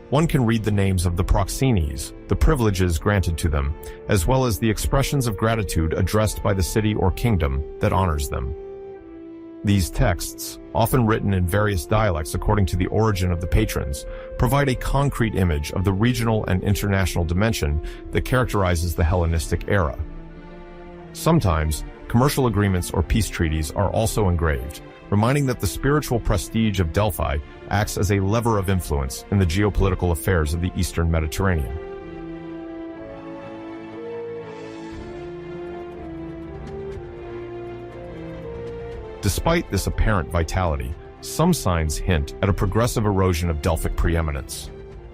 one can read the names of the proxenes, the privileges granted to them, as well as the expressions of gratitude addressed by the city or kingdom that honors them. These texts, often written in various dialects according to the origin of the patrons, provide a concrete image of the regional and international dimension that characterizes the Hellenistic era. Sometimes, commercial agreements or peace treaties are also engraved, reminding that the spiritual prestige of Delphi acts as a lever of influence in the geopolitical affairs of the Eastern Mediterranean. Despite this apparent vitality, some signs hint at a progressive erosion of Delphic preeminence.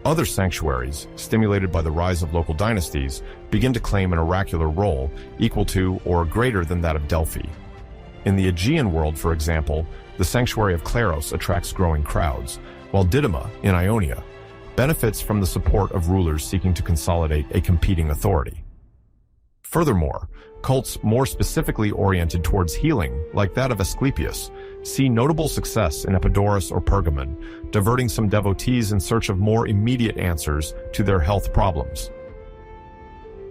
Other sanctuaries, stimulated by the rise of local dynasties, begin to claim an oracular role equal to or greater than that of Delphi. In the Aegean world, for example, the sanctuary of Claros attracts growing crowds, while Didyma, in Ionia, benefits from the support of rulers seeking to consolidate a competing authority. Furthermore, cults more specifically oriented towards healing, like that of Asclepius, see notable success in Epidaurus or Pergamon, diverting some devotees in search of more immediate answers to their health problems.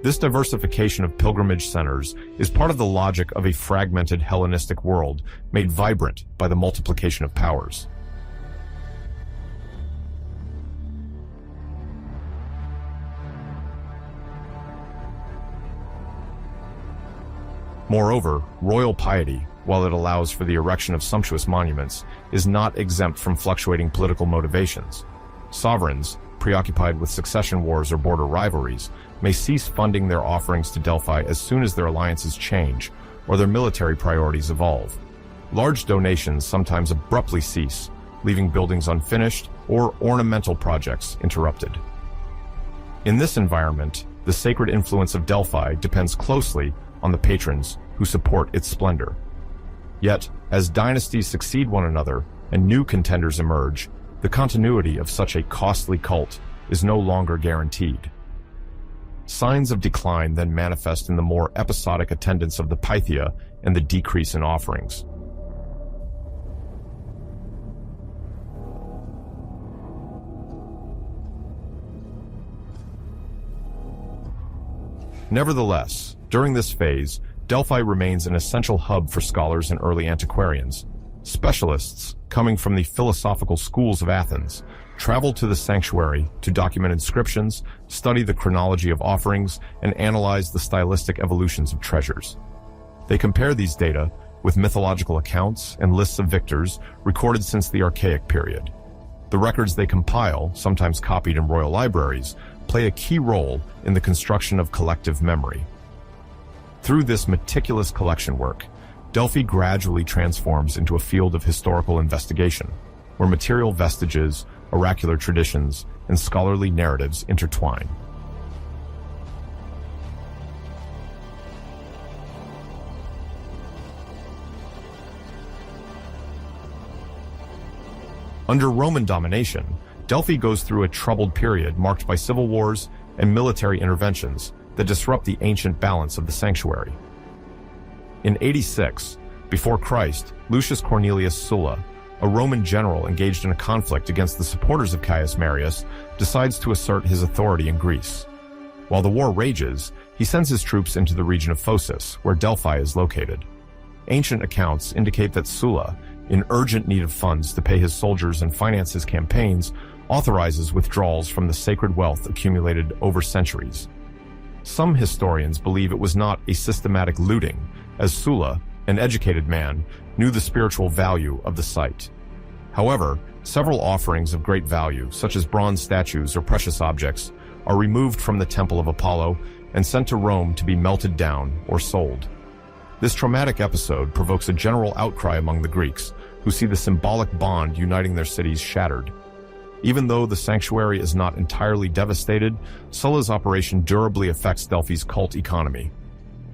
This diversification of pilgrimage centers is part of the logic of a fragmented Hellenistic world made vibrant by the multiplication of powers. Moreover, royal piety, while it allows for the erection of sumptuous monuments, is not exempt from fluctuating political motivations. Sovereigns, preoccupied with succession wars or border rivalries, may cease funding their offerings to Delphi as soon as their alliances change or their military priorities evolve. Large donations sometimes abruptly cease, leaving buildings unfinished or ornamental projects interrupted. In this environment, the sacred influence of Delphi depends closely on the patrons who support its splendor. Yet, as dynasties succeed one another and new contenders emerge, the continuity of such a costly cult is no longer guaranteed. Signs of decline then manifest in the more episodic attendance of the Pythia and the decrease in offerings. Nevertheless, during this phase, Delphi remains an essential hub for scholars and early antiquarians. Specialists, coming from the philosophical schools of Athens, travel to the sanctuary to document inscriptions, study the chronology of offerings, and analyze the stylistic evolutions of treasures. They compare these data with mythological accounts and lists of victors recorded since the Archaic period. The records they compile, sometimes copied in royal libraries, play a key role in the construction of collective memory. Through this meticulous collection work, Delphi gradually transforms into a field of historical investigation, where material vestiges, oracular traditions, and scholarly narratives intertwine. Under Roman domination, Delphi goes through a troubled period marked by civil wars and military interventions that disrupt the ancient balance of the sanctuary. In 86, before Christ, Lucius Cornelius Sulla, a Roman general engaged in a conflict against the supporters of Caius Marius, decides to assert his authority in Greece. While the war rages, he sends his troops into the region of Phocis, where Delphi is located. Ancient accounts indicate that Sulla, in urgent need of funds to pay his soldiers and finance his campaigns, authorizes withdrawals from the sacred wealth accumulated over centuries. Some historians believe it was not a systematic looting, as Sulla, an educated man, knew the spiritual value of the site. However, several offerings of great value, such as bronze statues or precious objects, are removed from the Temple of Apollo and sent to Rome to be melted down or sold. This traumatic episode provokes a general outcry among the Greeks, who see the symbolic bond uniting their cities shattered. Even though the sanctuary is not entirely devastated, Sulla's operation durably affects Delphi's cult economy.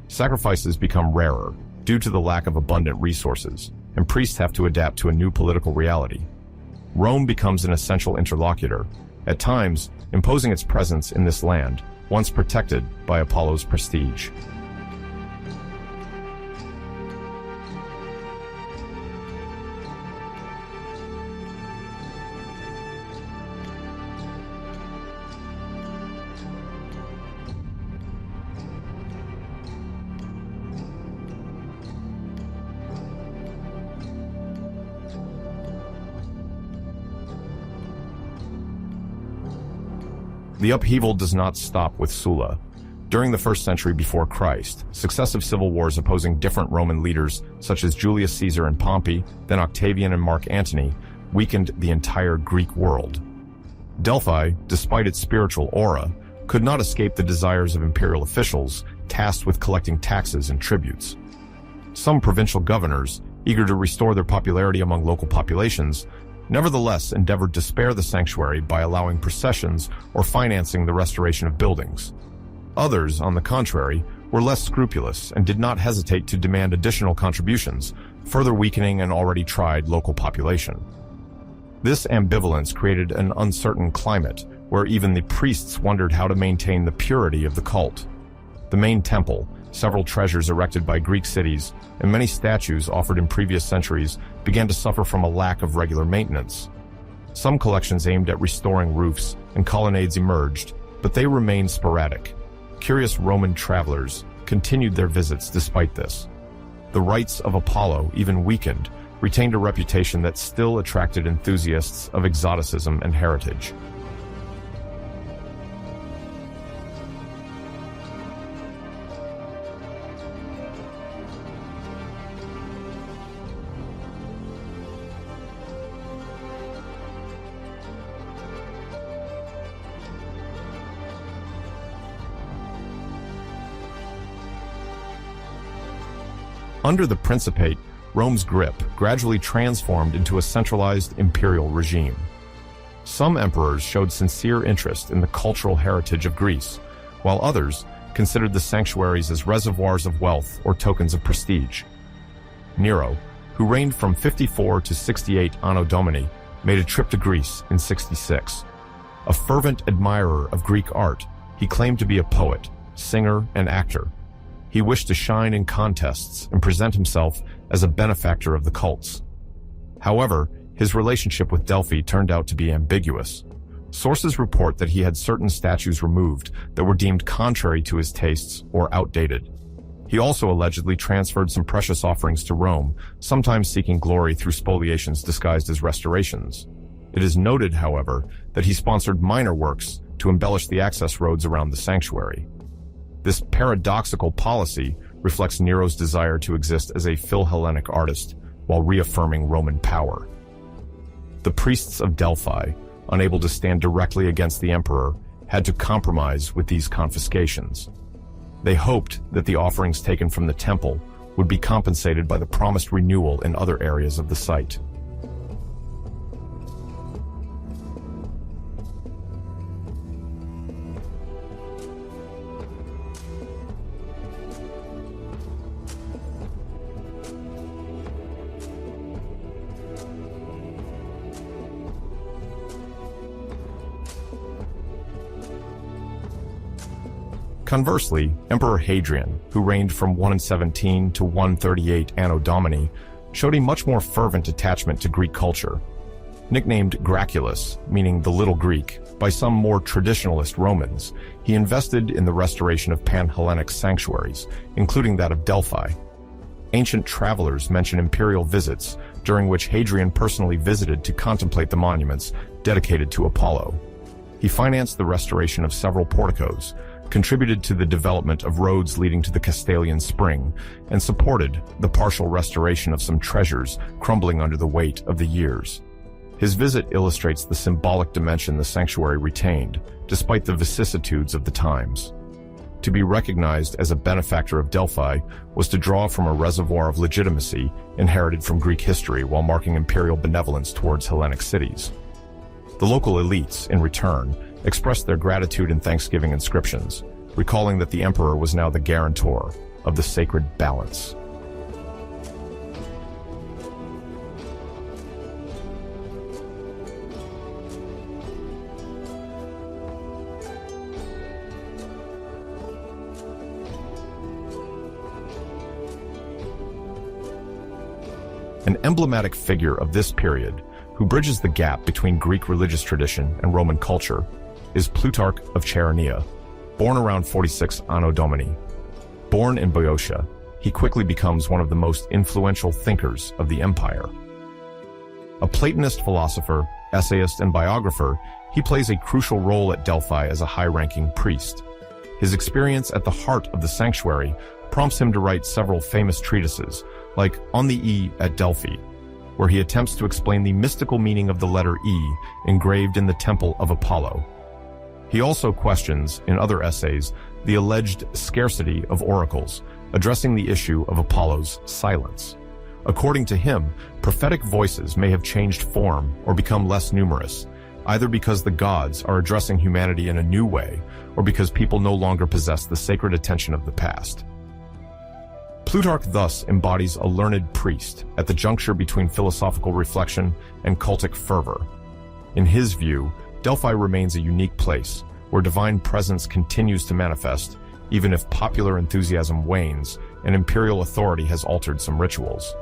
Sacrifices become rarer due to the lack of abundant resources, and priests have to adapt to a new political reality. Rome becomes an essential interlocutor, at times imposing its presence in this land, once protected by Apollo's prestige. The upheaval does not stop with Sulla. During the 1st century before Christ, successive civil wars opposing different Roman leaders, such as Julius Caesar and Pompey, then Octavian and Mark Antony, weakened the entire Greek world. Delphi, despite its spiritual aura, could not escape the desires of imperial officials tasked with collecting taxes and tributes. Some provincial governors, eager to restore their popularity among local populations, nevertheless endeavored to spare the sanctuary by allowing processions or financing the restoration of buildings. Others, on the contrary, were less scrupulous and did not hesitate to demand additional contributions, further weakening an already tried local population. This ambivalence created an uncertain climate, where even the priests wondered how to maintain the purity of the cult. The main temple, several treasures erected by Greek cities, and many statues offered in previous centuries began to suffer from a lack of regular maintenance. Some collections aimed at restoring roofs and colonnades emerged, but they remained sporadic. Curious Roman travelers continued their visits despite this. The rites of Apollo, even weakened, retained a reputation that still attracted enthusiasts of exoticism and heritage. Under the Principate, Rome's grip gradually transformed into a centralized imperial regime. Some emperors showed sincere interest in the cultural heritage of Greece, while others considered the sanctuaries as reservoirs of wealth or tokens of prestige. Nero, who reigned from 54 to 68 Anno Domini, made a trip to Greece in 66. A fervent admirer of Greek art, he claimed to be a poet, singer, and actor. He wished to shine in contests and present himself as a benefactor of the cults. However, his relationship with Delphi turned out to be ambiguous. Sources report that he had certain statues removed that were deemed contrary to his tastes or outdated. He also allegedly transferred some precious offerings to Rome, sometimes seeking glory through spoliations disguised as restorations. It is noted, however, that he sponsored minor works to embellish the access roads around the sanctuary. This paradoxical policy reflects Nero's desire to exist as a Philhellenic artist while reaffirming Roman power. The priests of Delphi, unable to stand directly against the emperor, had to compromise with these confiscations. They hoped that the offerings taken from the temple would be compensated by the promised renewal in other areas of the site. Conversely, Emperor Hadrian, who reigned from 117 to 138 Anno Domini, showed a much more fervent attachment to Greek culture. Nicknamed Graculus, meaning the Little Greek, by some more traditionalist Romans, he invested in the restoration of Pan-Hellenic sanctuaries, including that of Delphi. Ancient travelers mention imperial visits, during which Hadrian personally visited to contemplate the monuments dedicated to Apollo. He financed the restoration of several porticos, contributed to the development of roads leading to the Castalian Spring, and supported the partial restoration of some treasures crumbling under the weight of the years. His visit illustrates the symbolic dimension the sanctuary retained, despite the vicissitudes of the times. To be recognized as a benefactor of Delphi was to draw from a reservoir of legitimacy inherited from Greek history while marking imperial benevolence towards Hellenic cities. The local elites, in return, expressed their gratitude in thanksgiving inscriptions, recalling that the emperor was now the guarantor of the sacred balance. An emblematic figure of this period, who bridges the gap between Greek religious tradition and Roman culture, is Plutarch of Chaeronea, born around 46 Anno Domini. Born in Boeotia, he quickly becomes one of the most influential thinkers of the empire. A Platonist philosopher, essayist, and biographer, he plays a crucial role at Delphi as a high-ranking priest. His experience at the heart of the sanctuary prompts him to write several famous treatises, like On the E at Delphi, where he attempts to explain the mystical meaning of the letter E engraved in the temple of Apollo. He also questions, in other essays, the alleged scarcity of oracles, addressing the issue of Apollo's silence. According to him, prophetic voices may have changed form or become less numerous, either because the gods are addressing humanity in a new way, or because people no longer possess the sacred attention of the past. Plutarch thus embodies a learned priest at the juncture between philosophical reflection and cultic fervor. In his view, Delphi remains a unique place where divine presence continues to manifest, even if popular enthusiasm wanes and imperial authority has altered some rituals.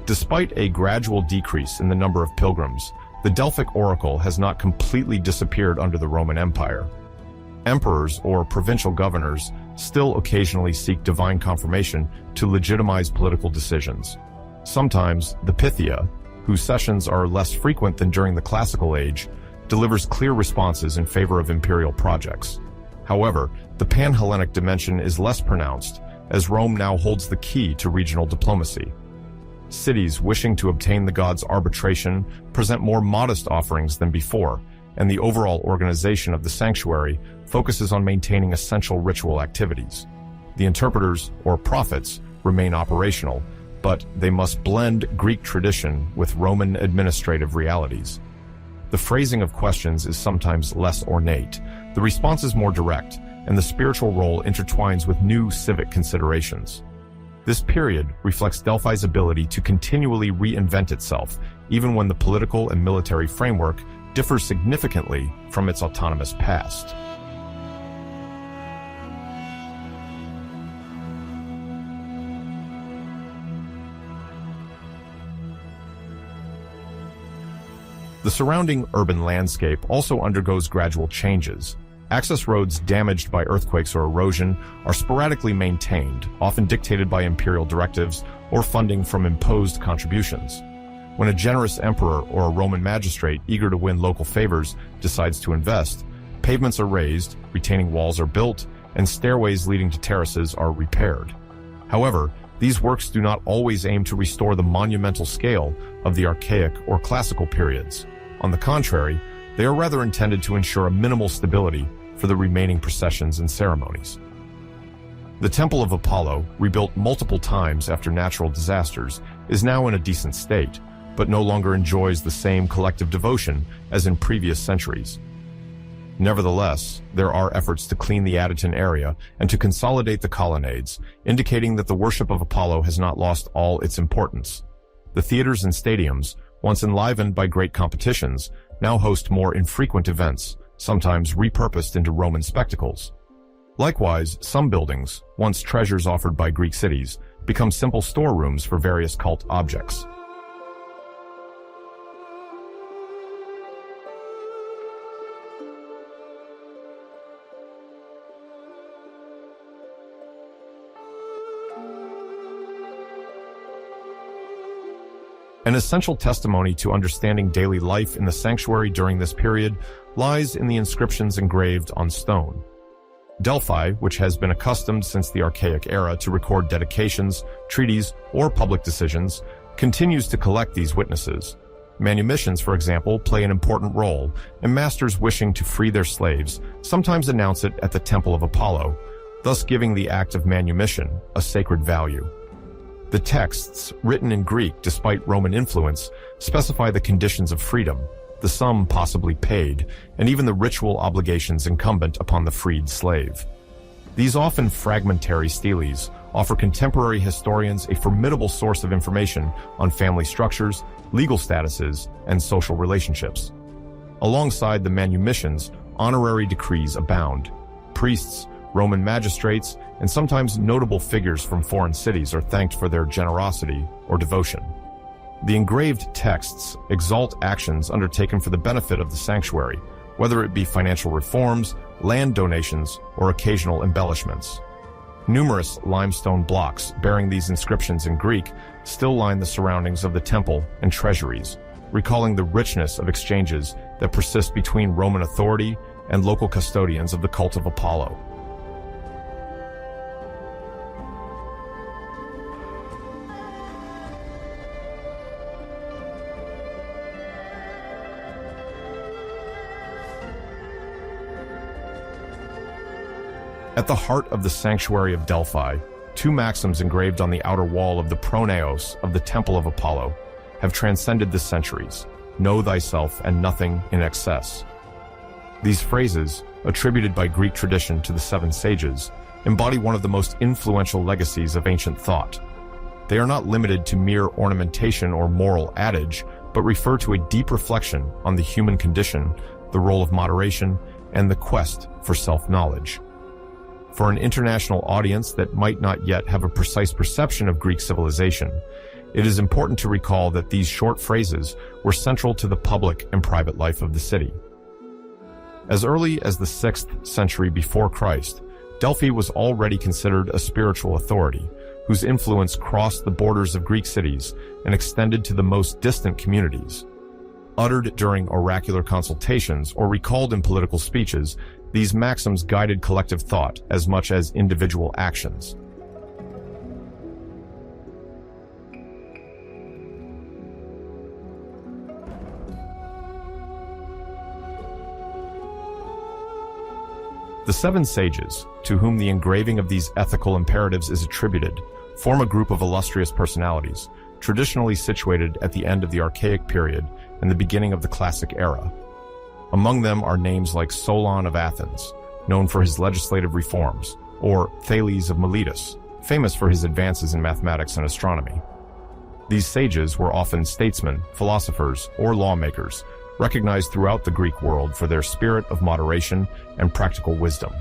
Despite a gradual decrease in the number of pilgrims, the Delphic oracle has not completely disappeared under the Roman Empire. Emperors or provincial governors still occasionally seek divine confirmation to legitimize political decisions. Sometimes, the Pythia, whose sessions are less frequent than during the Classical Age, delivers clear responses in favor of imperial projects. However, the Pan-Hellenic dimension is less pronounced, as Rome now holds the key to regional diplomacy. Cities wishing to obtain the gods' arbitration present more modest offerings than before, and the overall organization of the sanctuary focuses on maintaining essential ritual activities. The interpreters, or prophets, remain operational, but they must blend Greek tradition with Roman administrative realities. The phrasing of questions is sometimes less ornate, the response is more direct, and the spiritual role intertwines with new civic considerations. This period reflects Delphi's ability to continually reinvent itself, even when the political and military framework differs significantly from its autonomous past. The surrounding urban landscape also undergoes gradual changes. Access roads damaged by earthquakes or erosion are sporadically maintained, often dictated by imperial directives, or funding from imposed contributions. When a generous emperor or a Roman magistrate eager to win local favors decides to invest, pavements are raised, retaining walls are built, and stairways leading to terraces are repaired. However, these works do not always aim to restore the monumental scale of the archaic or classical periods. On the contrary, they are rather intended to ensure a minimal stability for the remaining processions and ceremonies. The Temple of Apollo, rebuilt multiple times after natural disasters, is now in a decent state, but no longer enjoys the same collective devotion as in previous centuries. Nevertheless, there are efforts to clean the Adyton area and to consolidate the colonnades, indicating that the worship of Apollo has not lost all its importance. The theaters and stadiums, once enlivened by great competitions, now host more infrequent events, sometimes repurposed into Roman spectacles. Likewise, some buildings, once treasures offered by Greek cities, become simple storerooms for various cult objects. An essential testimony to understanding daily life in the sanctuary during this period lies in the inscriptions engraved on stone. Delphi, which has been accustomed since the Archaic era to record dedications, treaties, or public decisions, continues to collect these witnesses. Manumissions, for example, play an important role, and masters wishing to free their slaves sometimes announce it at the Temple of Apollo, thus giving the act of manumission a sacred value. The texts, written in Greek despite Roman influence, specify the conditions of freedom, the sum possibly paid, and even the ritual obligations incumbent upon the freed slave. These often fragmentary steles offer contemporary historians a formidable source of information on family structures, legal statuses, and social relationships. Alongside the manumissions, honorary decrees abound. Priests, Roman magistrates, and sometimes notable figures from foreign cities are thanked for their generosity or devotion. The engraved texts exalt actions undertaken for the benefit of the sanctuary, whether it be financial reforms, land donations, or occasional embellishments. Numerous limestone blocks bearing these inscriptions in Greek still line the surroundings of the temple and treasuries, recalling the richness of exchanges that persist between Roman authority and local custodians of the cult of Apollo. At the heart of the sanctuary of Delphi, two maxims engraved on the outer wall of the pronaos of the Temple of Apollo have transcended the centuries: know thyself and nothing in excess. These phrases, attributed by Greek tradition to the seven sages, embody one of the most influential legacies of ancient thought. They are not limited to mere ornamentation or moral adage, but refer to a deep reflection on the human condition, the role of moderation, and the quest for self-knowledge. For an international audience that might not yet have a precise perception of Greek civilization, it is important to recall that these short phrases were central to the public and private life of the city. As early as the 6th century before Christ, Delphi was already considered a spiritual authority, whose influence crossed the borders of Greek cities and extended to the most distant communities. Uttered during oracular consultations or recalled in political speeches, these maxims guided collective thought as much as individual actions. The seven sages, to whom the engraving of these ethical imperatives is attributed, form a group of illustrious personalities, traditionally situated at the end of the Archaic period and the beginning of the Classic era. Among them are names like Solon of Athens, known for his legislative reforms, or Thales of Miletus, famous for his advances in mathematics and astronomy. These sages were often statesmen, philosophers, or lawmakers, recognized throughout the Greek world for their spirit of moderation and practical wisdom.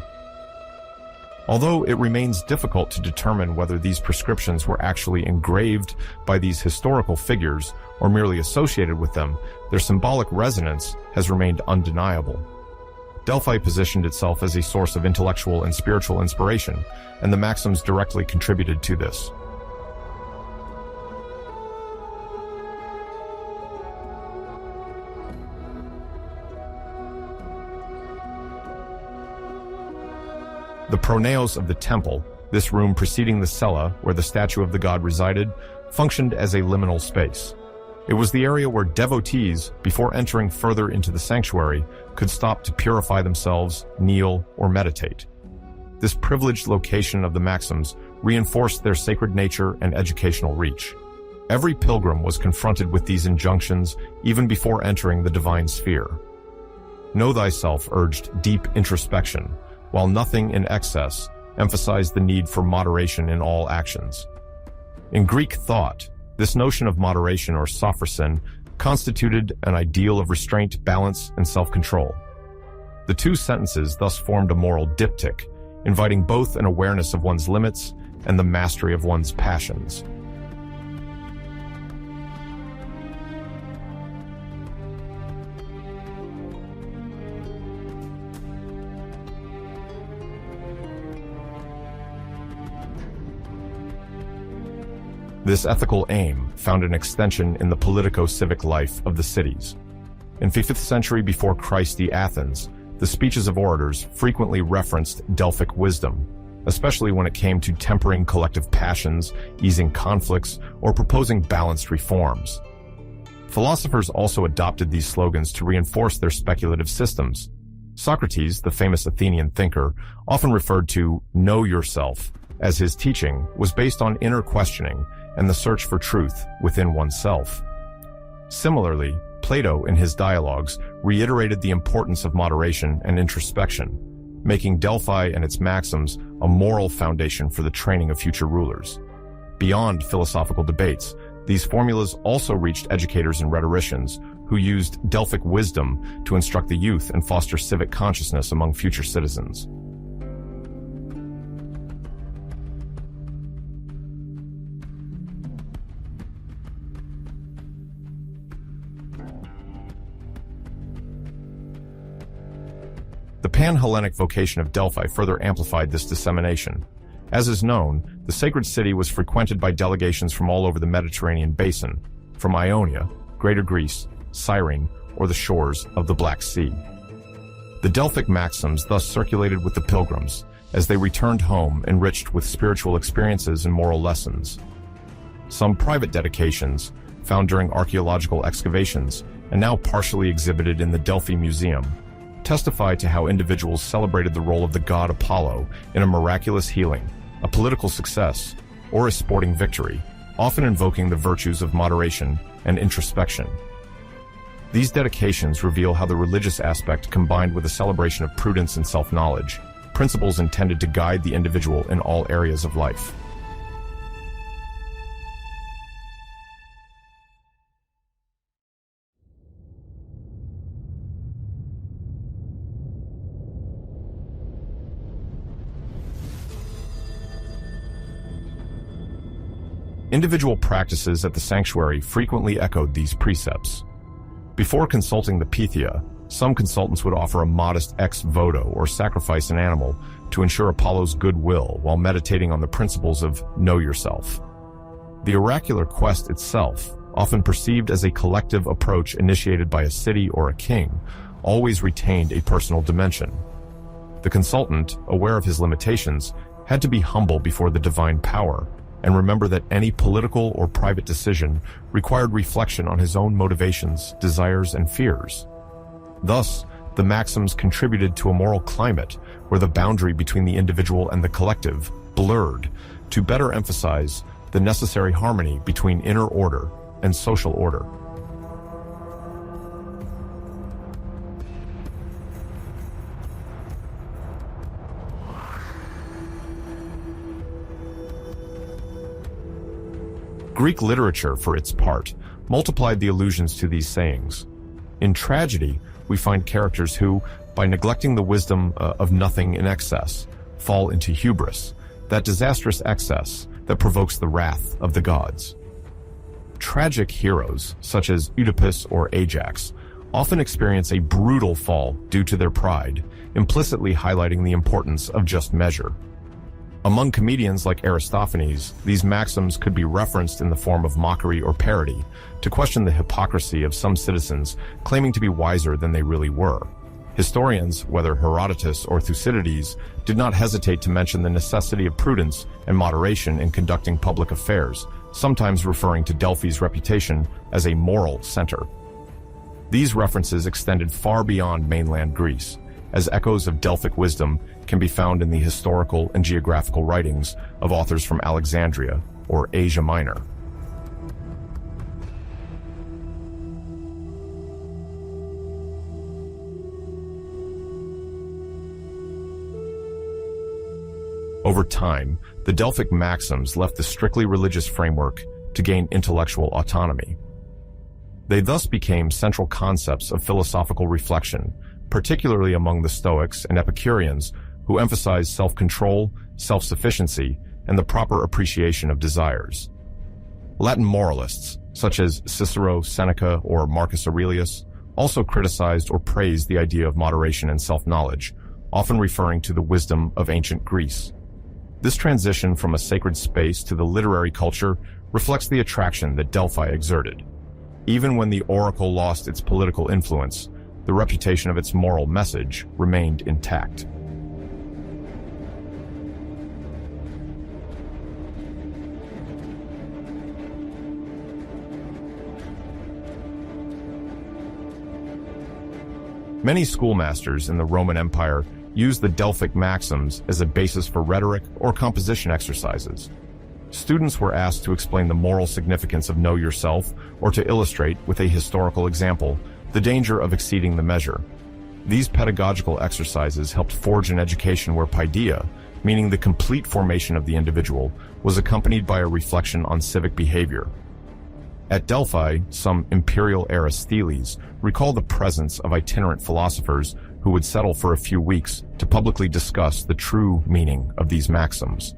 Although it remains difficult to determine whether these prescriptions were actually engraved by these historical figures or merely associated with them, their symbolic resonance has remained undeniable. Delphi positioned itself as a source of intellectual and spiritual inspiration, and the maxims directly contributed to this. The pronaos of the temple, this room preceding the cella where the statue of the god resided, functioned as a liminal space. It was the area where devotees, before entering further into the sanctuary, could stop to purify themselves, kneel, or meditate. This privileged location of the maxims reinforced their sacred nature and educational reach. Every pilgrim was confronted with these injunctions even before entering the divine sphere. Know thyself urged deep introspection, while nothing in excess emphasized the need for moderation in all actions. In Greek thought, this notion of moderation or sophrosyn constituted an ideal of restraint, balance, and self-control. The two sentences thus formed a moral diptych, inviting both an awareness of one's limits and the mastery of one's passions. This ethical aim found an extension in the politico-civic life of the cities. In 5th century before Christ, the Athens, the speeches of orators frequently referenced Delphic wisdom, especially when it came to tempering collective passions, easing conflicts, or proposing balanced reforms. Philosophers also adopted these slogans to reinforce their speculative systems. Socrates, the famous Athenian thinker, often referred to "know yourself," as his teaching was based on inner questioning and the search for truth within oneself. Similarly, Plato, in his dialogues, reiterated the importance of moderation and introspection, making Delphi and its maxims a moral foundation for the training of future rulers. Beyond philosophical debates, these formulas also reached educators and rhetoricians who used Delphic wisdom to instruct the youth and foster civic consciousness among future citizens. The pan-Hellenic vocation of Delphi further amplified this dissemination. As is known, the sacred city was frequented by delegations from all over the Mediterranean basin, from Ionia, Greater Greece, Cyrene, or the shores of the Black Sea. The Delphic maxims thus circulated with the pilgrims, as they returned home enriched with spiritual experiences and moral lessons. Some private dedications, found during archaeological excavations, and now partially exhibited in the Delphi Museum, testify to how individuals celebrated the role of the god Apollo in a miraculous healing, a political success, or a sporting victory, often invoking the virtues of moderation and introspection. These dedications reveal how the religious aspect combined with a celebration of prudence and self-knowledge, principles intended to guide the individual in all areas of life. Individual practices at the sanctuary frequently echoed these precepts. Before consulting the Pythia, some consultants would offer a modest ex voto or sacrifice an animal to ensure Apollo's goodwill while meditating on the principles of know yourself. The oracular quest itself, often perceived as a collective approach initiated by a city or a king, always retained a personal dimension. The consultant, aware of his limitations, had to be humble before the divine power, and remember that any political or private decision required reflection on his own motivations, desires, and fears. Thus, the maxims contributed to a moral climate where the boundary between the individual and the collective blurred to better emphasize the necessary harmony between inner order and social order. Greek literature, for its part, multiplied the allusions to these sayings. In tragedy, we find characters who, by neglecting the wisdom of nothing in excess, fall into hubris, that disastrous excess that provokes the wrath of the gods. Tragic heroes, such as Oedipus or Ajax, often experience a brutal fall due to their pride, implicitly highlighting the importance of just measure. Among comedians like Aristophanes, these maxims could be referenced in the form of mockery or parody to question the hypocrisy of some citizens claiming to be wiser than they really were. Historians, whether Herodotus or Thucydides, did not hesitate to mention the necessity of prudence and moderation in conducting public affairs, sometimes referring to Delphi's reputation as a moral center. These references extended far beyond mainland Greece, as echoes of Delphic wisdom can be found in the historical and geographical writings of authors from Alexandria or Asia Minor. Over time, the Delphic maxims left the strictly religious framework to gain intellectual autonomy. They thus became central concepts of philosophical reflection, particularly among the Stoics and Epicureans, who emphasized self-control, self-sufficiency, and the proper appreciation of desires. Latin moralists, such as Cicero, Seneca, or Marcus Aurelius, also criticized or praised the idea of moderation and self-knowledge, often referring to the wisdom of ancient Greece. This transition from a sacred space to the literary culture reflects the attraction that Delphi exerted. Even when the Oracle lost its political influence, the reputation of its moral message remained intact. Many schoolmasters in the Roman Empire used the Delphic maxims as a basis for rhetoric or composition exercises. Students were asked to explain the moral significance of know yourself or to illustrate, with a historical example, the danger of exceeding the measure. These pedagogical exercises helped forge an education where Pythia, meaning the complete formation of the individual, was accompanied by a reflection on civic behavior. At Delphi, some imperial-era steles recall the presence of itinerant philosophers who would settle for a few weeks to publicly discuss the true meaning of these maxims.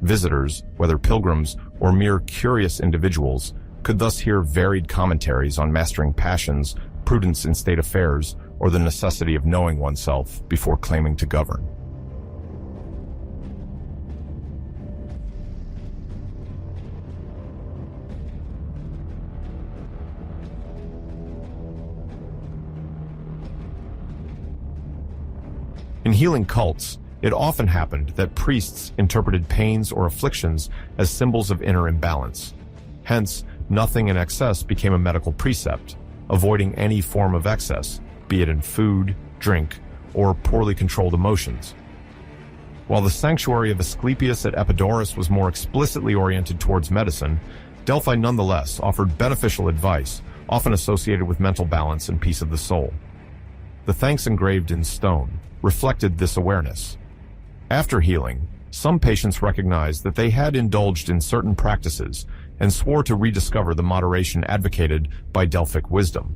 Visitors, whether pilgrims or mere curious individuals, could thus hear varied commentaries on mastering passions, prudence in state affairs, or the necessity of knowing oneself before claiming to govern. In healing cults, it often happened that priests interpreted pains or afflictions as symbols of inner imbalance. Hence, nothing in excess became a medical precept, avoiding any form of excess, be it in food, drink, or poorly controlled emotions. While the sanctuary of Asclepius at Epidaurus was more explicitly oriented towards medicine, Delphi nonetheless offered beneficial advice, often associated with mental balance and peace of the soul. The thanks engraved in stone reflected this awareness. After healing, some patients recognized that they had indulged in certain practices and swore to rediscover the moderation advocated by Delphic wisdom.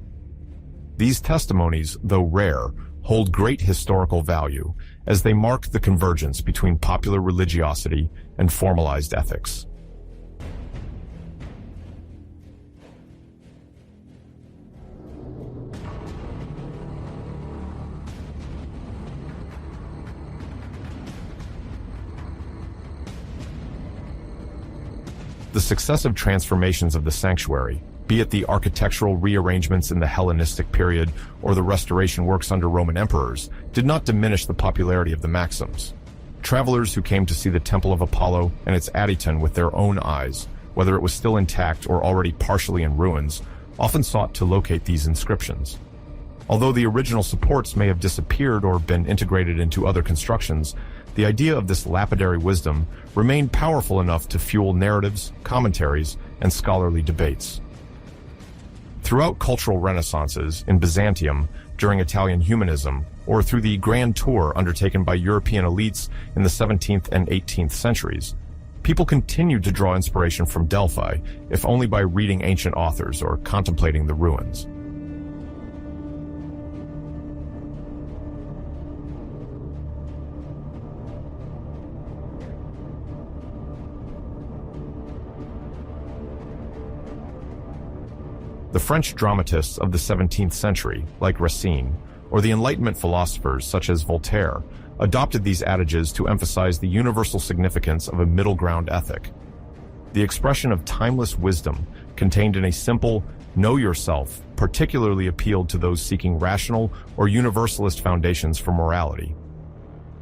These testimonies, though rare, hold great historical value as they mark the convergence between popular religiosity and formalized ethics. The successive transformations of the sanctuary, be it the architectural rearrangements in the Hellenistic period or the restoration works under Roman emperors, did not diminish the popularity of the maxims. Travelers who came to see the Temple of Apollo and its Adyton with their own eyes, whether it was still intact or already partially in ruins, often sought to locate these inscriptions. Although the original supports may have disappeared or been integrated into other constructions, the idea of this lapidary wisdom remained powerful enough to fuel narratives, commentaries, and scholarly debates. Throughout cultural renaissances in Byzantium, during Italian humanism, or through the grand tour undertaken by European elites in the 17th and 18th centuries, people continued to draw inspiration from Delphi, if only by reading ancient authors or contemplating the ruins. The French dramatists of the 17th century, like Racine, or the Enlightenment philosophers such as Voltaire, adopted these adages to emphasize the universal significance of a middle ground ethic. The expression of timeless wisdom contained in a simple, Know yourself particularly appealed to those seeking rational or universalist foundations for morality.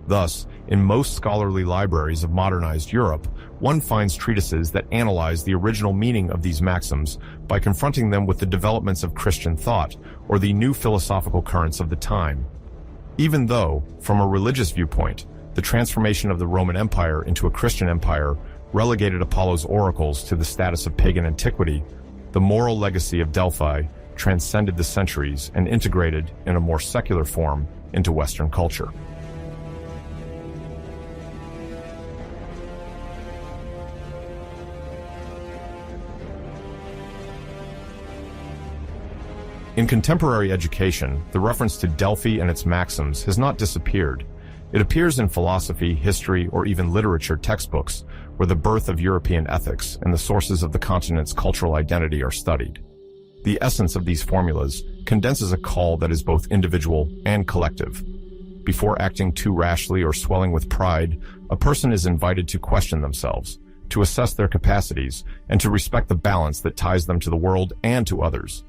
Thus, in most scholarly libraries of modernized Europe, one finds treatises that analyze the original meaning of these maxims by confronting them with the developments of Christian thought or the new philosophical currents of the time. Even though, from a religious viewpoint, the transformation of the Roman Empire into a Christian empire relegated Apollo's oracles to the status of pagan antiquity, the moral legacy of Delphi transcended the centuries and integrated, in a more secular form, into Western culture. In contemporary education, the reference to Delphi and its maxims has not disappeared. It appears in philosophy, history, or even literature textbooks, where the birth of European ethics and the sources of the continent's cultural identity are studied. The essence of these formulas condenses a call that is both individual and collective. Before acting too rashly or swelling with pride, a person is invited to question themselves, to assess their capacities, and to respect the balance that ties them to the world and to others.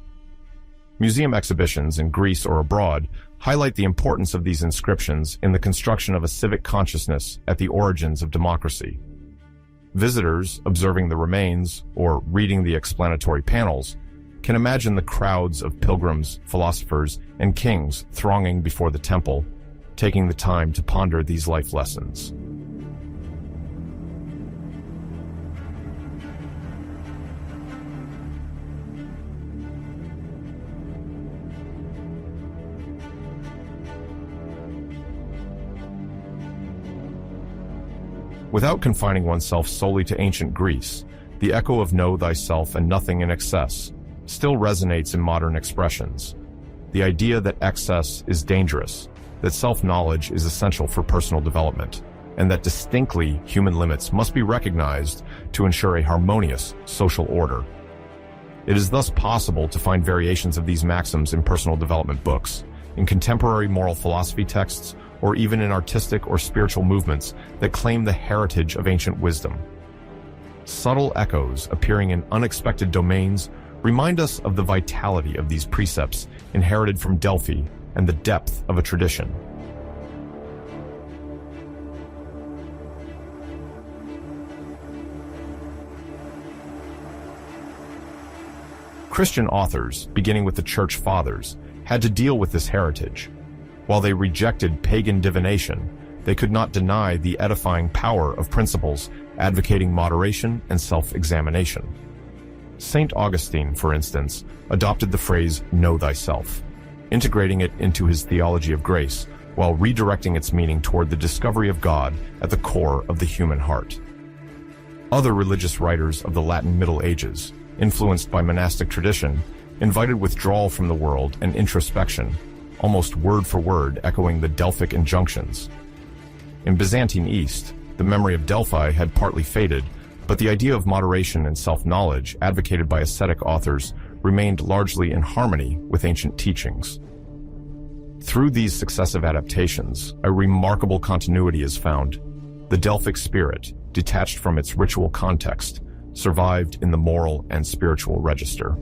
Museum exhibitions in Greece or abroad highlight the importance of these inscriptions in the construction of a civic consciousness at the origins of democracy. Visitors, observing the remains or reading the explanatory panels, can imagine the crowds of pilgrims, philosophers, and kings thronging before the temple, taking the time to ponder these life lessons. Without confining oneself solely to ancient Greece, the echo of know thyself and nothing in excess still resonates in modern expressions. The idea that excess is dangerous, that self-knowledge is essential for personal development, and that distinctly human limits must be recognized to ensure a harmonious social order. It is thus possible to find variations of these maxims in personal development books, in contemporary moral philosophy texts, or even in artistic or spiritual movements that claim the heritage of ancient wisdom. Subtle echoes appearing in unexpected domains remind us of the vitality of these precepts inherited from Delphi and the depth of a tradition. Christian authors, beginning with the Church Fathers, had to deal with this heritage. While they rejected pagan divination, they could not deny the edifying power of principles advocating moderation and self-examination. St. Augustine, for instance, adopted the phrase know thyself, integrating it into his theology of grace while redirecting its meaning toward the discovery of God at the core of the human heart. Other religious writers of the Latin Middle Ages, influenced by monastic tradition, invited withdrawal from the world and introspection, almost word for word echoing the Delphic injunctions. In Byzantine East, the memory of Delphi had partly faded, but the idea of moderation and self-knowledge advocated by ascetic authors remained largely in harmony with ancient teachings. Through these successive adaptations, a remarkable continuity is found. The Delphic spirit, detached from its ritual context, survived in the moral and spiritual register.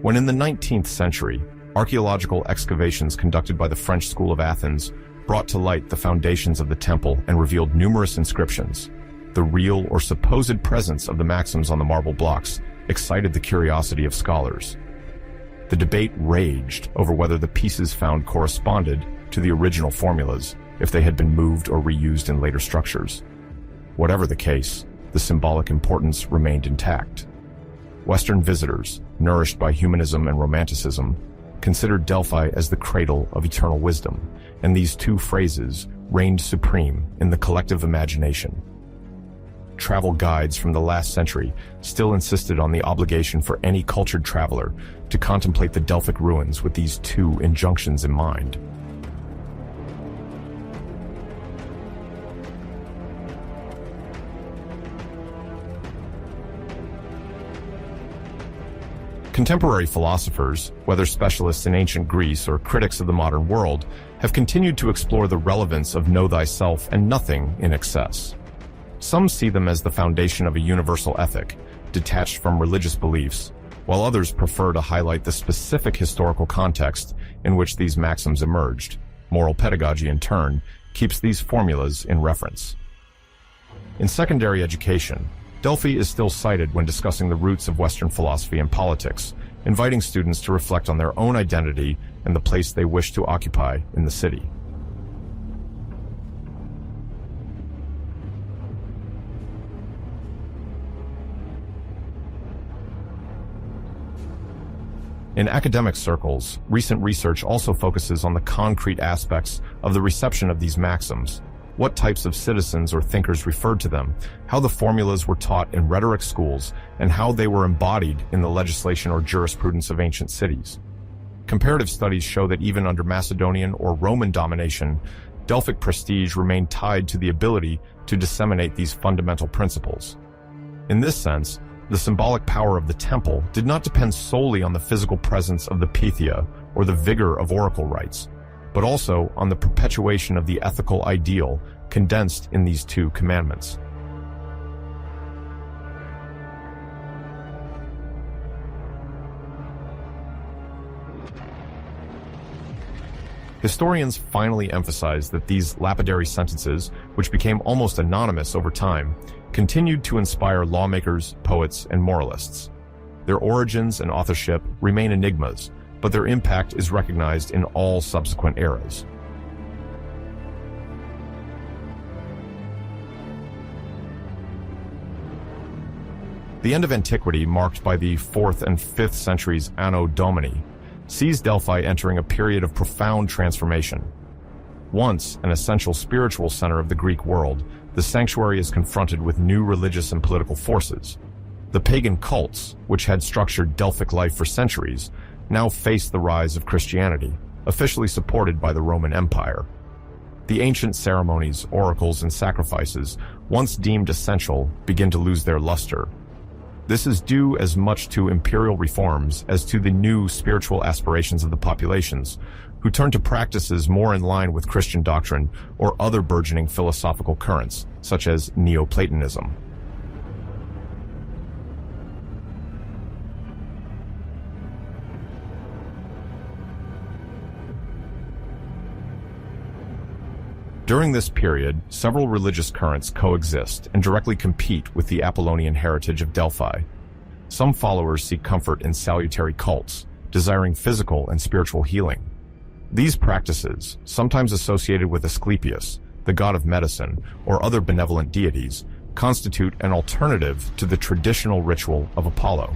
When in the 19th century, archaeological excavations conducted by the French School of Athens brought to light the foundations of the temple and revealed numerous inscriptions, the real or supposed presence of the maxims on the marble blocks excited the curiosity of scholars. The debate raged over whether the pieces found corresponded to the original formulas, if they had been moved or reused in later structures. Whatever the case, the symbolic importance remained intact. Western visitors, nourished by humanism and romanticism, considered Delphi as the cradle of eternal wisdom, and these two phrases reigned supreme in the collective imagination. Travel guides from the last century still insisted on the obligation for any cultured traveler to contemplate the Delphic ruins with these two injunctions in mind. Contemporary philosophers, whether specialists in ancient Greece or critics of the modern world, have continued to explore the relevance of know thyself and nothing in excess. Some see them as the foundation of a universal ethic, detached from religious beliefs, while others prefer to highlight the specific historical context in which these maxims emerged. Moral pedagogy, in turn, keeps these formulas in reference. In secondary education, Delphi is still cited when discussing the roots of Western philosophy and politics, inviting students to reflect on their own identity and the place they wish to occupy in the city. In academic circles, recent research also focuses on the concrete aspects of the reception of these maxims, what types of citizens or thinkers referred to them, how the formulas were taught in rhetoric schools, and how they were embodied in the legislation or jurisprudence of ancient cities. Comparative studies show that even under Macedonian or Roman domination, Delphic prestige remained tied to the ability to disseminate these fundamental principles. In this sense, the symbolic power of the temple did not depend solely on the physical presence of the Pythia or the vigor of oracle rites, but also on the perpetuation of the ethical ideal condensed in these two commandments. Historians finally emphasize that these lapidary sentences, which became almost anonymous over time, continued to inspire lawmakers, poets, and moralists. Their origins and authorship remain enigmas, but their impact is recognized in all subsequent eras. The end of antiquity, marked by the 4th and 5th centuries Anno Domini, sees Delphi entering a period of profound transformation. Once an essential spiritual center of the Greek world, the sanctuary is confronted with new religious and political forces. The pagan cults, which had structured Delphic life for centuries, now face the rise of Christianity, officially supported by the Roman Empire. The ancient ceremonies, oracles, and sacrifices, once deemed essential, begin to lose their luster. This is due as much to imperial reforms as to the new spiritual aspirations of the populations, who turn to practices more in line with Christian doctrine or other burgeoning philosophical currents, such as Neoplatonism. During this period, several religious currents coexist and directly compete with the Apollonian heritage of Delphi. Some followers seek comfort in salutary cults, desiring physical and spiritual healing. These practices, sometimes associated with Asclepius, the god of medicine, or other benevolent deities, constitute an alternative to the traditional ritual of Apollo.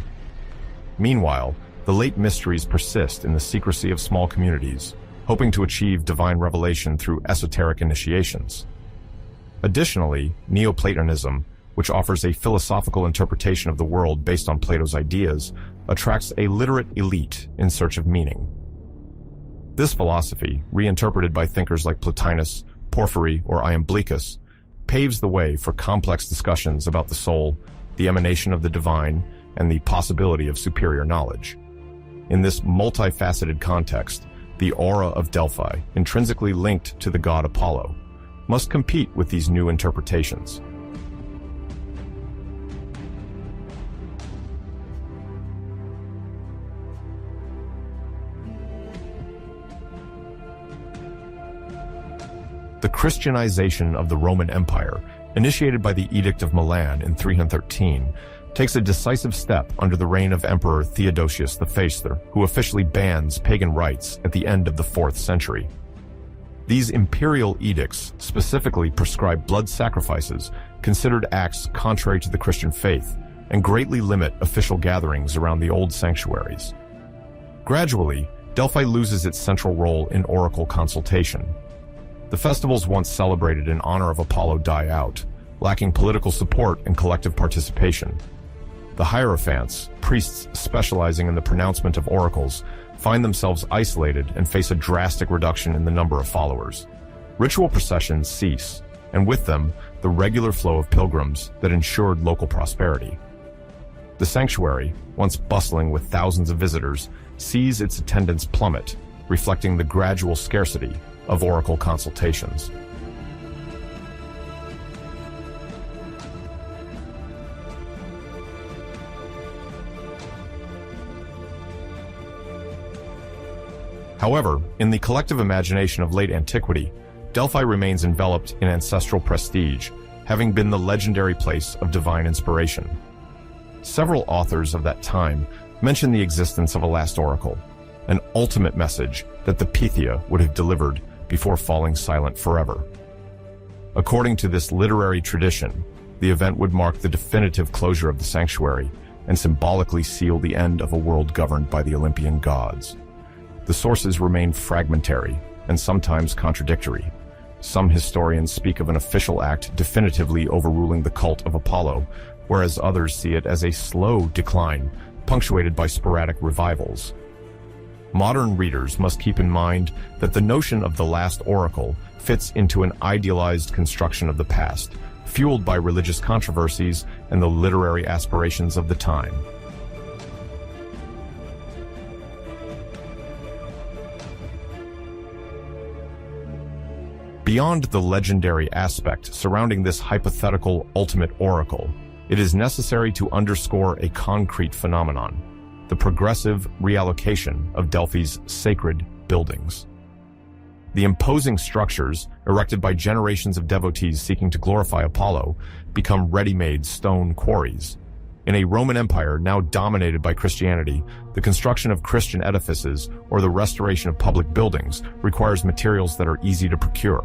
Meanwhile, the late mysteries persist in the secrecy of small communities, hoping to achieve divine revelation through esoteric initiations. Additionally, Neoplatonism, which offers a philosophical interpretation of the world based on Plato's ideas, attracts a literate elite in search of meaning. This philosophy, reinterpreted by thinkers like Plotinus, Porphyry, or Iamblichus, paves the way for complex discussions about the soul, the emanation of the divine, and the possibility of superior knowledge. In this multifaceted context, the aura of Delphi, intrinsically linked to the god Apollo, must compete with these new interpretations. The Christianization of the Roman Empire, initiated by the Edict of Milan in 313, takes a decisive step under the reign of Emperor Theodosius the Faithful, who officially bans pagan rites at the end of the 4th century. These imperial edicts specifically prescribe blood sacrifices, considered acts contrary to the Christian faith, and greatly limit official gatherings around the old sanctuaries. Gradually, Delphi loses its central role in oracle consultation. The festivals once celebrated in honor of Apollo die out, lacking political support and collective participation. The Hierophants, priests specializing in the pronouncement of oracles, find themselves isolated and face a drastic reduction in the number of followers. Ritual processions cease, and with them, the regular flow of pilgrims that ensured local prosperity. The sanctuary, once bustling with thousands of visitors, sees its attendance plummet, reflecting the gradual scarcity of oracle consultations. However, in the collective imagination of late antiquity, Delphi remains enveloped in ancestral prestige, having been the legendary place of divine inspiration. Several authors of that time mention the existence of a last oracle, an ultimate message that the Pythia would have delivered before falling silent forever. According to this literary tradition, the event would mark the definitive closure of the sanctuary and symbolically seal the end of a world governed by the Olympian gods. The sources remain fragmentary and sometimes contradictory. Some historians speak of an official act definitively overruling the cult of Apollo, whereas others see it as a slow decline, punctuated by sporadic revivals. Modern readers must keep in mind that the notion of the last oracle fits into an idealized construction of the past, fueled by religious controversies and the literary aspirations of the time. Beyond the legendary aspect surrounding this hypothetical ultimate oracle, it is necessary to underscore a concrete phenomenon: the progressive reallocation of Delphi's sacred buildings. The imposing structures, erected by generations of devotees seeking to glorify Apollo, become ready-made stone quarries. In a Roman Empire now dominated by Christianity, the construction of Christian edifices or the restoration of public buildings requires materials that are easy to procure.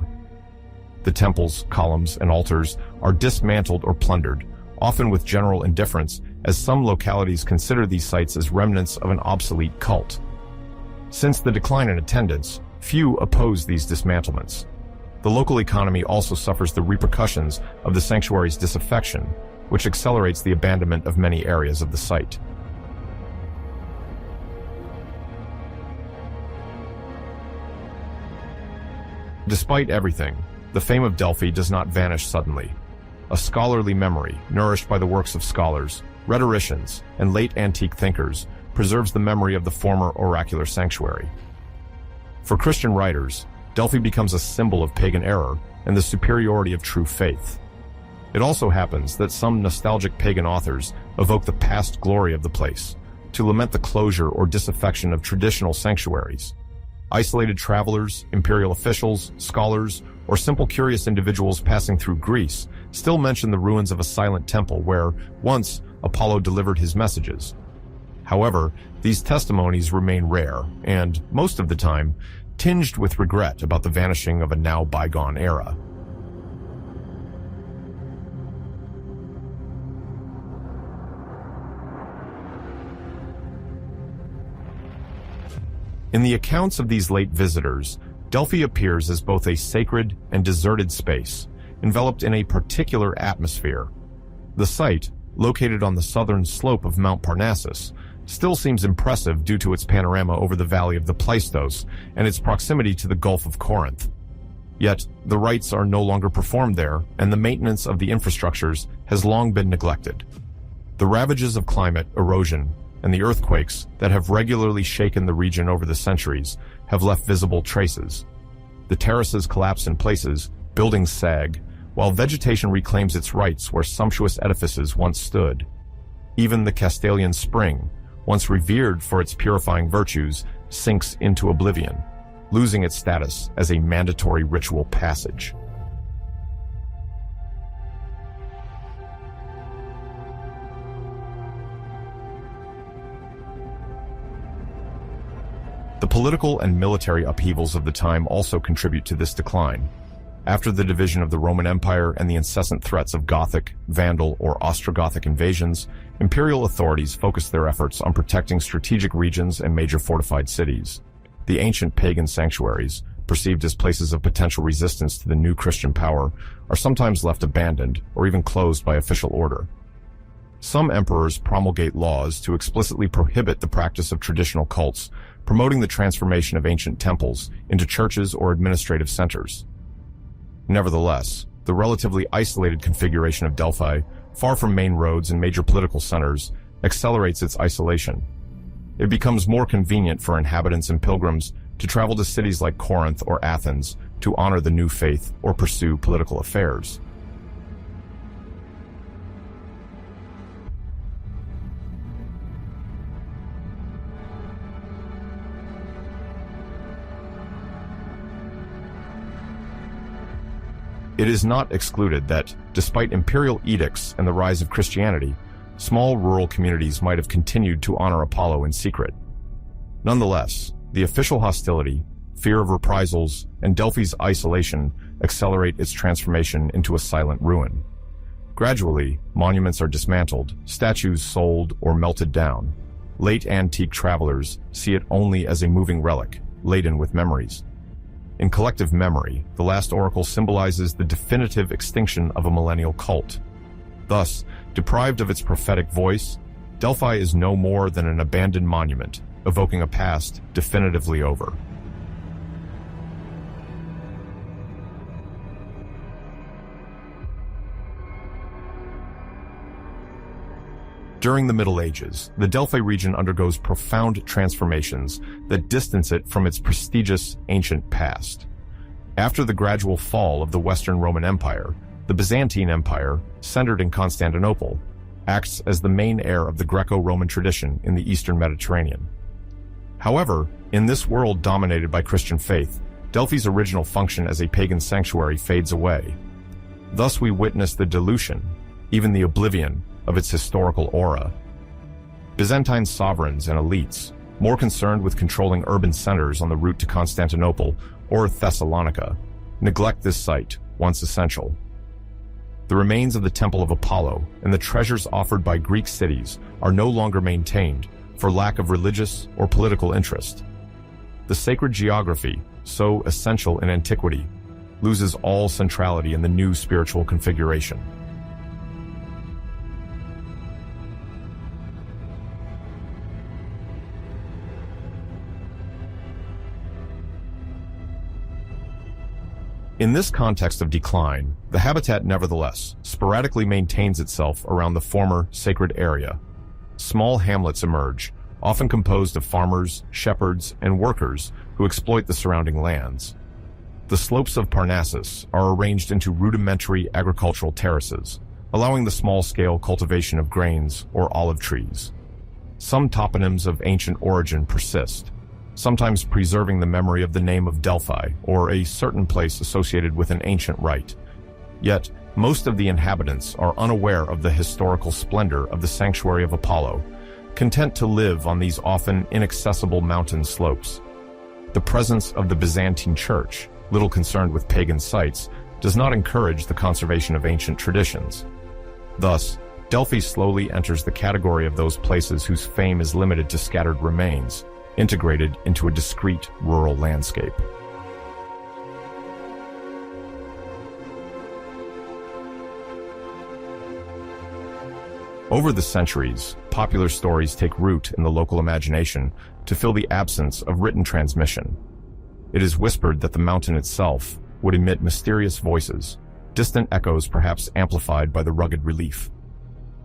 The temples, columns, and altars are dismantled or plundered, often with general indifference, as some localities consider these sites as remnants of an obsolete cult. Since the decline in attendance, few oppose these dismantlements. The local economy also suffers the repercussions of the sanctuary's disaffection, which accelerates the abandonment of many areas of the site. Despite everything, the fame of Delphi does not vanish suddenly. A scholarly memory, nourished by the works of scholars, rhetoricians, and late antique thinkers, preserves the memory of the former oracular sanctuary. For Christian writers, Delphi becomes a symbol of pagan error and the superiority of true faith. It also happens that some nostalgic pagan authors evoke the past glory of the place, to lament the closure or disaffection of traditional sanctuaries. Isolated travelers, imperial officials, scholars, or simple curious individuals passing through Greece still mention the ruins of a silent temple where, once, Apollo delivered his messages. However, these testimonies remain rare and, most of the time, tinged with regret about the vanishing of a now bygone era. In the accounts of these late visitors, Delphi appears as both a sacred and deserted space, enveloped in a particular atmosphere. The site, located on the southern slope of Mount Parnassus, still seems impressive due to its panorama over the valley of the Pleistos and its proximity to the Gulf of Corinth. Yet, the rites are no longer performed there, and the maintenance of the infrastructures has long been neglected. The ravages of climate, erosion, and the earthquakes that have regularly shaken the region over the centuries have left visible traces. The terraces collapse in places, buildings sag, while vegetation reclaims its rights where sumptuous edifices once stood. Even the Castalian spring, once revered for its purifying virtues, sinks into oblivion, losing its status as a mandatory ritual passage. The political and military upheavals of the time also contribute to this decline. After the division of the Roman Empire and the incessant threats of Gothic, Vandal, or Ostrogothic invasions, imperial authorities focused their efforts on protecting strategic regions and major fortified cities. The ancient pagan sanctuaries, perceived as places of potential resistance to the new Christian power, are sometimes left abandoned or even closed by official order. Some emperors promulgate laws to explicitly prohibit the practice of traditional cults, promoting the transformation of ancient temples into churches or administrative centers. Nevertheless, the relatively isolated configuration of Delphi, far from main roads and major political centers, accelerates its isolation. It becomes more convenient for inhabitants and pilgrims to travel to cities like Corinth or Athens to honor the new faith or pursue political affairs. It is not excluded that, despite imperial edicts and the rise of Christianity, small rural communities might have continued to honor Apollo in secret. Nonetheless, the official hostility, fear of reprisals, and Delphi's isolation accelerate its transformation into a silent ruin. Gradually, monuments are dismantled, statues sold or melted down. Late antique travelers see it only as a moving relic, laden with memories. In collective memory, the last oracle symbolizes the definitive extinction of a millennial cult. Thus, deprived of its prophetic voice, Delphi is no more than an abandoned monument, evoking a past definitively over. During the Middle Ages, the Delphi region undergoes profound transformations that distance it from its prestigious ancient past. After the gradual fall of the Western Roman Empire, the Byzantine Empire, centered in Constantinople, acts as the main heir of the Greco-Roman tradition in the Eastern Mediterranean. However, in this world dominated by Christian faith, Delphi's original function as a pagan sanctuary fades away. Thus we witness the dilution, even the oblivion, of its historical aura. Byzantine sovereigns and elites, more concerned with controlling urban centers on the route to Constantinople or Thessalonica, neglect this site, once essential. The remains of the Temple of Apollo and the treasures offered by Greek cities are no longer maintained for lack of religious or political interest. The sacred geography, so essential in antiquity, loses all centrality in the new spiritual configuration. In this context of decline, the habitat nevertheless sporadically maintains itself around the former sacred area. Small hamlets emerge, often composed of farmers, shepherds, and workers who exploit the surrounding lands. The slopes of Parnassus are arranged into rudimentary agricultural terraces, allowing the small-scale cultivation of grains or olive trees. Some toponyms of ancient origin persist, sometimes preserving the memory of the name of Delphi or a certain place associated with an ancient rite. Yet, most of the inhabitants are unaware of the historical splendor of the sanctuary of Apollo, content to live on these often inaccessible mountain slopes. The presence of the Byzantine Church, little concerned with pagan sites, does not encourage the conservation of ancient traditions. Thus, Delphi slowly enters the category of those places whose fame is limited to scattered remains, integrated into a discrete rural landscape. Over the centuries, popular stories take root in the local imagination to fill the absence of written transmission. It is whispered that the mountain itself would emit mysterious voices, distant echoes perhaps amplified by the rugged relief.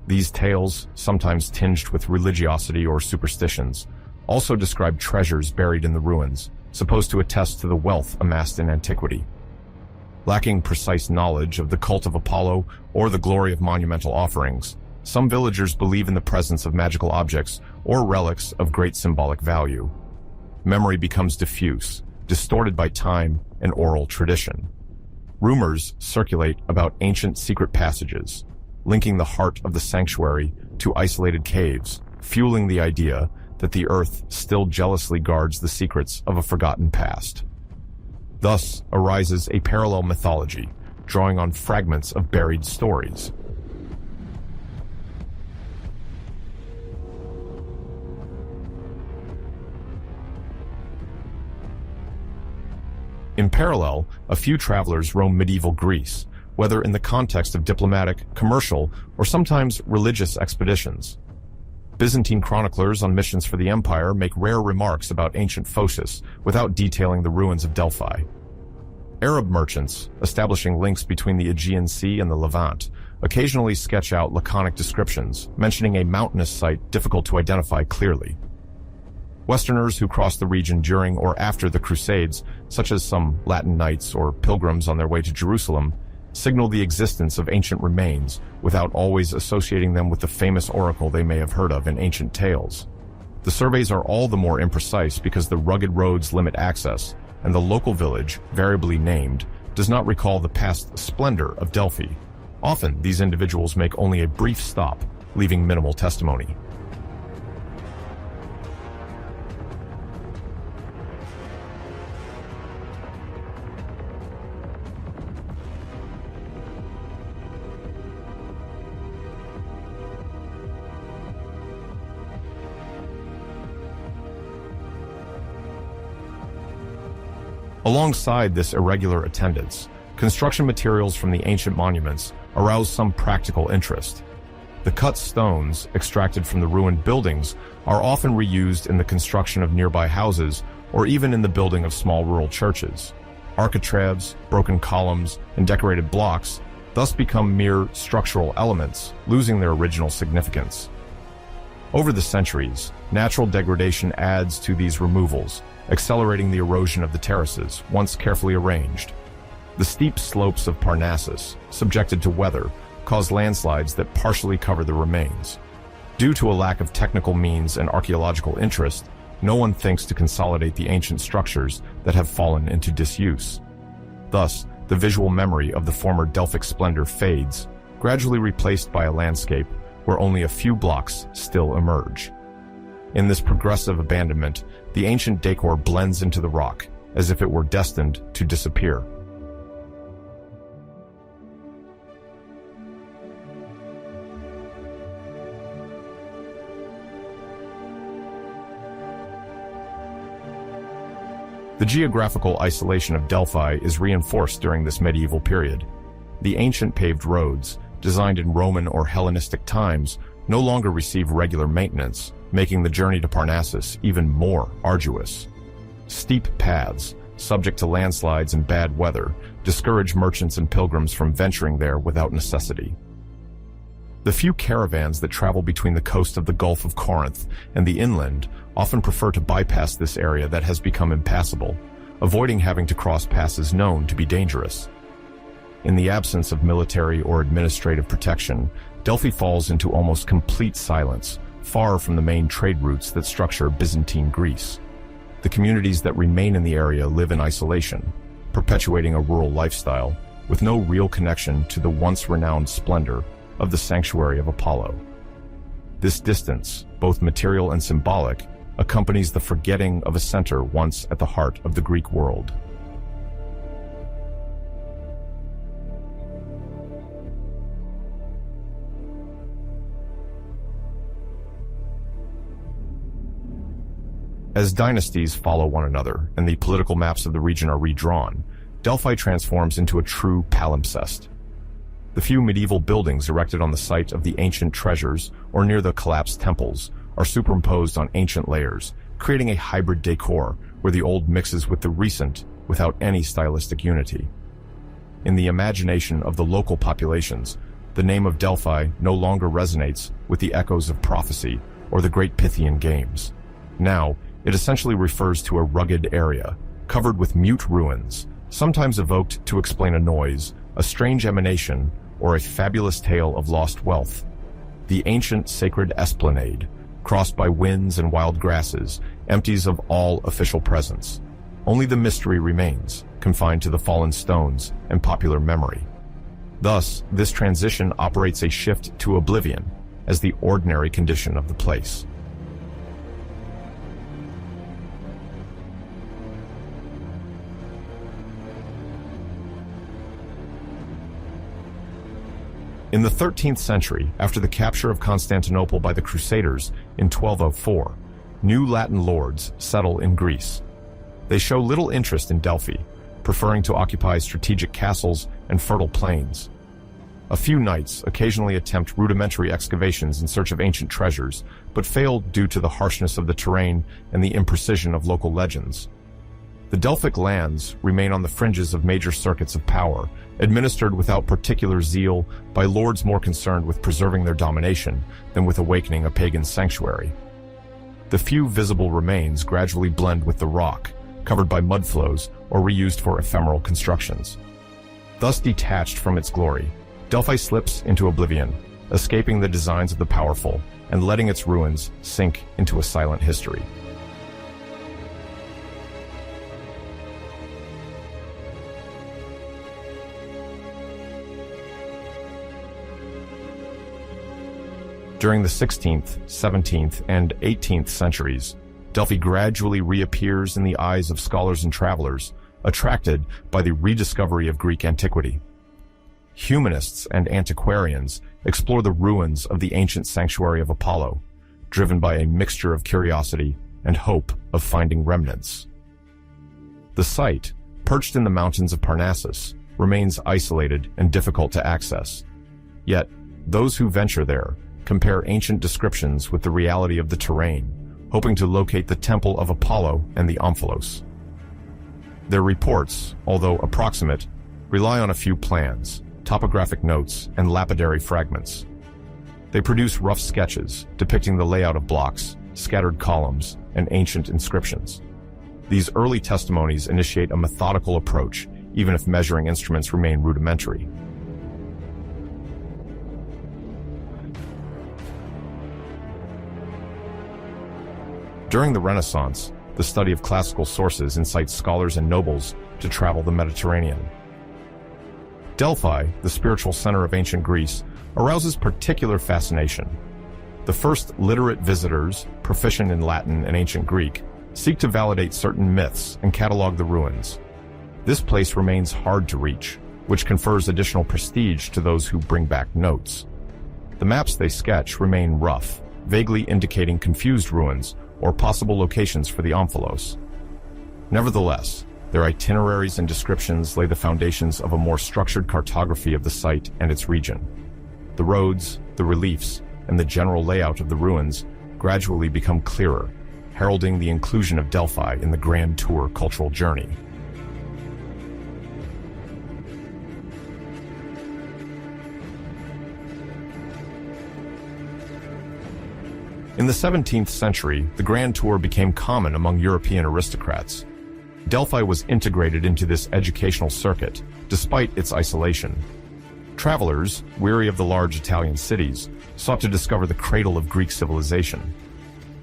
These tales, sometimes tinged with religiosity or superstitions, also describe treasures buried in the ruins, supposed to attest to the wealth amassed in antiquity. Lacking precise knowledge of the cult of Apollo or the glory of monumental offerings, some villagers believe in the presence of magical objects or relics of great symbolic value. Memory becomes diffuse, distorted by time and oral tradition. Rumors circulate about ancient secret passages, linking the heart of the sanctuary to isolated caves, fueling the idea that the earth still jealously guards the secrets of a forgotten past. Thus arises a parallel mythology, drawing on fragments of buried stories. In parallel, a few travelers roam medieval Greece, whether in the context of diplomatic, commercial, or sometimes religious expeditions. Byzantine chroniclers on missions for the empire make rare remarks about ancient Phocis without detailing the ruins of Delphi. Arab merchants, establishing links between the Aegean Sea and the Levant, occasionally sketch out laconic descriptions, mentioning a mountainous site difficult to identify clearly. Westerners who crossed the region during or after the Crusades, such as some Latin knights or pilgrims on their way to Jerusalem, signal the existence of ancient remains without always associating them with the famous oracle they may have heard of in ancient tales. The surveys are all the more imprecise because the rugged roads limit access, and the local village, variably named, does not recall the past splendor of Delphi. Often, these individuals make only a brief stop, leaving minimal testimony. Alongside this irregular attendance, construction materials from the ancient monuments arouse some practical interest. The cut stones, extracted from the ruined buildings, are often reused in the construction of nearby houses or even in the building of small rural churches. Architraves, broken columns, and decorated blocks thus become mere structural elements, losing their original significance. Over the centuries, natural degradation adds to these removals, accelerating the erosion of the terraces, once carefully arranged. The steep slopes of Parnassus, subjected to weather, cause landslides that partially cover the remains. Due to a lack of technical means and archaeological interest, no one thinks to consolidate the ancient structures that have fallen into disuse. Thus, the visual memory of the former Delphic splendor fades, gradually replaced by a landscape where only a few blocks still emerge. In this progressive abandonment, the ancient decor blends into the rock, as if it were destined to disappear. The geographical isolation of Delphi is reinforced during this medieval period. The ancient paved roads, designed in Roman or Hellenistic times, no longer receive regular maintenance, making the journey to Parnassus even more arduous. Steep paths, subject to landslides and bad weather, discourage merchants and pilgrims from venturing there without necessity. The few caravans that travel between the coast of the Gulf of Corinth and the inland often prefer to bypass this area that has become impassable, avoiding having to cross passes known to be dangerous. In the absence of military or administrative protection, Delphi falls into almost complete silence, far from the main trade routes that structure Byzantine Greece. The communities that remain in the area live in isolation, perpetuating a rural lifestyle with no real connection to the once renowned splendor of the sanctuary of Apollo. This distance, both material and symbolic, accompanies the forgetting of a center once at the heart of the Greek world. As dynasties follow one another and the political maps of the region are redrawn, Delphi transforms into a true palimpsest. The few medieval buildings erected on the site of the ancient treasures or near the collapsed temples are superimposed on ancient layers, creating a hybrid decor where the old mixes with the recent without any stylistic unity. In the imagination of the local populations, the name of Delphi no longer resonates with the echoes of prophecy or the great Pythian games. Now, it essentially refers to a rugged area, covered with mute ruins, sometimes evoked to explain a noise, a strange emanation, or a fabulous tale of lost wealth. The ancient sacred esplanade, crossed by winds and wild grasses, empties of all official presence. Only the mystery remains, confined to the fallen stones and popular memory. Thus, this transition operates a shift to oblivion as the ordinary condition of the place. In the 13th century, after the capture of Constantinople by the Crusaders in 1204, new Latin lords settle in Greece. They show little interest in Delphi, preferring to occupy strategic castles and fertile plains. A few knights occasionally attempt rudimentary excavations in search of ancient treasures, but fail due to the harshness of the terrain and the imprecision of local legends. The Delphic lands remain on the fringes of major circuits of power, administered without particular zeal by lords more concerned with preserving their domination than with awakening a pagan sanctuary. The few visible remains gradually blend with the rock, covered by mudflows or reused for ephemeral constructions. Thus detached from its glory, Delphi slips into oblivion, escaping the designs of the powerful and letting its ruins sink into a silent history. During the 16th, 17th, and 18th centuries, Delphi gradually reappears in the eyes of scholars and travelers, attracted by the rediscovery of Greek antiquity. Humanists and antiquarians explore the ruins of the ancient sanctuary of Apollo, driven by a mixture of curiosity and hope of finding remnants. The site, perched in the mountains of Parnassus, remains isolated and difficult to access. Yet, those who venture there compare ancient descriptions with the reality of the terrain, hoping to locate the temple of Apollo and the Omphalos. Their reports, although approximate, rely on a few plans, topographic notes, and lapidary fragments. They produce rough sketches depicting the layout of blocks, scattered columns, and ancient inscriptions. These early testimonies initiate a methodical approach, even if measuring instruments remain rudimentary. During the Renaissance, the study of classical sources incites scholars and nobles to travel the Mediterranean. Delphi, the spiritual center of ancient Greece, arouses particular fascination. The first literate visitors, proficient in Latin and ancient Greek, seek to validate certain myths and catalog the ruins. This place remains hard to reach, which confers additional prestige to those who bring back notes. The maps they sketch remain rough, vaguely indicating confused ruins or possible locations for the Omphalos. Nevertheless, their itineraries and descriptions lay the foundations of a more structured cartography of the site and its region. The roads, the reliefs, and the general layout of the ruins gradually become clearer, heralding the inclusion of Delphi in the Grand Tour cultural journey. In the 17th century, the Grand Tour became common among European aristocrats. Delphi was integrated into this educational circuit, despite its isolation. Travelers, weary of the large Italian cities, sought to discover the cradle of Greek civilization.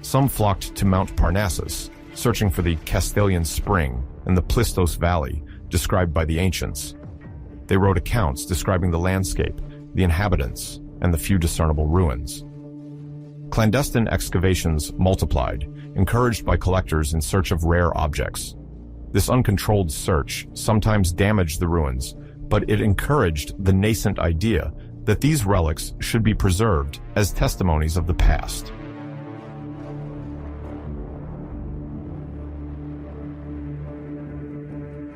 Some flocked to Mount Parnassus, searching for the Castalian Spring and the Plistos Valley, described by the ancients. They wrote accounts describing the landscape, the inhabitants, and the few discernible ruins. Clandestine excavations multiplied, encouraged by collectors in search of rare objects. This uncontrolled search sometimes damaged the ruins, but it encouraged the nascent idea that these relics should be preserved as testimonies of the past.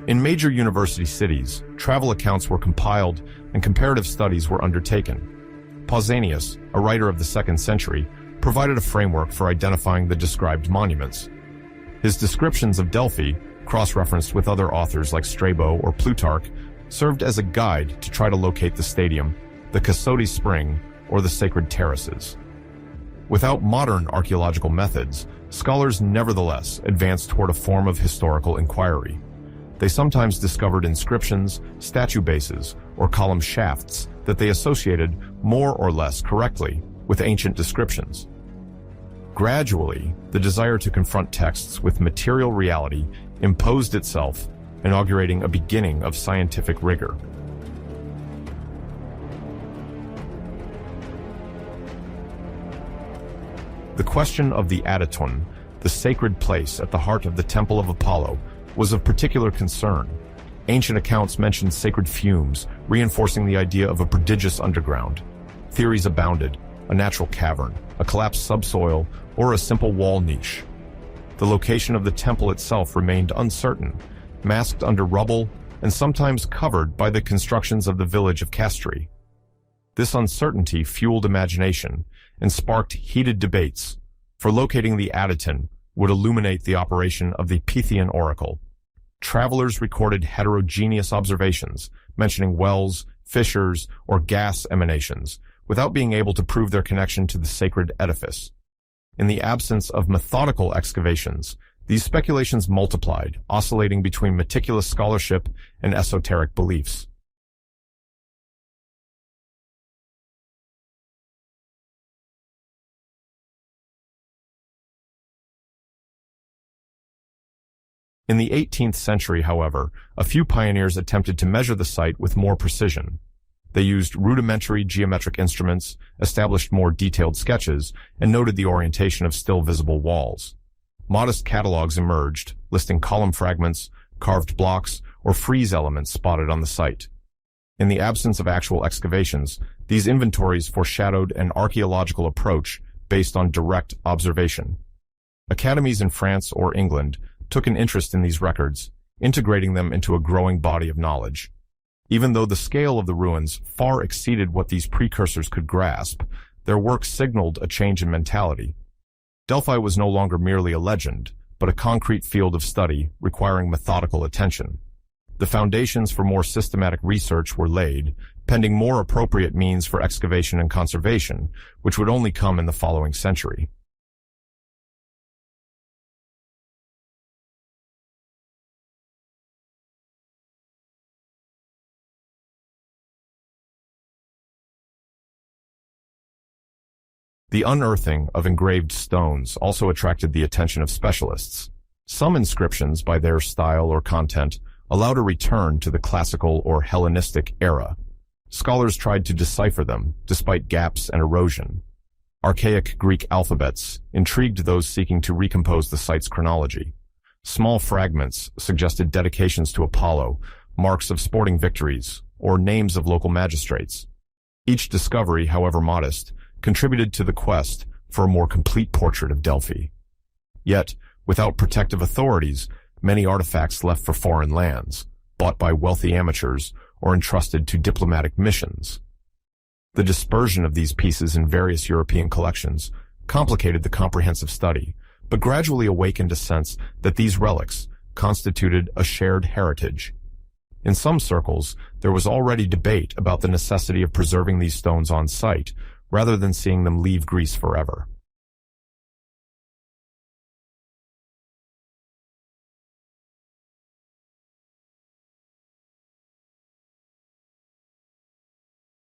In major university cities, travel accounts were compiled and comparative studies were undertaken. Pausanias, a writer of the 2nd century, provided a framework for identifying the described monuments. His descriptions of Delphi, cross-referenced with other authors like Strabo or Plutarch, served as a guide to try to locate the stadium, the Cassotes Spring, or the sacred terraces. Without modern archaeological methods, scholars nevertheless advanced toward a form of historical inquiry. They sometimes discovered inscriptions, statue bases, or column shafts that they associated more or less correctly with ancient descriptions. Gradually, the desire to confront texts with material reality imposed itself, inaugurating a beginning of scientific rigor. The question of the Adyton, the sacred place at the heart of the Temple of Apollo, was of particular concern. Ancient accounts mentioned sacred fumes, reinforcing the idea of a prodigious underground. Theories abounded: a natural cavern, a collapsed subsoil, or a simple wall niche. The location of the temple itself remained uncertain, masked under rubble and sometimes covered by the constructions of the village of Castri. This uncertainty fueled imagination and sparked heated debates, for locating the Adyton would illuminate the operation of the Pythian Oracle. Travelers recorded heterogeneous observations, mentioning wells, fissures, or gas emanations, without being able to prove their connection to the sacred edifice. In the absence of methodical excavations, these speculations multiplied, oscillating between meticulous scholarship and esoteric beliefs. In the 18th century, however, a few pioneers attempted to measure the site with more precision. They used rudimentary geometric instruments, established more detailed sketches, and noted the orientation of still visible walls. Modest catalogs emerged, listing column fragments, carved blocks, or frieze elements spotted on the site. In the absence of actual excavations, these inventories foreshadowed an archaeological approach based on direct observation. Academies in France or England took an interest in these records, integrating them into a growing body of knowledge. Even though the scale of the ruins far exceeded what these precursors could grasp, their work signaled a change in mentality. Delphi was no longer merely a legend, but a concrete field of study requiring methodical attention. The foundations for more systematic research were laid, pending more appropriate means for excavation and conservation, which would only come in the following century. The unearthing of engraved stones also attracted the attention of specialists. Some inscriptions, by their style or content, allowed a return to the classical or Hellenistic era. Scholars tried to decipher them, despite gaps and erosion. Archaic Greek alphabets intrigued those seeking to recompose the site's chronology. Small fragments suggested dedications to Apollo, marks of sporting victories, or names of local magistrates. Each discovery, however modest, contributed to the quest for a more complete portrait of Delphi. Yet, without protective authorities, many artifacts left for foreign lands, bought by wealthy amateurs or entrusted to diplomatic missions. The dispersion of these pieces in various European collections complicated the comprehensive study, but gradually awakened a sense that these relics constituted a shared heritage. In some circles, there was already debate about the necessity of preserving these stones on site, rather than seeing them leave Greece forever.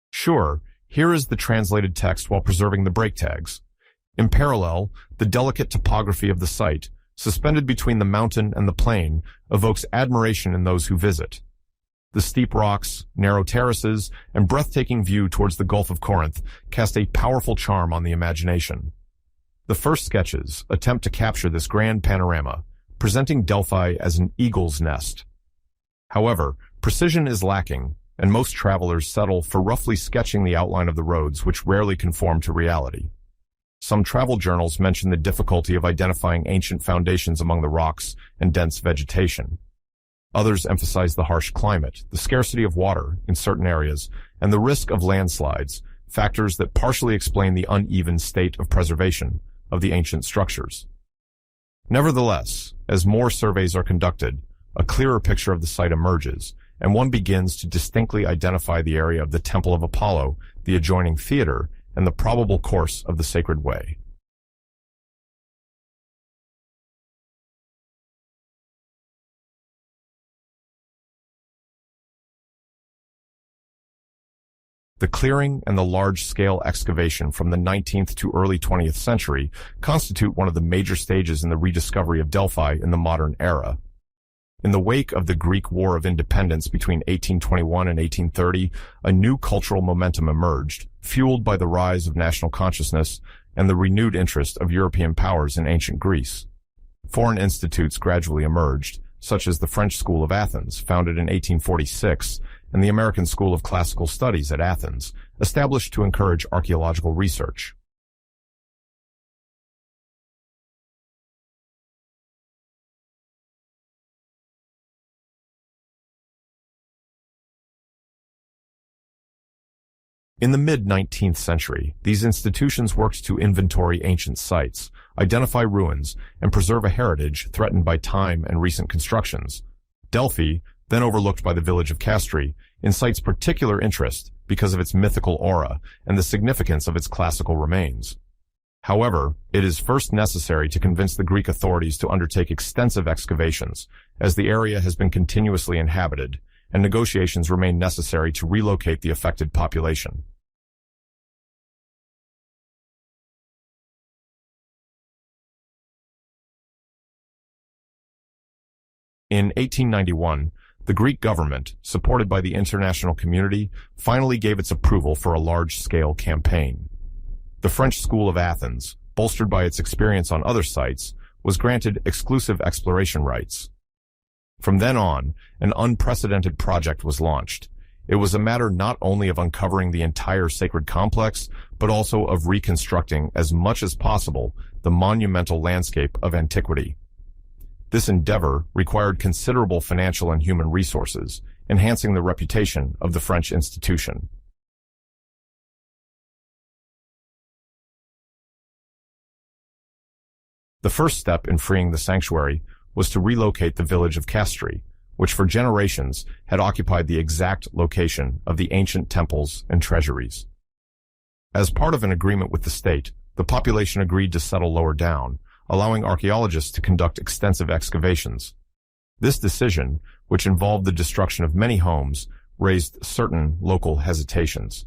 Sure, here is the translated text while preserving the break tags. In parallel, the delicate topography of the site, suspended between the mountain and the plain, evokes admiration in those who visit. The steep rocks, narrow terraces, and breathtaking view towards the Gulf of Corinth cast a powerful charm on the imagination. The first sketches attempt to capture this grand panorama, presenting Delphi as an eagle's nest. However, precision is lacking, and most travelers settle for roughly sketching the outline of the roads, which rarely conform to reality. Some travel journals mention the difficulty of identifying ancient foundations among the rocks and dense vegetation. Others emphasize the harsh climate, the scarcity of water in certain areas, and the risk of landslides, factors that partially explain the uneven state of preservation of the ancient structures. Nevertheless, as more surveys are conducted, a clearer picture of the site emerges, and one begins to distinctly identify the area of the Temple of Apollo, the adjoining theater, and the probable course of the Sacred Way. The clearing and the large-scale excavation from the 19th to early 20th century constitute one of the major stages in the rediscovery of Delphi in the modern era. In the wake of the Greek War of Independence between 1821 and 1830, a new cultural momentum emerged, fueled by the rise of national consciousness and the renewed interest of European powers in ancient Greece. Foreign institutes gradually emerged, such as the French School of Athens, founded in 1846, and the American School of Classical Studies at Athens, established to encourage archaeological research. In the mid-19th century, these institutions worked to inventory ancient sites, identify ruins, and preserve a heritage threatened by time and recent constructions. Delphi, then overlooked by the village of Castri, incites particular interest because of its mythical aura and the significance of its classical remains. However, it is first necessary to convince the Greek authorities to undertake extensive excavations, as the area has been continuously inhabited, and negotiations remain necessary to relocate the affected population. In 1891, the Greek government, supported by the international community, finally gave its approval for a large-scale campaign. The French School of Athens, bolstered by its experience on other sites, was granted exclusive exploration rights. From then on, an unprecedented project was launched. It was a matter not only of uncovering the entire sacred complex, but also of reconstructing as much as possible the monumental landscape of antiquity. This endeavor required considerable financial and human resources, enhancing the reputation of the French institution. The first step in freeing the sanctuary was to relocate the village of Castri, which for generations had occupied the exact location of the ancient temples and treasuries. As part of an agreement with the state, the population agreed to settle lower down, allowing archaeologists to conduct extensive excavations. This decision, which involved the destruction of many homes, raised certain local hesitations.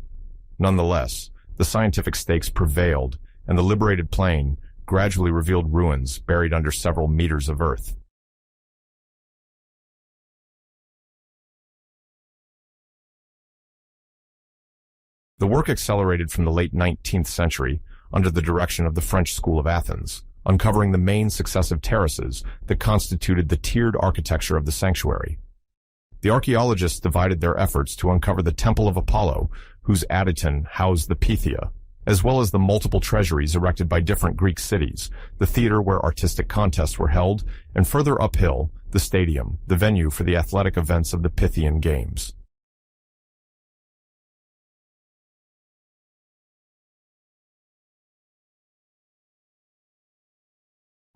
Nonetheless, the scientific stakes prevailed, and the liberated plain gradually revealed ruins buried under several meters of earth. The work accelerated from the late 19th century under the direction of the French School of Athens, uncovering the main successive terraces that constituted the tiered architecture of the sanctuary. The archaeologists divided their efforts to uncover the Temple of Apollo, whose adyton housed the Pythia, as well as the multiple treasuries erected by different Greek cities, the theater where artistic contests were held, and further uphill, the stadium, the venue for the athletic events of the Pythian Games.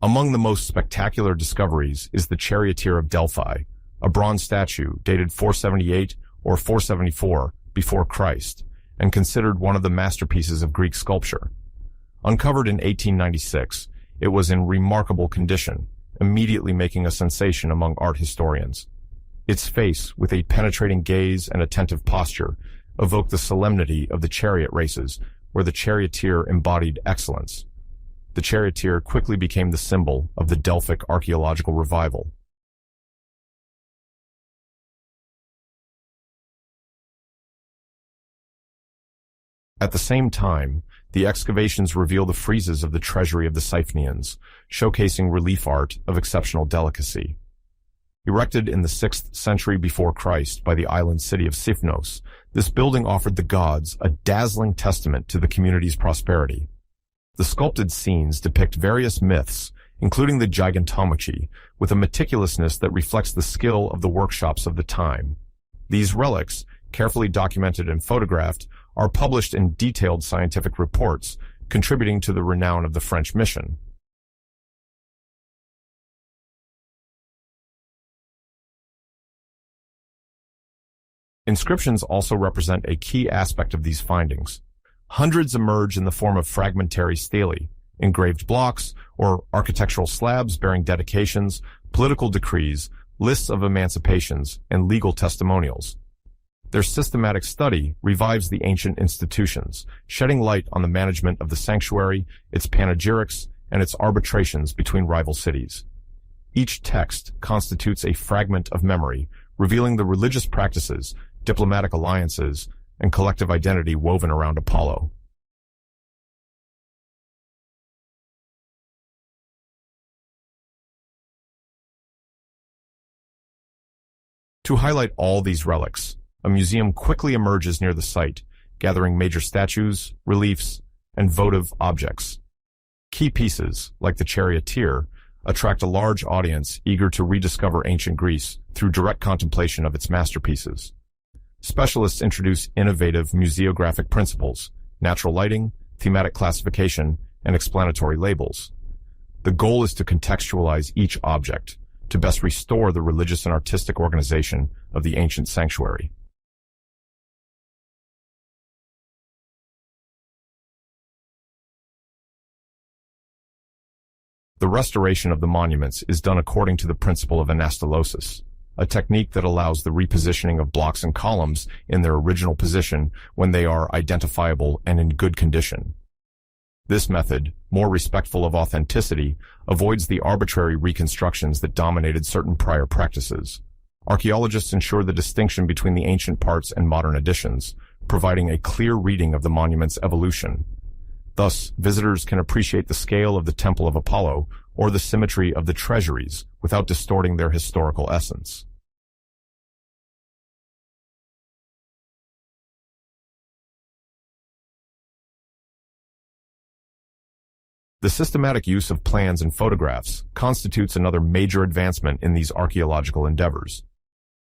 Among the most spectacular discoveries is the Charioteer of Delphi, a bronze statue dated 478 or 474 before Christ, and considered one of the masterpieces of Greek sculpture. Uncovered in 1896, it was in remarkable condition, immediately making a sensation among art historians. Its face, with a penetrating gaze and attentive posture, evoked the solemnity of the chariot races, where the charioteer embodied excellence. The charioteer quickly became the symbol of the Delphic archaeological revival. At the same time, the excavations reveal the friezes of the treasury of the Siphonians, showcasing relief art of exceptional delicacy. Erected in the 6th century before Christ by the island city of Sifnos, this building offered the gods a dazzling testament to the community's prosperity. The sculpted scenes depict various myths, including the gigantomachy, with a meticulousness that reflects the skill of the workshops of the time. These relics, carefully documented and photographed, are published in detailed scientific reports, contributing to the renown of the French mission. Inscriptions also represent a key aspect of these findings. Hundreds emerge in the form of fragmentary stelae, engraved blocks, or architectural slabs bearing dedications, political decrees, lists of emancipations, and legal testimonials. Their systematic study revives the ancient institutions, shedding light on the management of the sanctuary, its panegyrics, and its arbitrations between rival cities. Each text constitutes a fragment of memory, revealing the religious practices, diplomatic alliances, and collective identity woven around Apollo. To highlight all these relics, a museum quickly emerges near the site, gathering major statues, reliefs, and votive objects. Key pieces, like the charioteer, attract a large audience eager to rediscover ancient Greece through direct contemplation of its masterpieces. Specialists introduce innovative museographic principles, natural lighting, thematic classification, and explanatory labels. The goal is to contextualize each object, to best restore the religious and artistic organization of the ancient sanctuary. The restoration of the monuments is done according to the principle of anastylosis, a technique that allows the repositioning of blocks and columns in their original position when they are identifiable and in good condition. This method, more respectful of authenticity, avoids the arbitrary reconstructions that dominated certain prior practices. Archaeologists ensure the distinction between the ancient parts and modern additions, providing a clear reading of the monument's evolution. Thus, visitors can appreciate the scale of the Temple of Apollo or the symmetry of the treasuries without distorting their historical essence. The systematic use of plans and photographs constitutes another major advancement in these archaeological endeavors.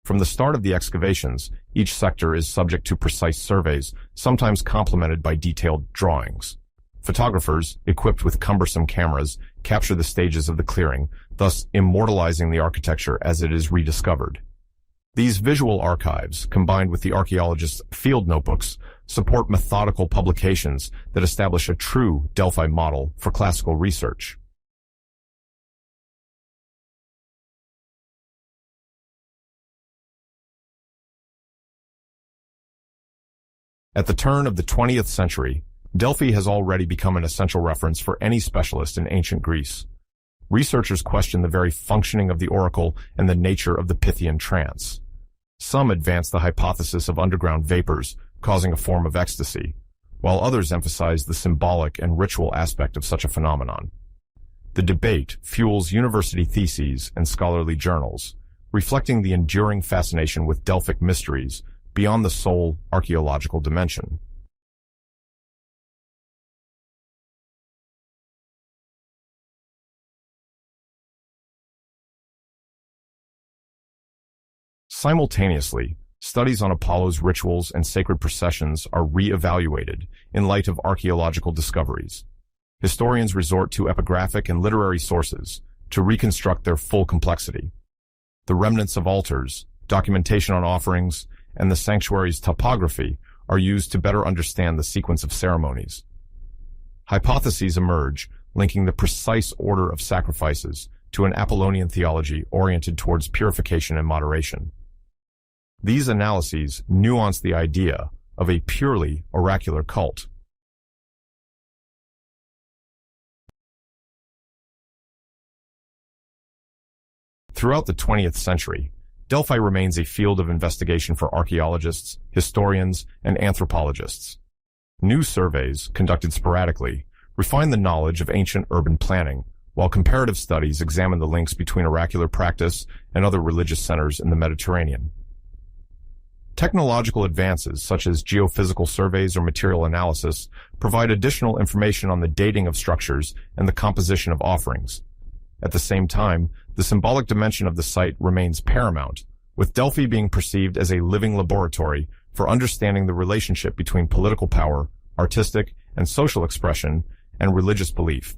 From the start of the excavations, each sector is subject to precise surveys, sometimes complemented by detailed drawings. Photographers, equipped with cumbersome cameras, capture the stages of the clearing, thus immortalizing the architecture as it is rediscovered. These visual archives, combined with the archaeologists' field notebooks, support methodical publications that establish a true Delphi model for classical research. At the turn of the 20th century, Delphi has already become an essential reference for any specialist in ancient Greece. Researchers question the very functioning of the oracle and the nature of the Pythian trance. Some advance the hypothesis of underground vapors causing a form of ecstasy, while others emphasize the symbolic and ritual aspect of such a phenomenon. The debate fuels university theses and scholarly journals, reflecting the enduring fascination with Delphic mysteries beyond the sole archaeological dimension. Simultaneously, studies on Apollo's rituals and sacred processions are re-evaluated in light of archaeological discoveries. Historians resort to epigraphic and literary sources to reconstruct their full complexity. The remnants of altars, documentation on offerings, and the sanctuary's topography are used to better understand the sequence of ceremonies. Hypotheses emerge, linking the precise order of sacrifices to an Apollonian theology oriented towards purification and moderation. These analyses nuance the idea of a purely oracular cult. Throughout the 20th century, Delphi remains a field of investigation for archaeologists, historians, and anthropologists. New surveys, conducted sporadically, refine the knowledge of ancient urban planning, while comparative studies examine the links between oracular practice and other religious centers in the Mediterranean. Technological advances such as geophysical surveys or material analysis provide additional information on the dating of structures and the composition of offerings. At the same time, the symbolic dimension of the site remains paramount, with Delphi being perceived as a living laboratory for understanding the relationship between political power, artistic and social expression, and religious belief.